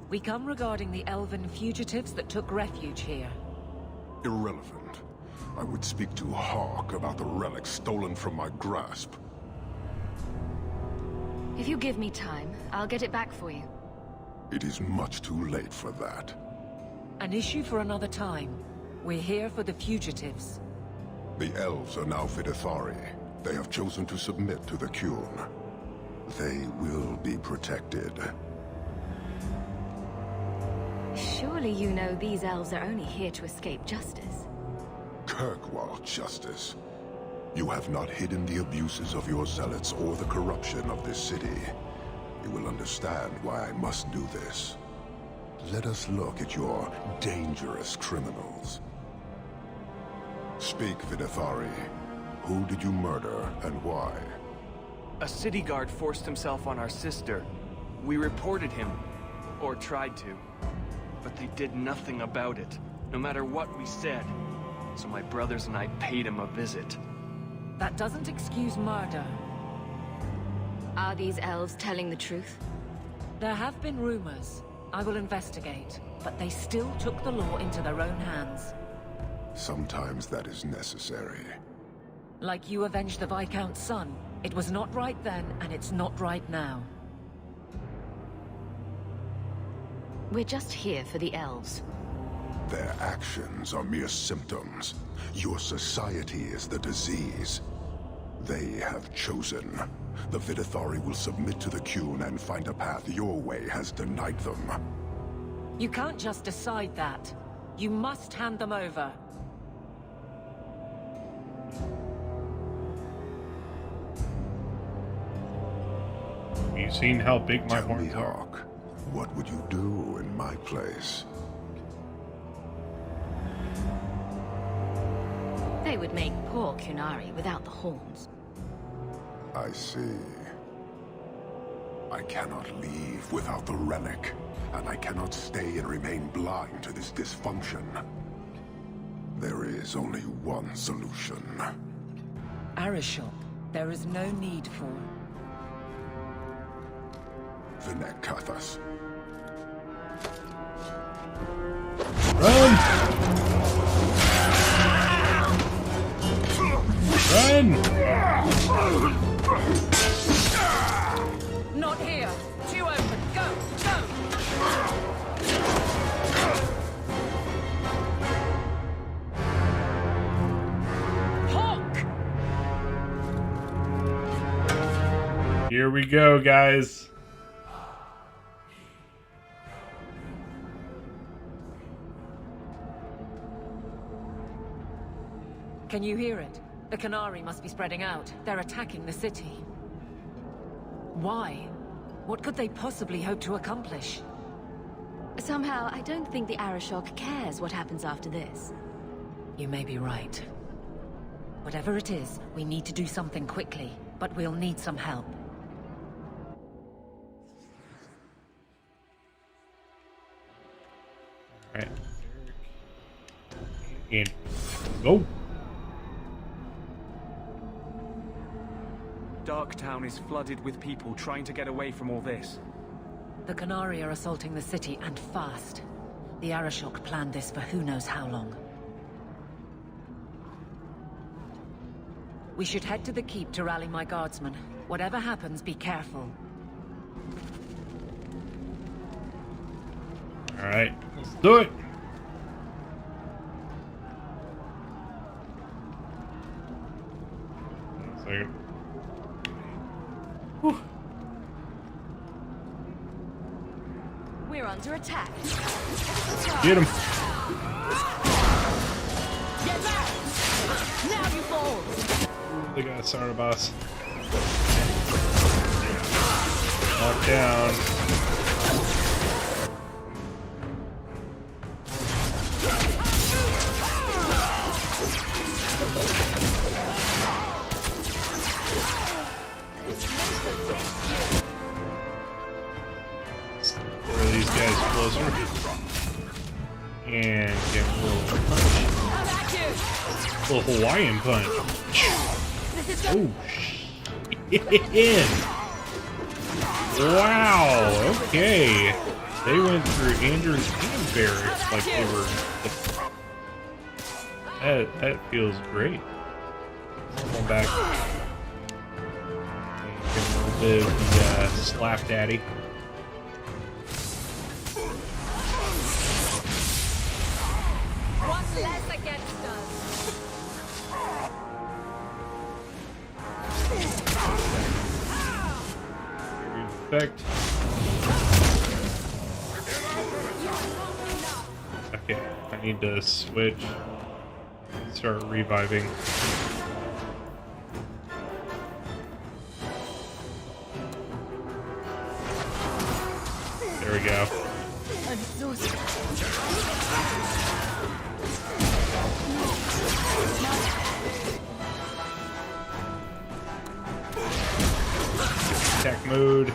We come regarding the elven fugitives that took refuge here. Irrelevant. I would speak to Hawk about the relic stolen from my grasp. If you give me time, I'll get it back for you. It is much too late for that. An issue for another time. We're here for the fugitives. The elves are now Vidithari. They have chosen to submit to the Qun. They will be protected. Surely you know these elves are only here to escape justice. Kirkwall justice. You have not hidden the abuses of your zealots or the corruption of this city. You will understand why I must do this. Let us look at your dangerous criminals. Speak, Vidithari. Who did you murder and why? A city guard forced himself on our sister. We reported him. Or tried to. But they did nothing about it, no matter what we said. So my brothers and I paid him a visit. That doesn't excuse murder. Are these elves telling the truth? There have been rumors. I will investigate. But they still took the law into their own hands. Sometimes that is necessary. Like you avenged the Viscount's son. It was not right then, and it's not right now. We're just here for the elves. Their actions are mere symptoms. Your society is the disease. They have chosen. The Vidithari will submit to the Qun and find a path your way has denied them. You can't just decide that. You must hand them over. You seen how big my horns are? Hawk, what would you do in my place? They would make poor Qunari without the horns. I see. I cannot leave without the relic, and I cannot stay and remain blind to this dysfunction. There is only one solution. Arashok, there is no need for... Vinek Kathas. Run! Run! Not here! Too open! Go! Go! Hawk! Here we go, guys. Can you hear it? The Qunari must be spreading out. They're attacking the city. Why? What could they possibly hope to accomplish? Somehow, I don't think the Arashok cares what happens after this. You may be right. Whatever it is, we need to do something quickly, but we'll need some help. Alright. And go! Darktown is flooded with people trying to get away from all this. The Qunari are assaulting the city, and fast. The Arashok planned this for who knows how long. We should head to the keep to rally my guardsmen. Whatever happens, be careful. Alright, let's do it! One second. Whew. We're under attack. Get him! Get back! Now you fall! They got a starter boss. Knock down. Throw these guys closer. And get a little punch. A little Hawaiian punch. Oh, shit. Wow, okay. They went through Andrews and Barracks like they were... That feels great. Going back. Get a little bit of the slap daddy. What's less against us? Effect. Okay, I need to switch and start reviving. There we go. I'm exhausted. Attack mode.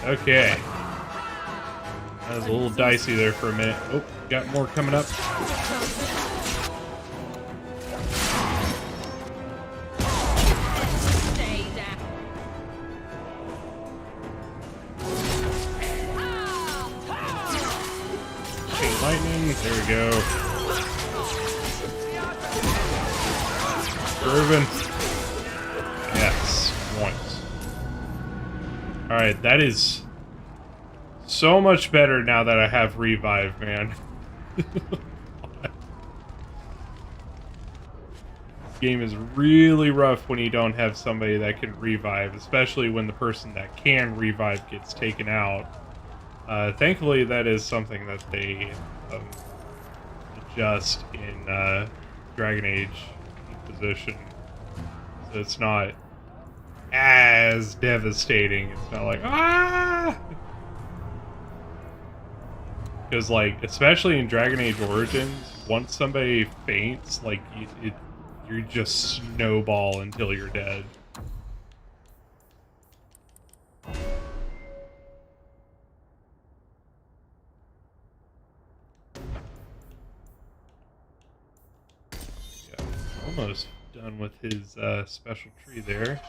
Okay. That was a little dicey there for a minute. Oh, got more coming up. Chain lightning. There we go. Proven. Yes, once. Alright, that is so much better now that I have revive, man. This game is really rough when you don't have somebody that can revive, especially when the person that can revive gets taken out. Thankfully, that is something that they adjust in Dragon Age Inquisition, so it's not as devastating. It's not like, ah! Because, like, especially in Dragon Age Origins, once somebody faints, like, you just snowball until you're dead. Yeah, almost done with his special tree there.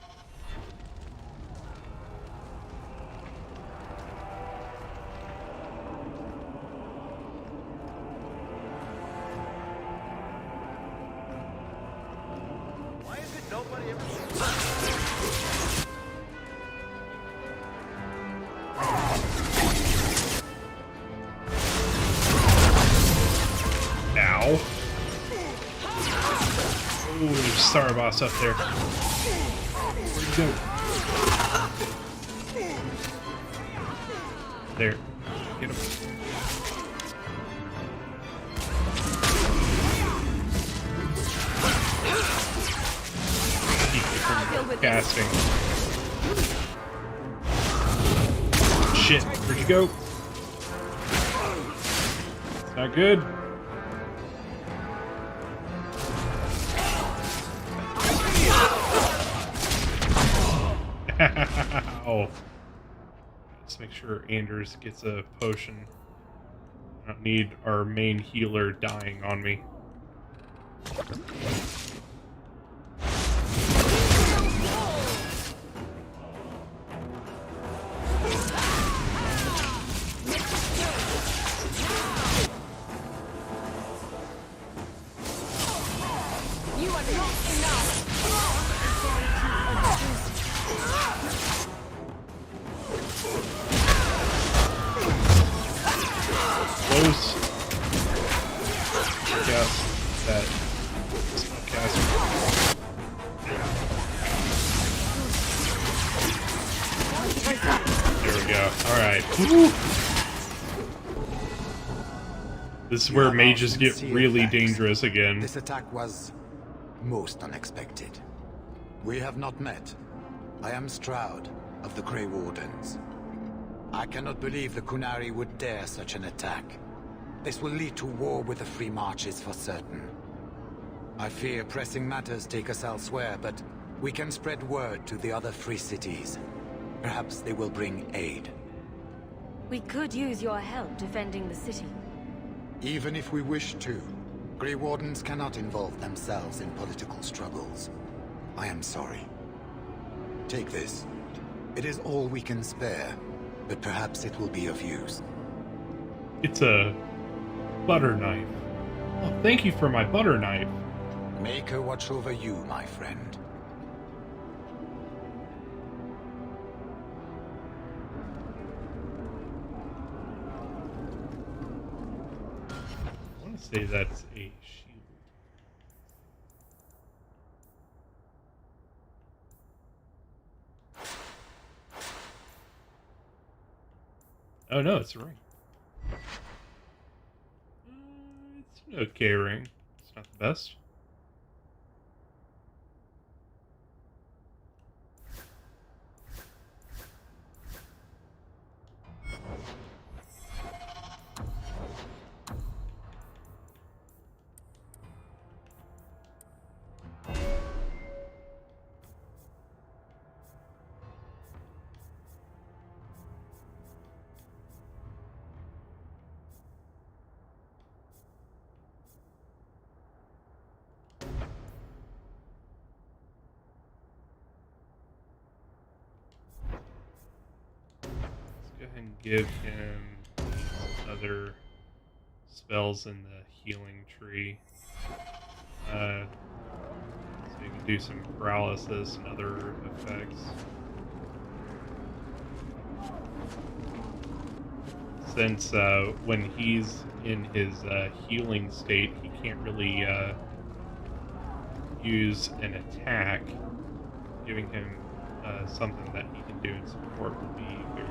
Ow. Ooh, there's Star Boss up there. Where'd he go? There. Get him. Keep it from casting. Shit, where'd you go? It's not good. Ow. Let's make sure Anders gets a potion. I don't need our main healer dying on me. are not enough! Close. Yeah, that. Cast. There we go. Alright. This is where mages get really dangerous again. This attack was most unexpected. We have not met. I am Stroud of the Grey Wardens. I cannot believe the Kunari would dare such an attack. This will lead to war with the Free Marches for certain. I fear pressing matters take us elsewhere, but we can spread word to the other free cities. Perhaps they will bring aid. We could use your help defending the city. Even if we wish to, Grey Wardens cannot involve themselves in political struggles. I am sorry. Take this. It is all we can spare, but perhaps it will be of use. It's a butter knife. Oh, thank you for my butter knife. Make her watch over you, my friend. I want to say that's a shield. Oh no, it's a ring. It's an okay ring. It's not the best. Go ahead and give him other spells in the healing tree. So you can do some paralysis and other effects. Since when he's in his healing state, he can't really use an attack. Giving him something that he can do in support would be very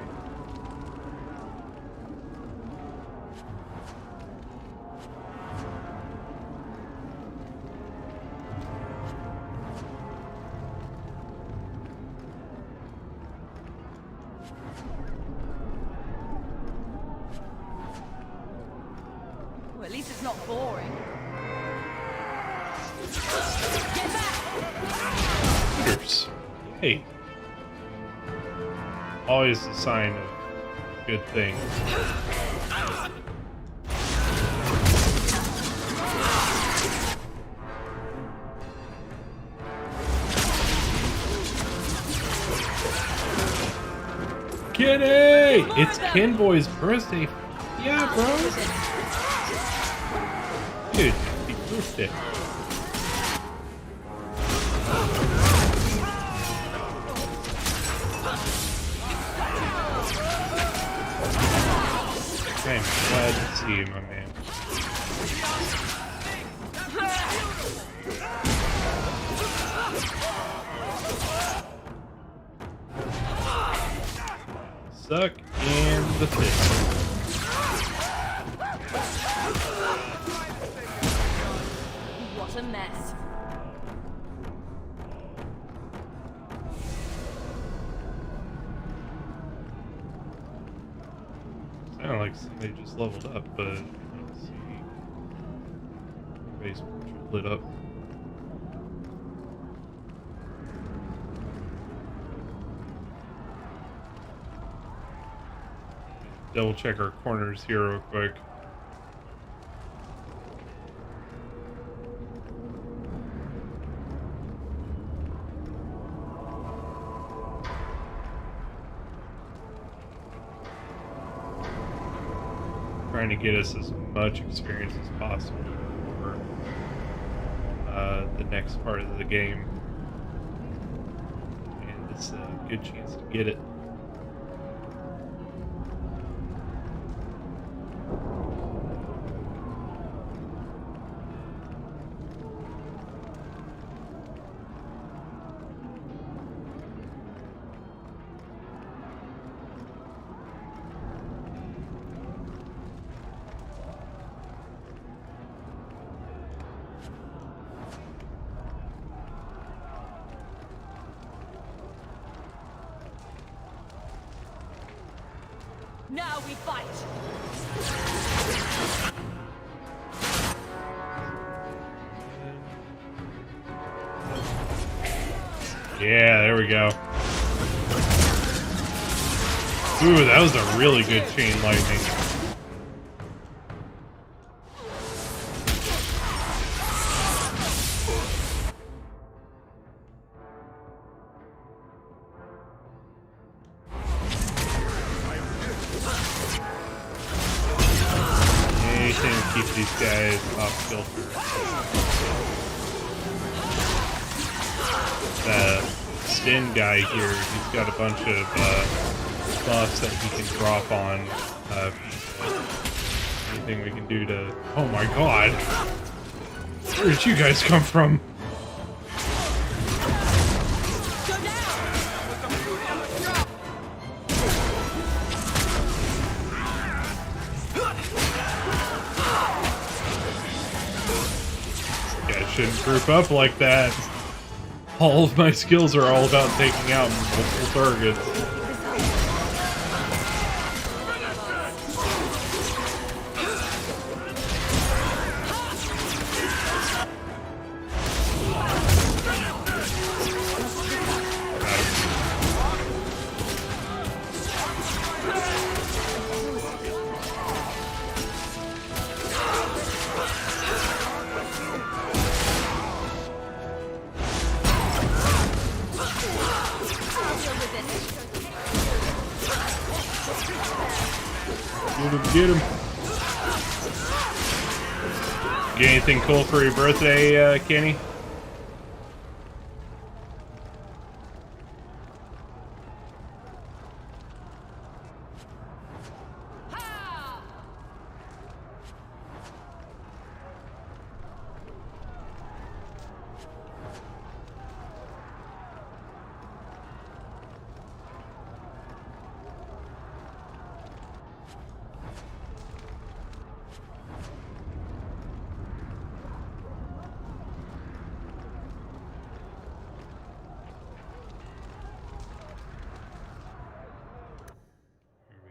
Well, at least it's not boring. Oops. Hey. Always a sign of good things. Kitty! It's Kenboy's birthday. Yeah, bro. Dude, he pushed it. I'm glad to see you, my man. Suck in the fist. What a mess. Sound like somebody just leveled up, but let's see. Everybody's lit up. Double check our corners here real quick. Trying to get us as much experience as possible before the next part of the game. And this is a good chance to get it. Now we fight! Yeah, there we go. Ooh, that was a really good chain lightning. Anything to keep these guys off kilter. The Stin guy here, he's got a bunch of buffs that he can drop on. Anything we can do to... Oh my god! Where did you guys come from? Shouldn't group up like that. All of my skills are all about taking out multiple targets. Get him. Get anything cool for your birthday, Kenny?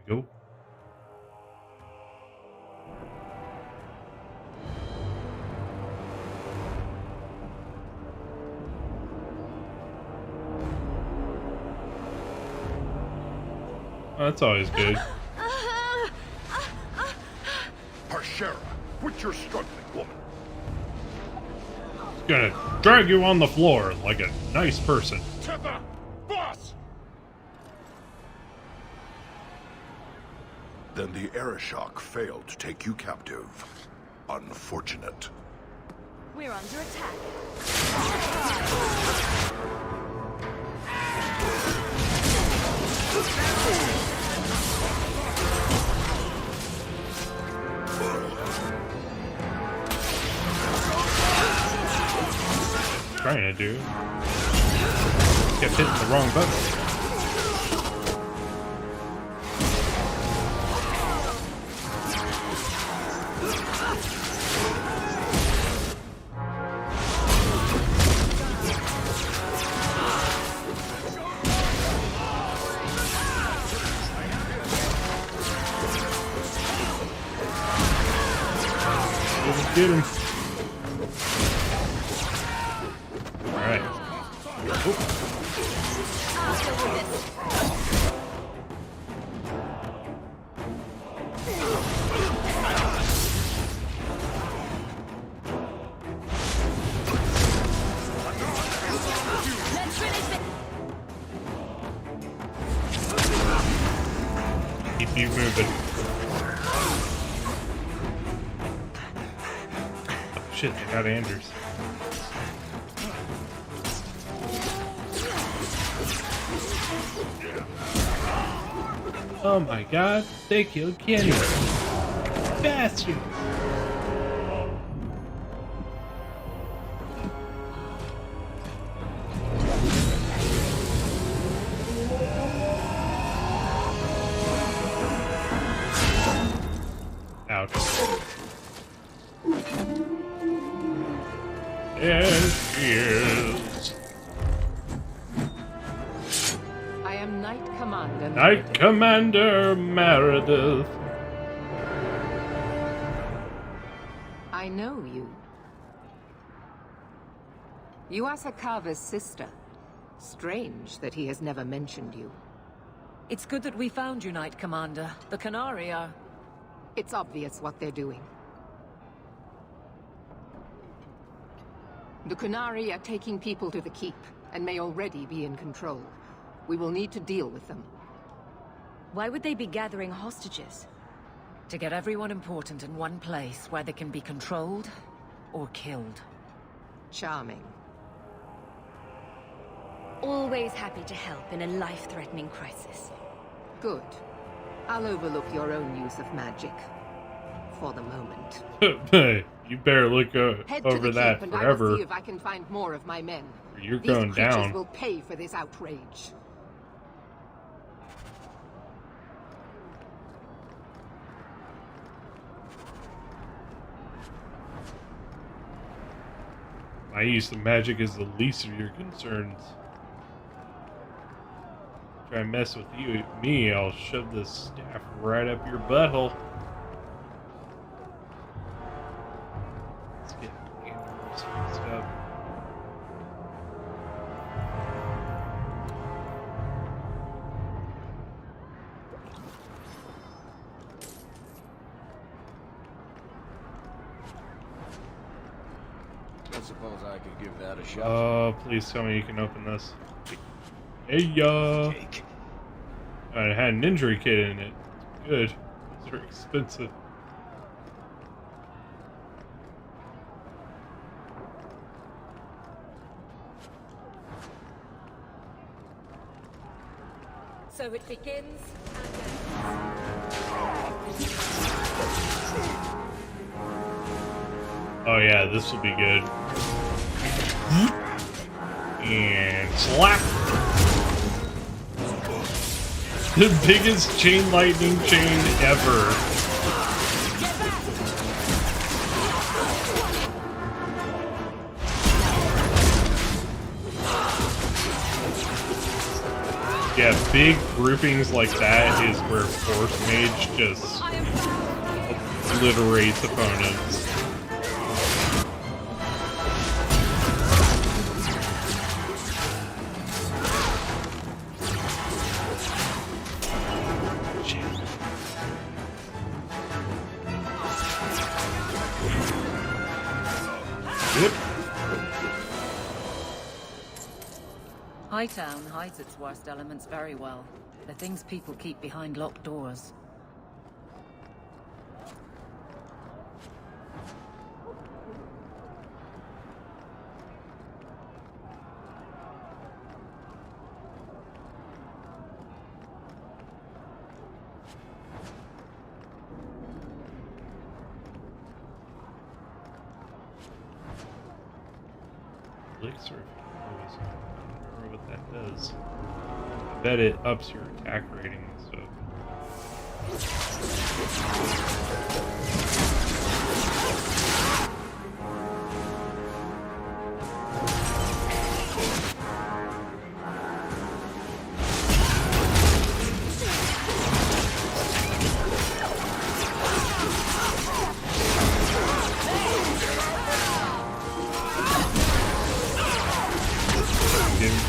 Go. Oh, that's always good. Parshera, quit your struggling, woman. He's gonna drag you on the floor like a nice person. To the boss! Then the Arishok failed to take you captive. Unfortunate. We're under attack. Trying to do. Kept hitting the wrong button. Get him. Alright. Keep you moving. Shit, they got Anders. Oh my god, they killed Kenny. Bastard! Ouch. There she is. I am Knight Commander. Knight Commander Meredith. I know you. You are Sakava's sister. Strange that he has never mentioned you. It's good that we found you, Knight Commander. The Qunari are... It's obvious what they're doing. The Qunari are taking people to the keep, and may already be in control. We will need to deal with them. Why would they be gathering hostages? To get everyone important in one place where they can be controlled or killed. Charming. Always happy to help in a life-threatening crisis. Good. I'll overlook your own use of magic. For the moment. You better look Head to over the that keep and I will forever. see if I can find more of my men. You're These going creatures down. will pay for this outrage. My use of magic is the least of your concerns. Try and mess with me, I'll shove this staff right up your butthole. Let's get Andrews fixed up. I suppose I could give that a shot. Oh, please tell me you can open this. Hey, ya! It had an injury kit in it. Good. Those are expensive. So it begins. Oh yeah, this will be good. And slap! The biggest chain lightning chain ever. Yeah, big groupings like that is where Force Mage just obliterates opponents. Hightown hides its worst elements very well. The things people keep behind locked doors. Elixir. I don't remember what that does. I bet it ups your attack rating and stuff.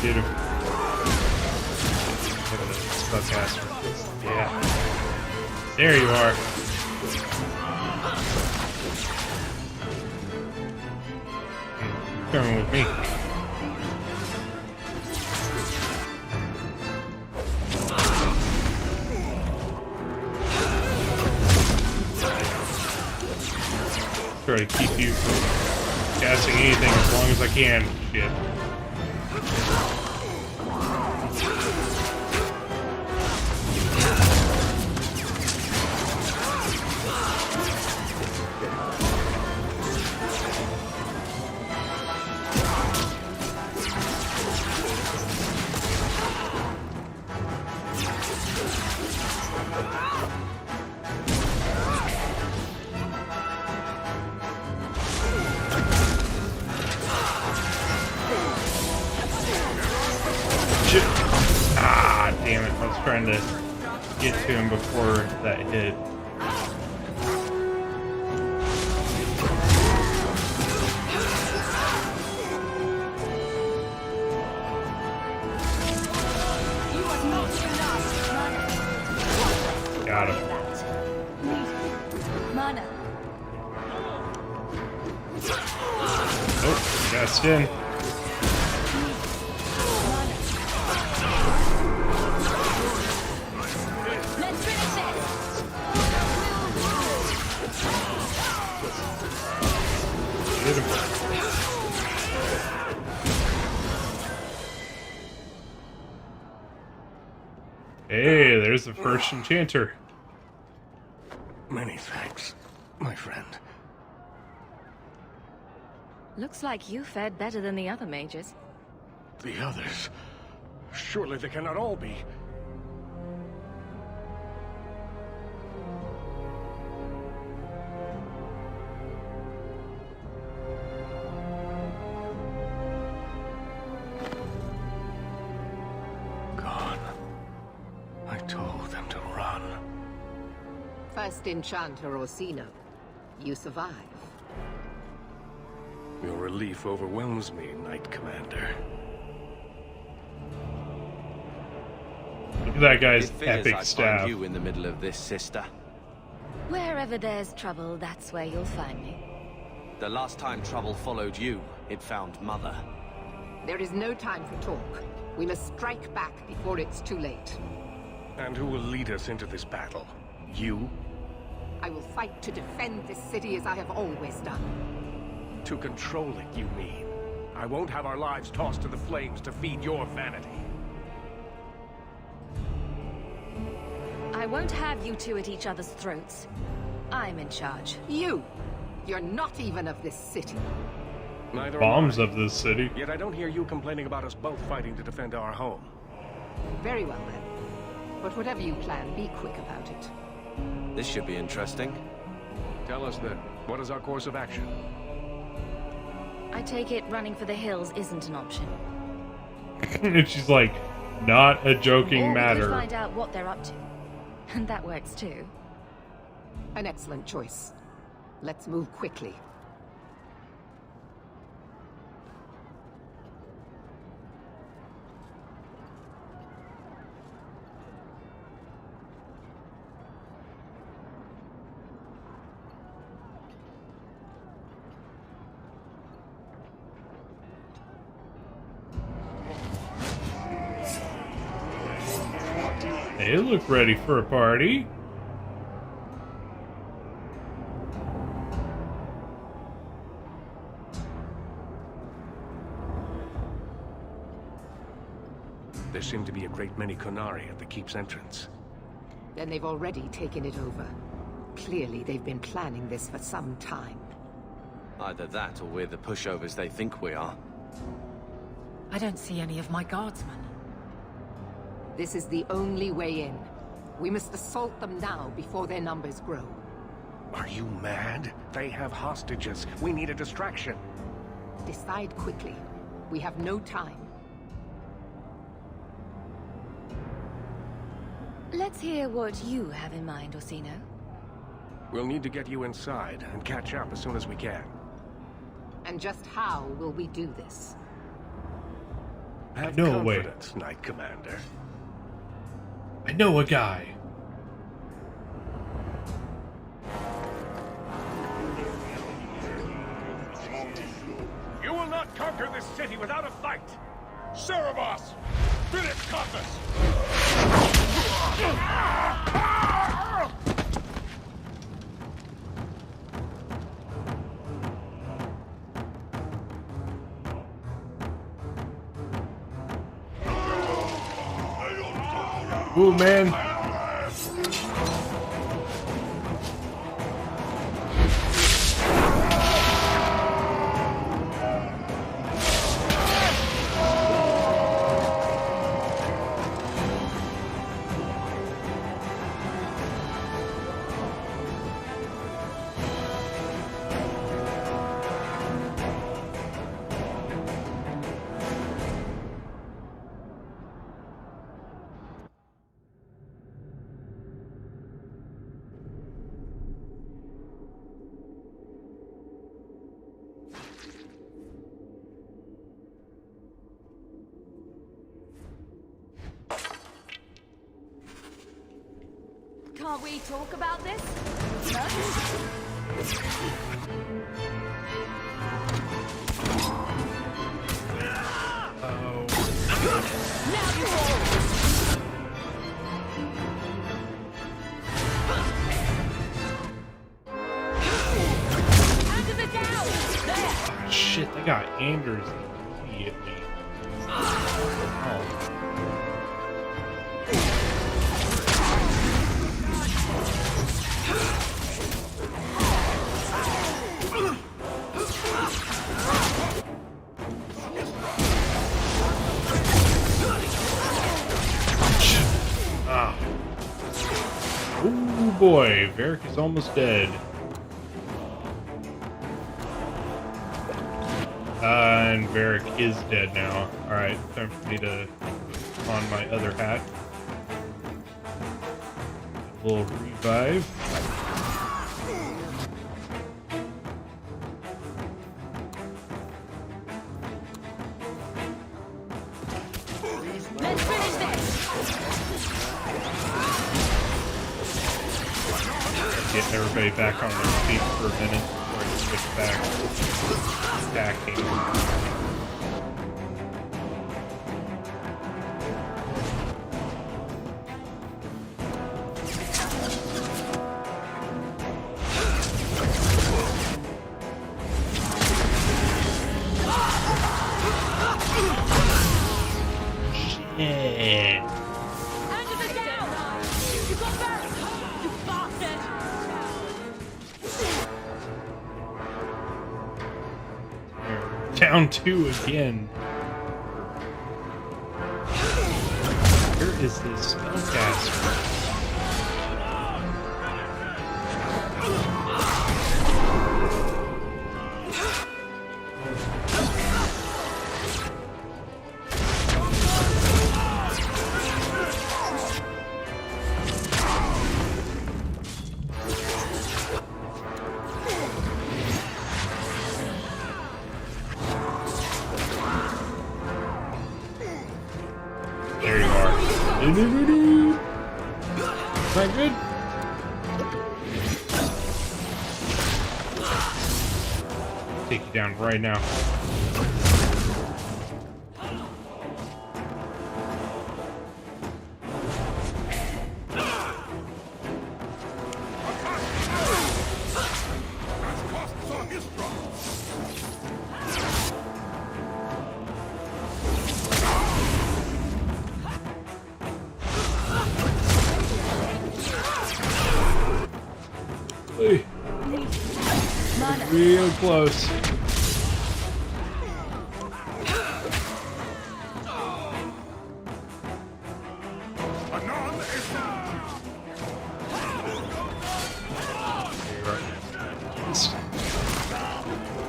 Get him. Look at this spellcaster. Yeah. There you are. Coming with me. Try to keep you from casting anything as long as I can. Shit. trying to get to him before that hit. Got him. Mana. Oh, got Stin. Let's finish it. Hit him. Hey, there's the first enchanter. Many thanks, my friend. Looks like you fared better than the other mages. The others? Surely they cannot all be. Gone. I told them to run. First enchanter Orsino. You survive. Your relief overwhelms me, Knight Commander. Look at that guy's It figures epic I staff. find you in the middle of this, sister. Wherever there's trouble, that's where you'll find me. The last time trouble followed you, it found Mother. There is no time for talk. We must strike back before it's too late. And who will lead us into this battle? You? I will fight to defend this city as I have always done. To control it, you mean? I won't have our lives tossed to the flames to feed your vanity. I won't have you two at each other's throats. I'm in charge. You! You're not even of this city. Neither Bombs am I. of this city. Yet I don't hear you complaining about us both fighting to defend our home. Very well then. But whatever you plan, be quick about it. This should be interesting. Tell us then, what is our course of action? I take it running for the hills isn't an option. And she's like, not a joking Or we matter. could find out what they're up to. And that works too. An excellent choice. Let's move quickly. They look ready for a party. There seem to be a great many Qunari at the keep's entrance. Then they've already taken it over. Clearly, they've been planning this for some time. Either that, or we're the pushovers they think we are. I don't see any of my guardsmen. This is the only way in. We must assault them now before their numbers grow. Are you mad? They have hostages. We need a distraction. Decide quickly. We have no time. Let's hear what you have in mind, Orsino. We'll need to get you inside and catch up as soon as we can. And just how will we do this? Have No way. confidence, Knight Commander. I know a guy. You will not conquer this city without a fight! Cerebos! Finish Courteous! Ooh, man. Can't we talk about this? No? Now you all! Under the down! There! Oh, shit, they got Anders immediately. Oh. Ah. Oh boy, Varric is almost dead. And Varric is dead now. Alright, time for me to put on my other hat. A little revive. Let's finish this! Get everybody back on their feet for a minute before I switch back attacking. Shit. Under the down! You got back! You bastard! Down 2 again. Where is this spellcaster? There you are. Is that good? Take you down right now. Hey. Real close.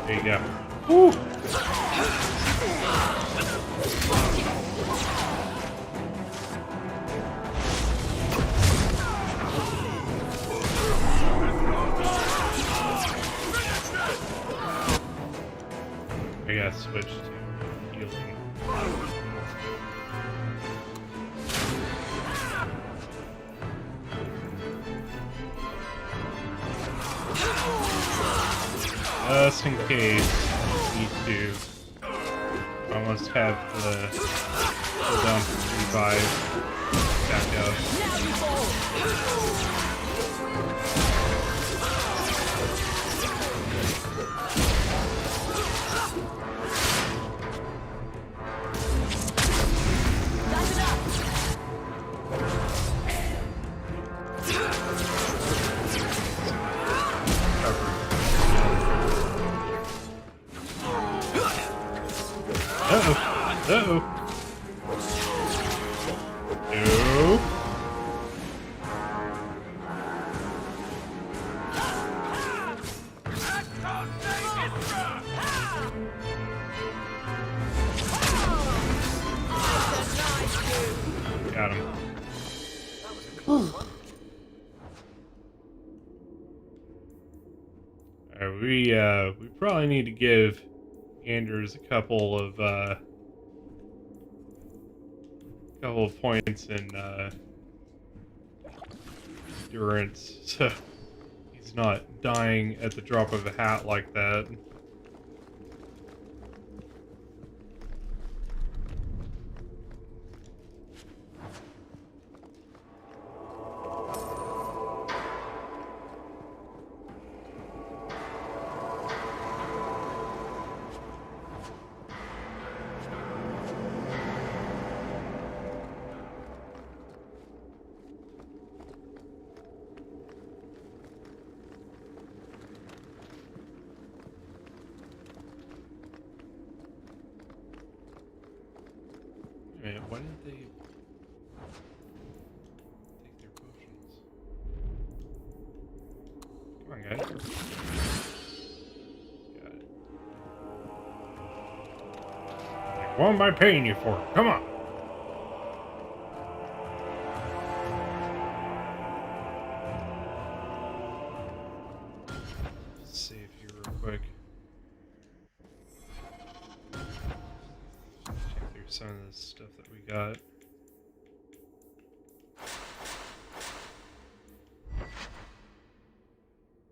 There you go. Woo. I gotta switch to healing. Just in case I need to. I almost have the cooldown for revive back up. Uh-oh. Uh-oh. No. Got him. Alright, we probably need to give Anders a couple of points in endurance, so he's not dying at the drop of a hat like that. Man, why didn't they take their potions? Come on, guys. Got it. Like, what am I paying you for? Come on. Let's save here real quick. Some of the stuff that we got.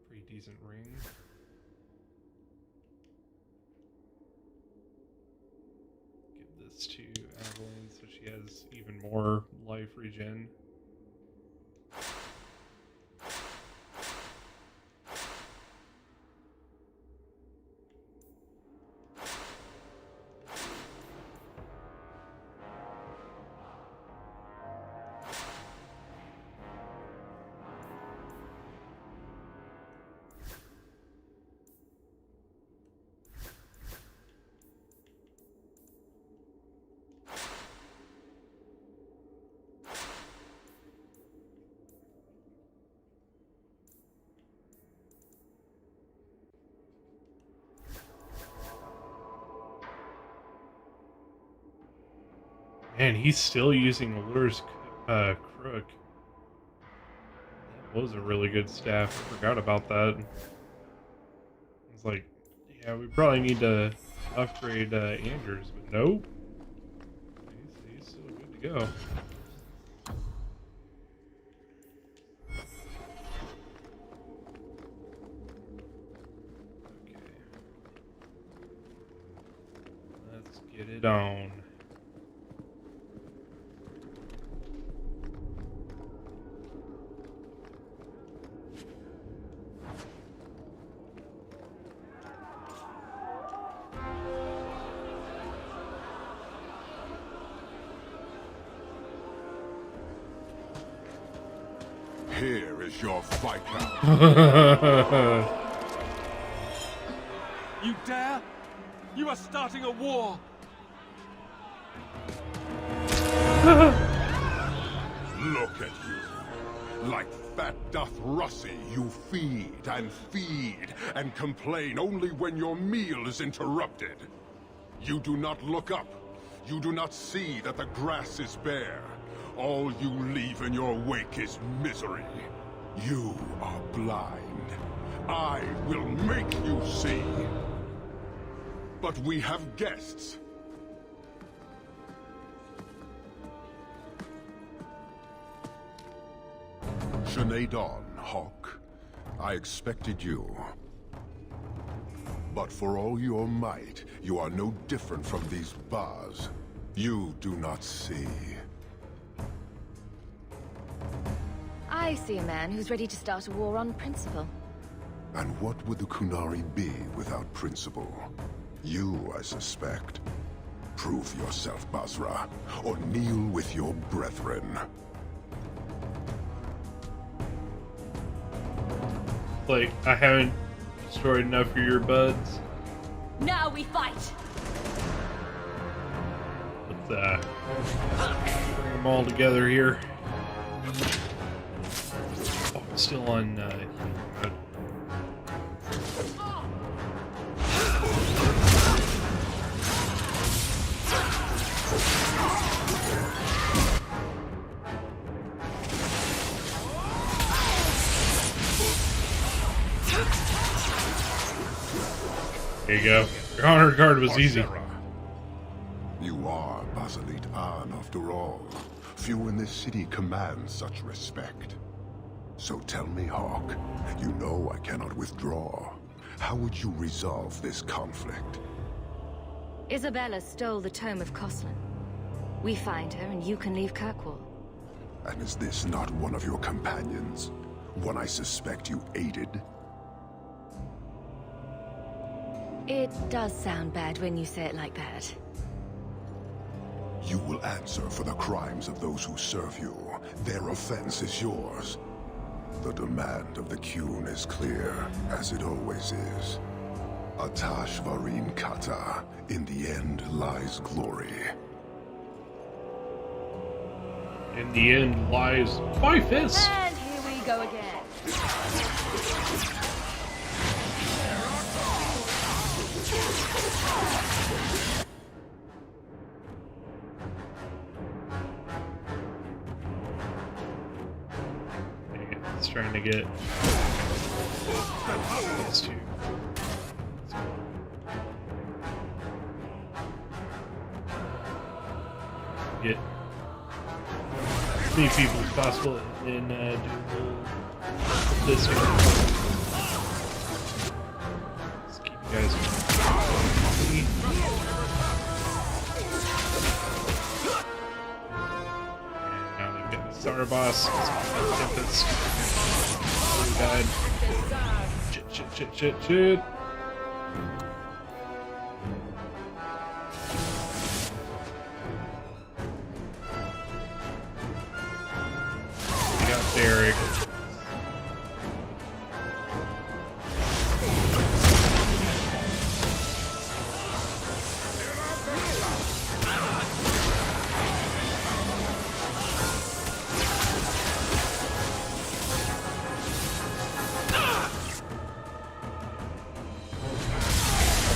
Pretty decent ring. Give this to Evelyn so she has even more life regen. Man, he's still using Allure's crook. That was a really good staff. I forgot about that. It's like, yeah, we probably need to upgrade Andrew's, but nope. He's still good to go. Okay. Let's get it on. Here is your fight now. You dare? You are starting a war! Look at you. Like fat doth Russie, you feed and complain only when your meal is interrupted. You do not look up. You do not see that the grass is bare. All you leave in your wake is misery. You are blind. I will make you see. But we have guests. Sinead Dawn, Hawk. I expected you. But for all your might, you are no different from these bars. You do not see. I see a man who's ready to start a war on principle. And what would the Kunari be without principle? You, I suspect. Prove yourself, Basra, or kneel with your brethren. Like, I haven't destroyed enough of your buds. Now we fight! Let's, bring them all together here. Oh, I'm still on, There you go. Your honor guard was easy. You are Basilit An, after all. Few in this city command such respect. So tell me, Hawk, you know I cannot withdraw. How would you resolve this conflict? Isabella stole the Tome of Coslin. We find her and you can leave Kirkwall. And is this not one of your companions? One I suspect you aided? It does sound bad when you say it like that. You will answer for the crimes of those who serve you. Their offense is yours. The demand of the Qun is clear, as it always is. Atash Varin Kata. In the end lies glory. In the end lies my fist. And here we go again. It's trying to get these two. Get as many people as possible and do this one. Let's keep you guys company. And now they've got the Star Boss. Tempest. Really bad. Shit. Derek.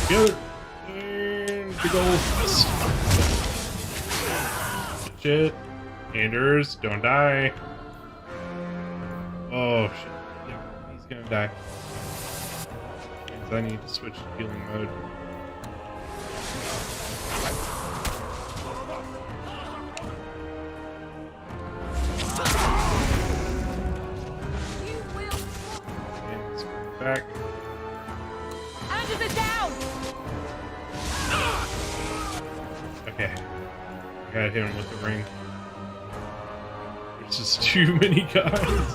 Good. And big ol' fist. Shit. Anders, don't die. Oh shit. Yeah, he's gonna die. Means I need to switch to healing mode. Okay, let's bring it back. Anders is down! Okay. Got him with the ring. There's just too many guys.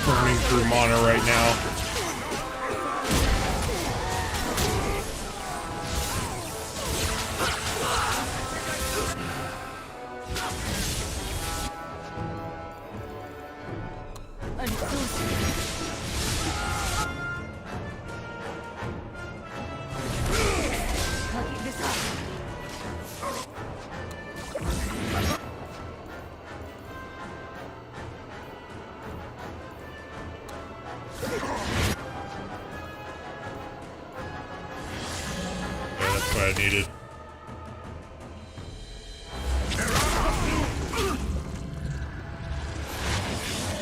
Burning through mana right now. That's what I needed.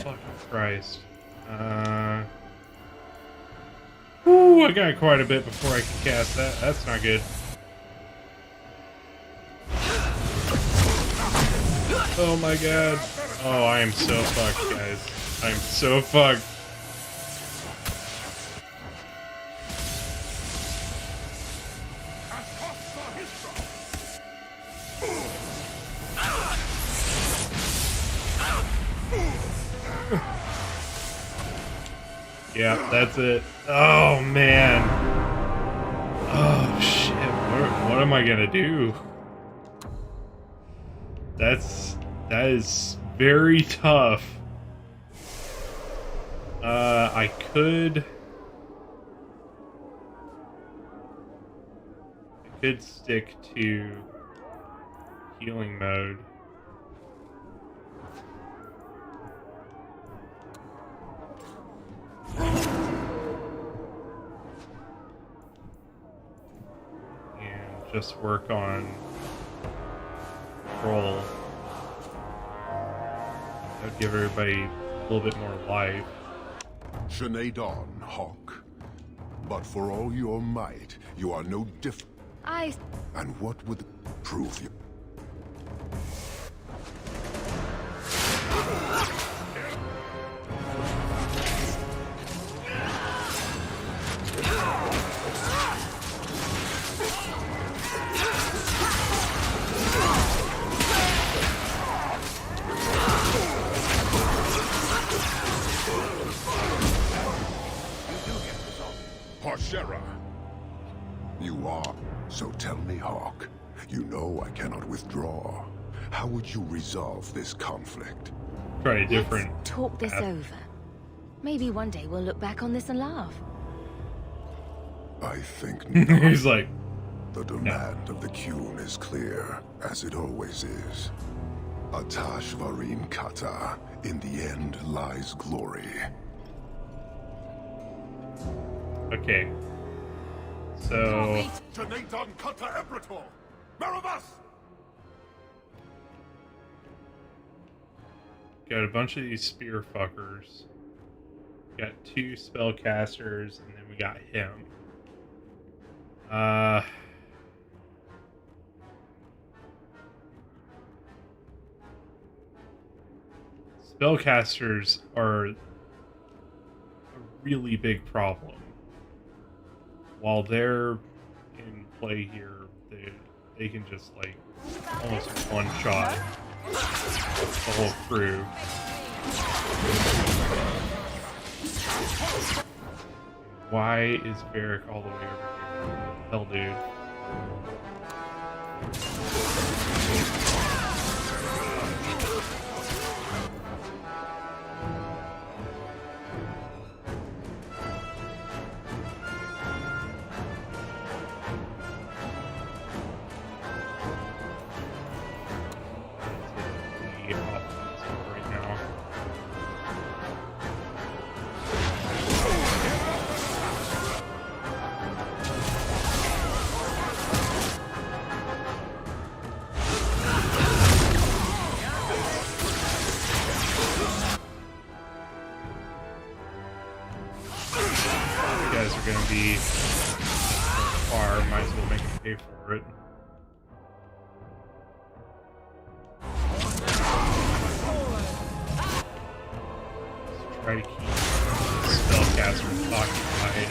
Fucking Christ. Ooh, I got quite a bit before I can cast that. That's not good. Oh my god. Oh, I am so fucked, guys. I'm so fucked. Yeah, that's it. Oh, man. Oh, shit. What am I gonna do? That is very tough. I could stick to healing mode. And just work on control. That would give everybody a little bit more life. Sinead on, Hawk. But for all your might, you are no different. And what would prove you? Parshera. You are. So tell me, Hawk. You know I cannot withdraw. How would you resolve this conflict? Try a different. Let's talk this over. Maybe one day we'll look back on this and laugh. I think not. He's like, the demand of the Qun is clear, as it always is. Atash Varin Kata. In the end lies glory. Okay. So got a bunch of these spear fuckers. Got 2 spellcasters, and then we got him. Spellcasters are a really big problem. While they're in play here, they can just like almost one-shot the whole crew. Why is Varric all the way over here? Hell, dude. Gonna be far, might as well make him pay for it. Let's try to keep the spellcasters occupied.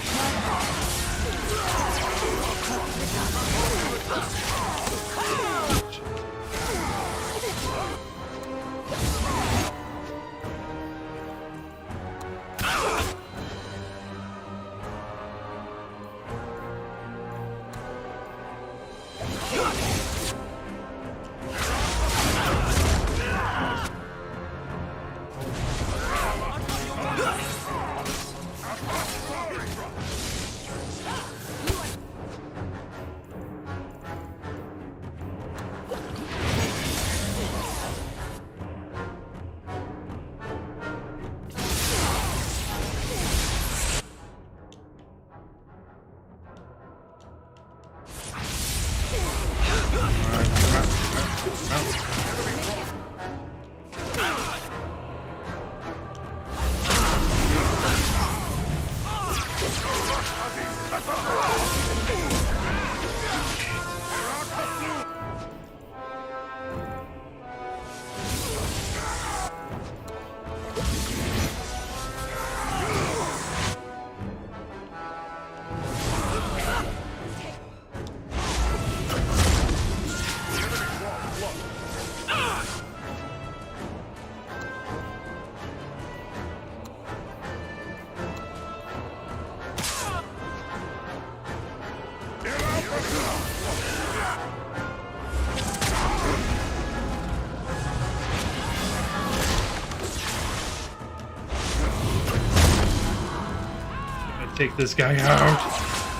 take this guy out.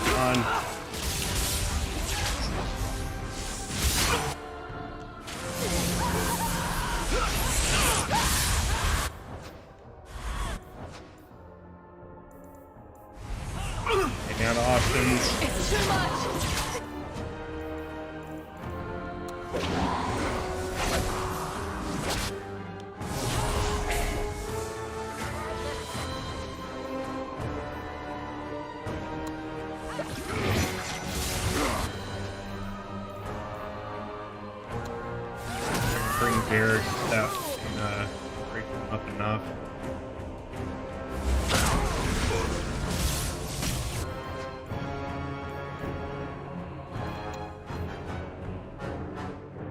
Come on. Taking out options. It's too much. Bring Derek that can break him up enough.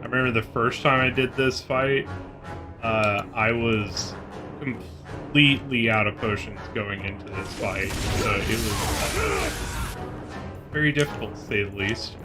I remember the first time I did this fight, I was completely out of potions going into this fight, so it was very difficult to say the least.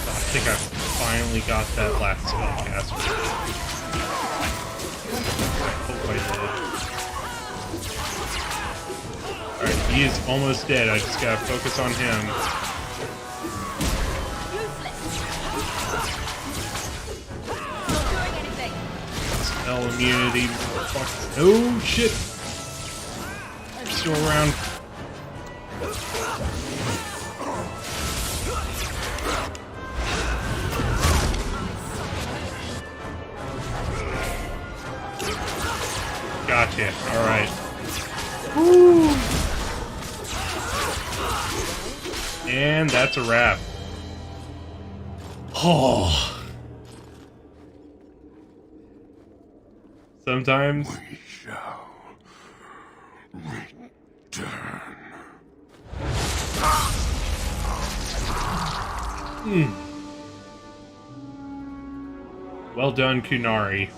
I think I finally got that last spellcaster. I hope I did. Alright, he is almost dead. I just gotta focus on him. Spell immunity. Oh shit! Still around. Gotcha. Alright. And that's a wrap. Oh. Sometimes we shall return. Well done, Kunari.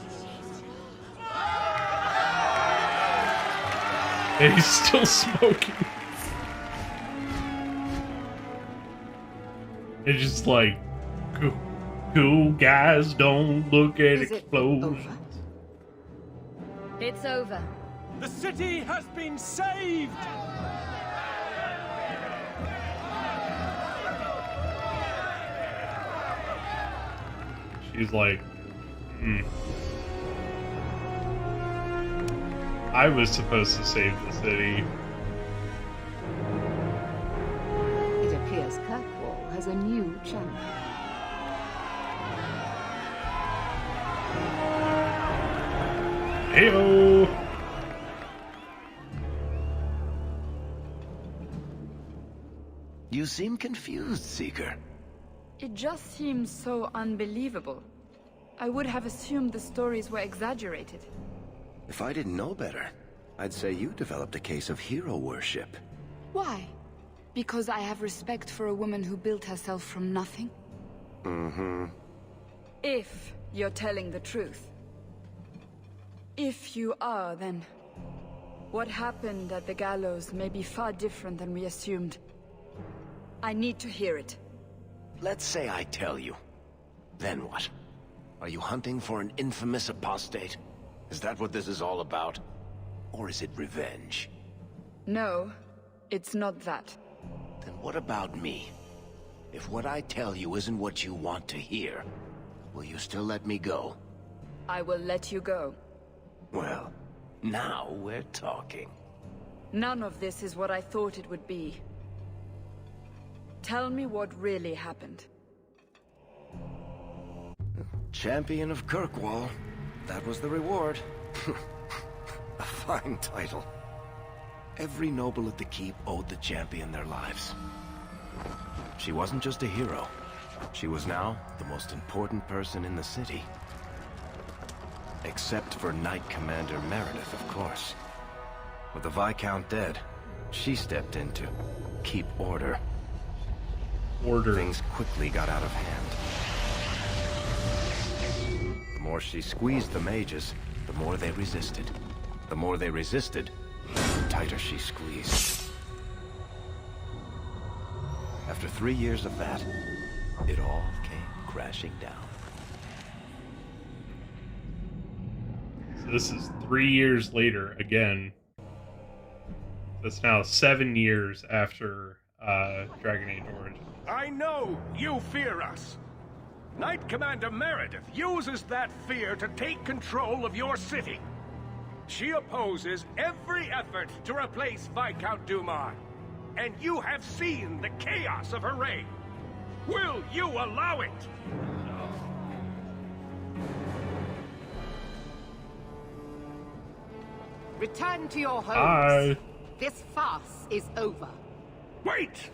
And he's still smoking. It's just like, cool guys don't look at explosions. It's over. The city has been saved! She's like, I was supposed to save the city. It appears Kirkwall has a new champion. Heyo! You seem confused, Seeker. It just seems so unbelievable. I would have assumed the stories were exaggerated. If I didn't know better, I'd say you developed a case of hero worship. Why? Because I have respect for a woman who built herself from nothing? Mm-hmm. If you're telling the truth. If you are, then what happened at the gallows may be far different than we assumed. I need to hear it. Let's say I tell you. Then what? Are you hunting for an infamous apostate? Is that what this is all about? Or is it revenge? No, it's not that. Then what about me? If what I tell you isn't what you want to hear, will you still let me go? I will let you go. Well, now we're talking. None of this is what I thought it would be. Tell me what really happened. Champion of Kirkwall. That was the reward. A fine title. Every noble at the keep owed the champion their lives. She wasn't just a hero. She was now the most important person in the city. Except for Knight Commander Meredith, of course. With the Viscount dead, she stepped in to keep order. Things quickly got out of hand. The more she squeezed the mages, the more they resisted. The more they resisted, the tighter she squeezed. After 3 years of that, it all came crashing down. So this is 3 years later again. That's now 7 years after Dragon Age Origins. I know you fear us. Knight Commander Meredith uses that fear to take control of your city. She opposes every effort to replace Viscount Dumar. And you have seen the chaos of her reign. Will you allow it? Return to your homes. Hi. This farce is over. Wait!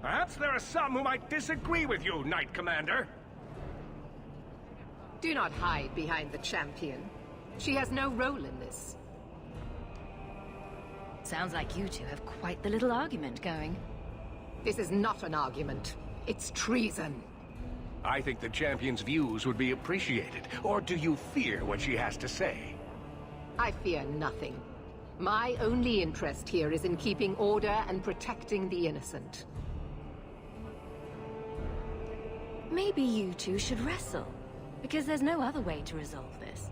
Perhaps there are some who might disagree with you, Knight Commander. Do not hide behind the champion. She has no role in this. Sounds like you two have quite the little argument going. This is not an argument. It's treason. I think the champion's views would be appreciated. Or do you fear what she has to say? I fear nothing. My only interest here is in keeping order and protecting the innocent. Maybe you two should wrestle, because there's no other way to resolve this.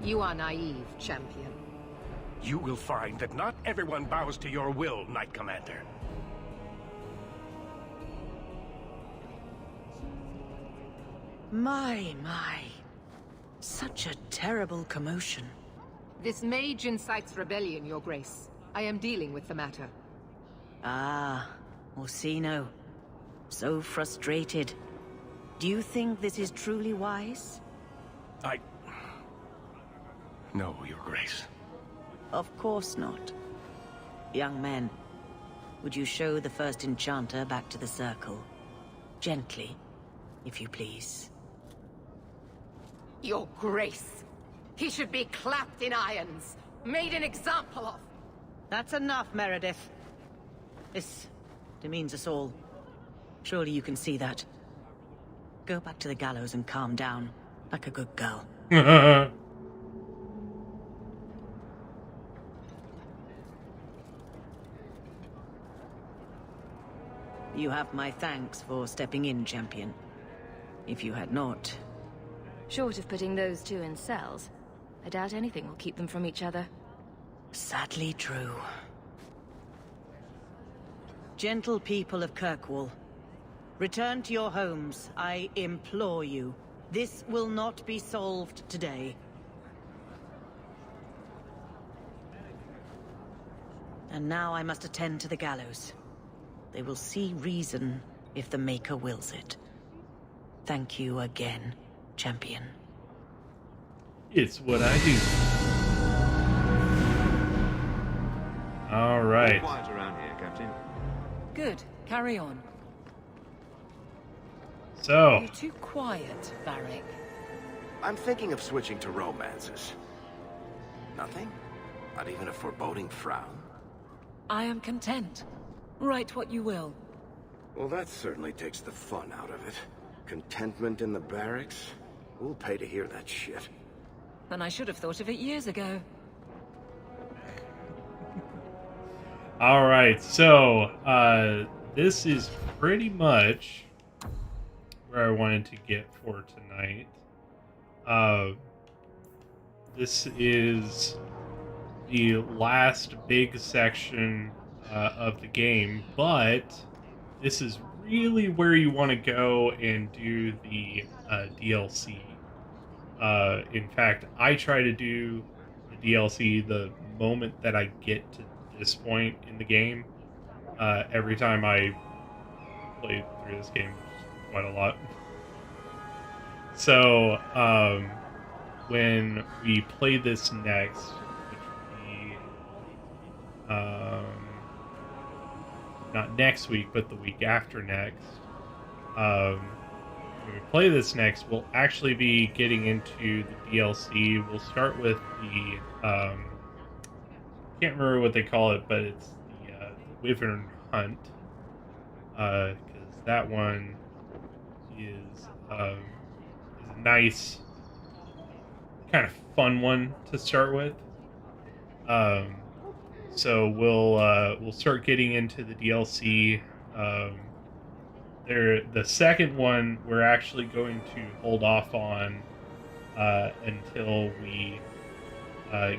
You are naive, champion. You will find that not everyone bows to your will, Knight Commander. My. Such a terrible commotion. This mage incites rebellion, Your Grace. I am dealing with the matter. Ah, Orsino. So frustrated. Do you think this is truly wise? No, Your Grace. Of course not. Young men, would you show the first enchanter back to the circle? Gently, if you please. Your Grace. He should be clapped in irons, made an example of. That's enough, Meredith. This demeans us all. Surely you can see that. Go back to the gallows and calm down, like a good girl. You have my thanks for stepping in, champion. If you had not... Short of putting those two in cells, I doubt anything will keep them from each other. Sadly true. Gentle people of Kirkwall, return to your homes, I implore you. This will not be solved today. And now I must attend to the gallows. They will see reason if the Maker wills it. Thank you again, champion. It's what I do. All right. All quiet around here, Captain. Good. Carry on. So. You're too quiet, Varric. I'm thinking of switching to romances. Nothing? Not even a foreboding frown? I am content. Write what you will. Well, that certainly takes the fun out of it. Contentment in the barracks? We'll pay to hear that shit. And I should have thought of it years ago. All right, so this is pretty much where I wanted to get for tonight. This is the last big section of the game, but this is really where you want to go and do the DLC. In fact, I try to do the DLC the moment that I get to this point in the game. Every time I play through this game, which is quite a lot. So, when we play this next, which will be not next week, but the week after next, when we play this next, we'll actually be getting into the DLC. We'll start with the, can't remember what they call it, but it's the Wyvern Hunt, because that one is a nice, kind of fun one to start with. So we'll start getting into the DLC the second one we're actually going to hold off on until we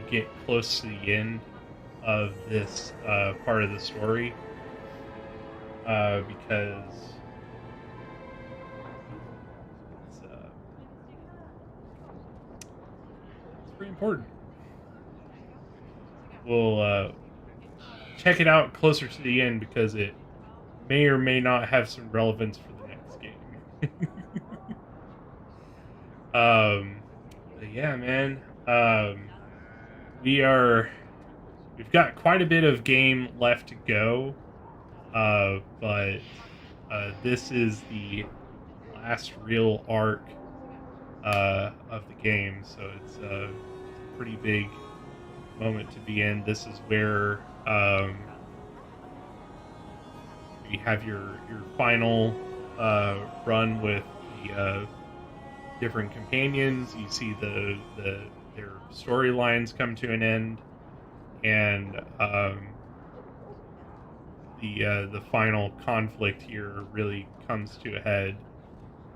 get close to the end of this part of the story, because it's pretty important. We'll check it out closer to the end because it may or may not have some relevance for the next game. But yeah, man. We've got quite a bit of game left to go. But this is the last real arc of the game, so it's a pretty big moment to be in. This is where you have your final run with the different companions. You see their storylines come to an end, and the final conflict here really comes to a head.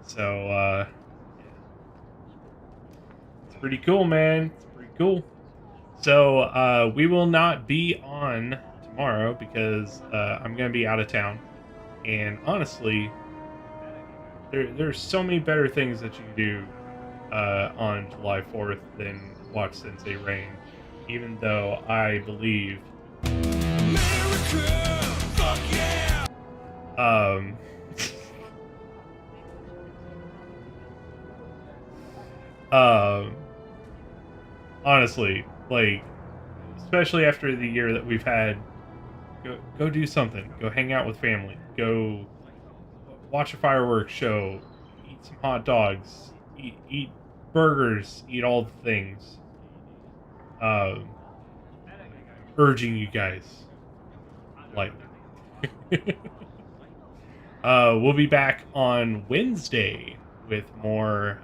So yeah. It's pretty cool, man. It's pretty cool. So we will not be on tomorrow because I'm gonna be out of town, and honestly, there's so many better things that you can do on July 4th than watch Sensei Reign, even though I believe fuck yeah! Honestly, like, especially after the year that we've had, go do something. Go hang out with family. Go watch a fireworks show. Eat some hot dogs. Eat burgers. Eat all the things. Urging you guys. Like, we'll be back on Wednesday with more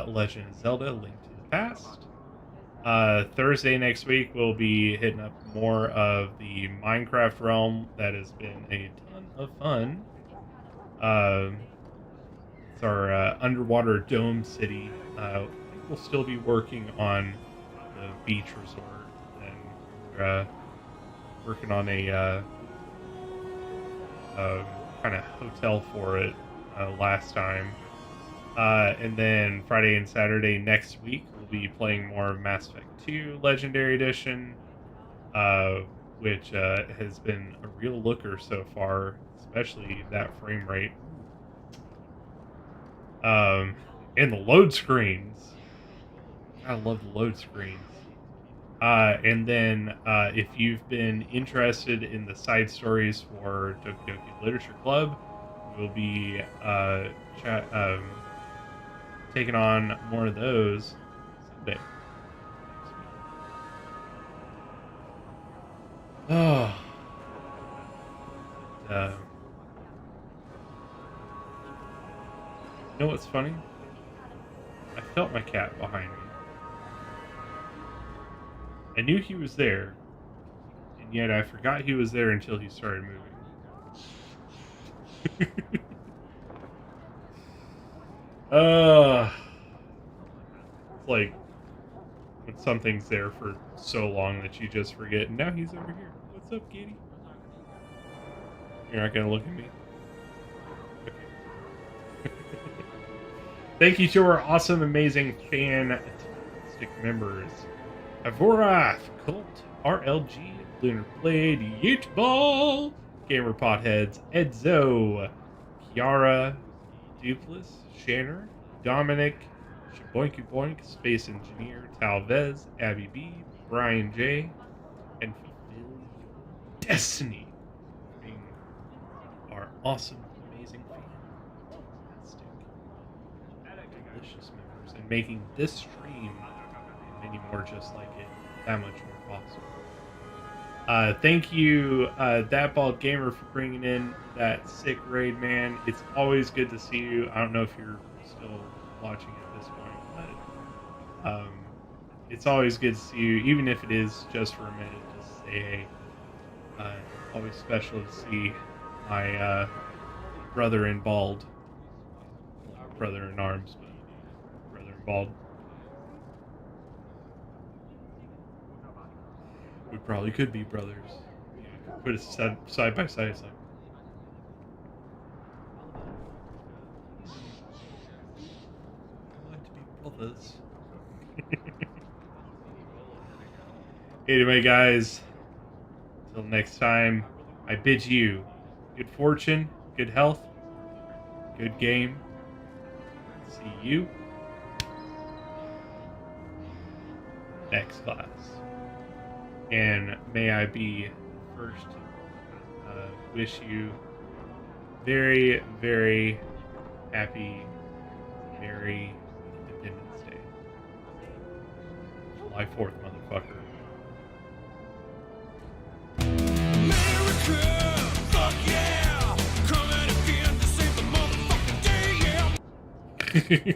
Legend of Zelda: Link to the Past. Thursday next week we'll be hitting up more of the Minecraft realm. That has been a ton of fun. It's our underwater dome city. I think we'll still be working on the beach resort, and we're working on a kind of hotel for it last time. And then Friday and Saturday next week, we'll be playing more of Mass Effect 2 Legendary Edition, which has been a real looker so far, especially that frame rate. And the load screens. I love the load screens. And then if you've been interested in the side stories for Doki Doki Literature Club, we'll be taking on more of those someday. Oh. You know what's funny? I felt my cat behind me. I knew he was there, and yet I forgot he was there until he started moving. It's like when something's there for so long that you just forget, and now he's over here. What's up, kitty? You're not gonna look at me? Okay. Thank you to our awesome, amazing fantastic members. Avorath, Cult, RLG, Lunar Blade, Yeetball, Gamer Potheads, Edzo, Kiara, Dupless, Shanner, Dominic, Shaboinky Boink, Space Engineer, Talvez, Abby B, Brian J, and Fulfill Your Destiny, being our awesome, amazing, fantastic, delicious members, and making this stream and many more just like it that much more possible. Thank you, That Bald Gamer, for bringing in that sick raid, man. It's always good to see you. I don't know if you're still watching at this point, but it's always good to see you, even if it is just for a minute. Just say hey. Always special to see my brother in bald. Brother in arms, but brother in bald. We probably could be brothers. Put us side by side. It's like, I want to be brothers. Anyway, guys, until next time, I bid you good fortune, good health, good game. See you next class. And may I be first wish you very, very happy, Merry Independence Day. July 4th, motherfucker. Fuck yeah! Coming again to save the motherfucking day, yeah!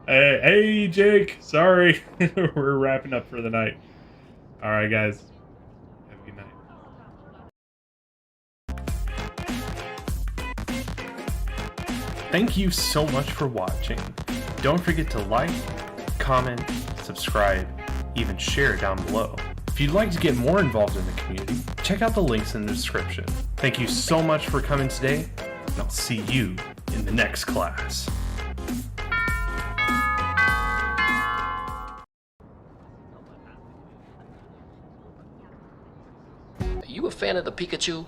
Hey, Jake. Sorry. We're wrapping up for the night. Alright, guys. Have a good night. Thank you so much for watching. Don't forget to like, comment, subscribe, even share down below. If you'd like to get more involved in the community, check out the links in the description. Thank you so much for coming today, and I'll see you in the next class. Are you a fan of the Pikachu?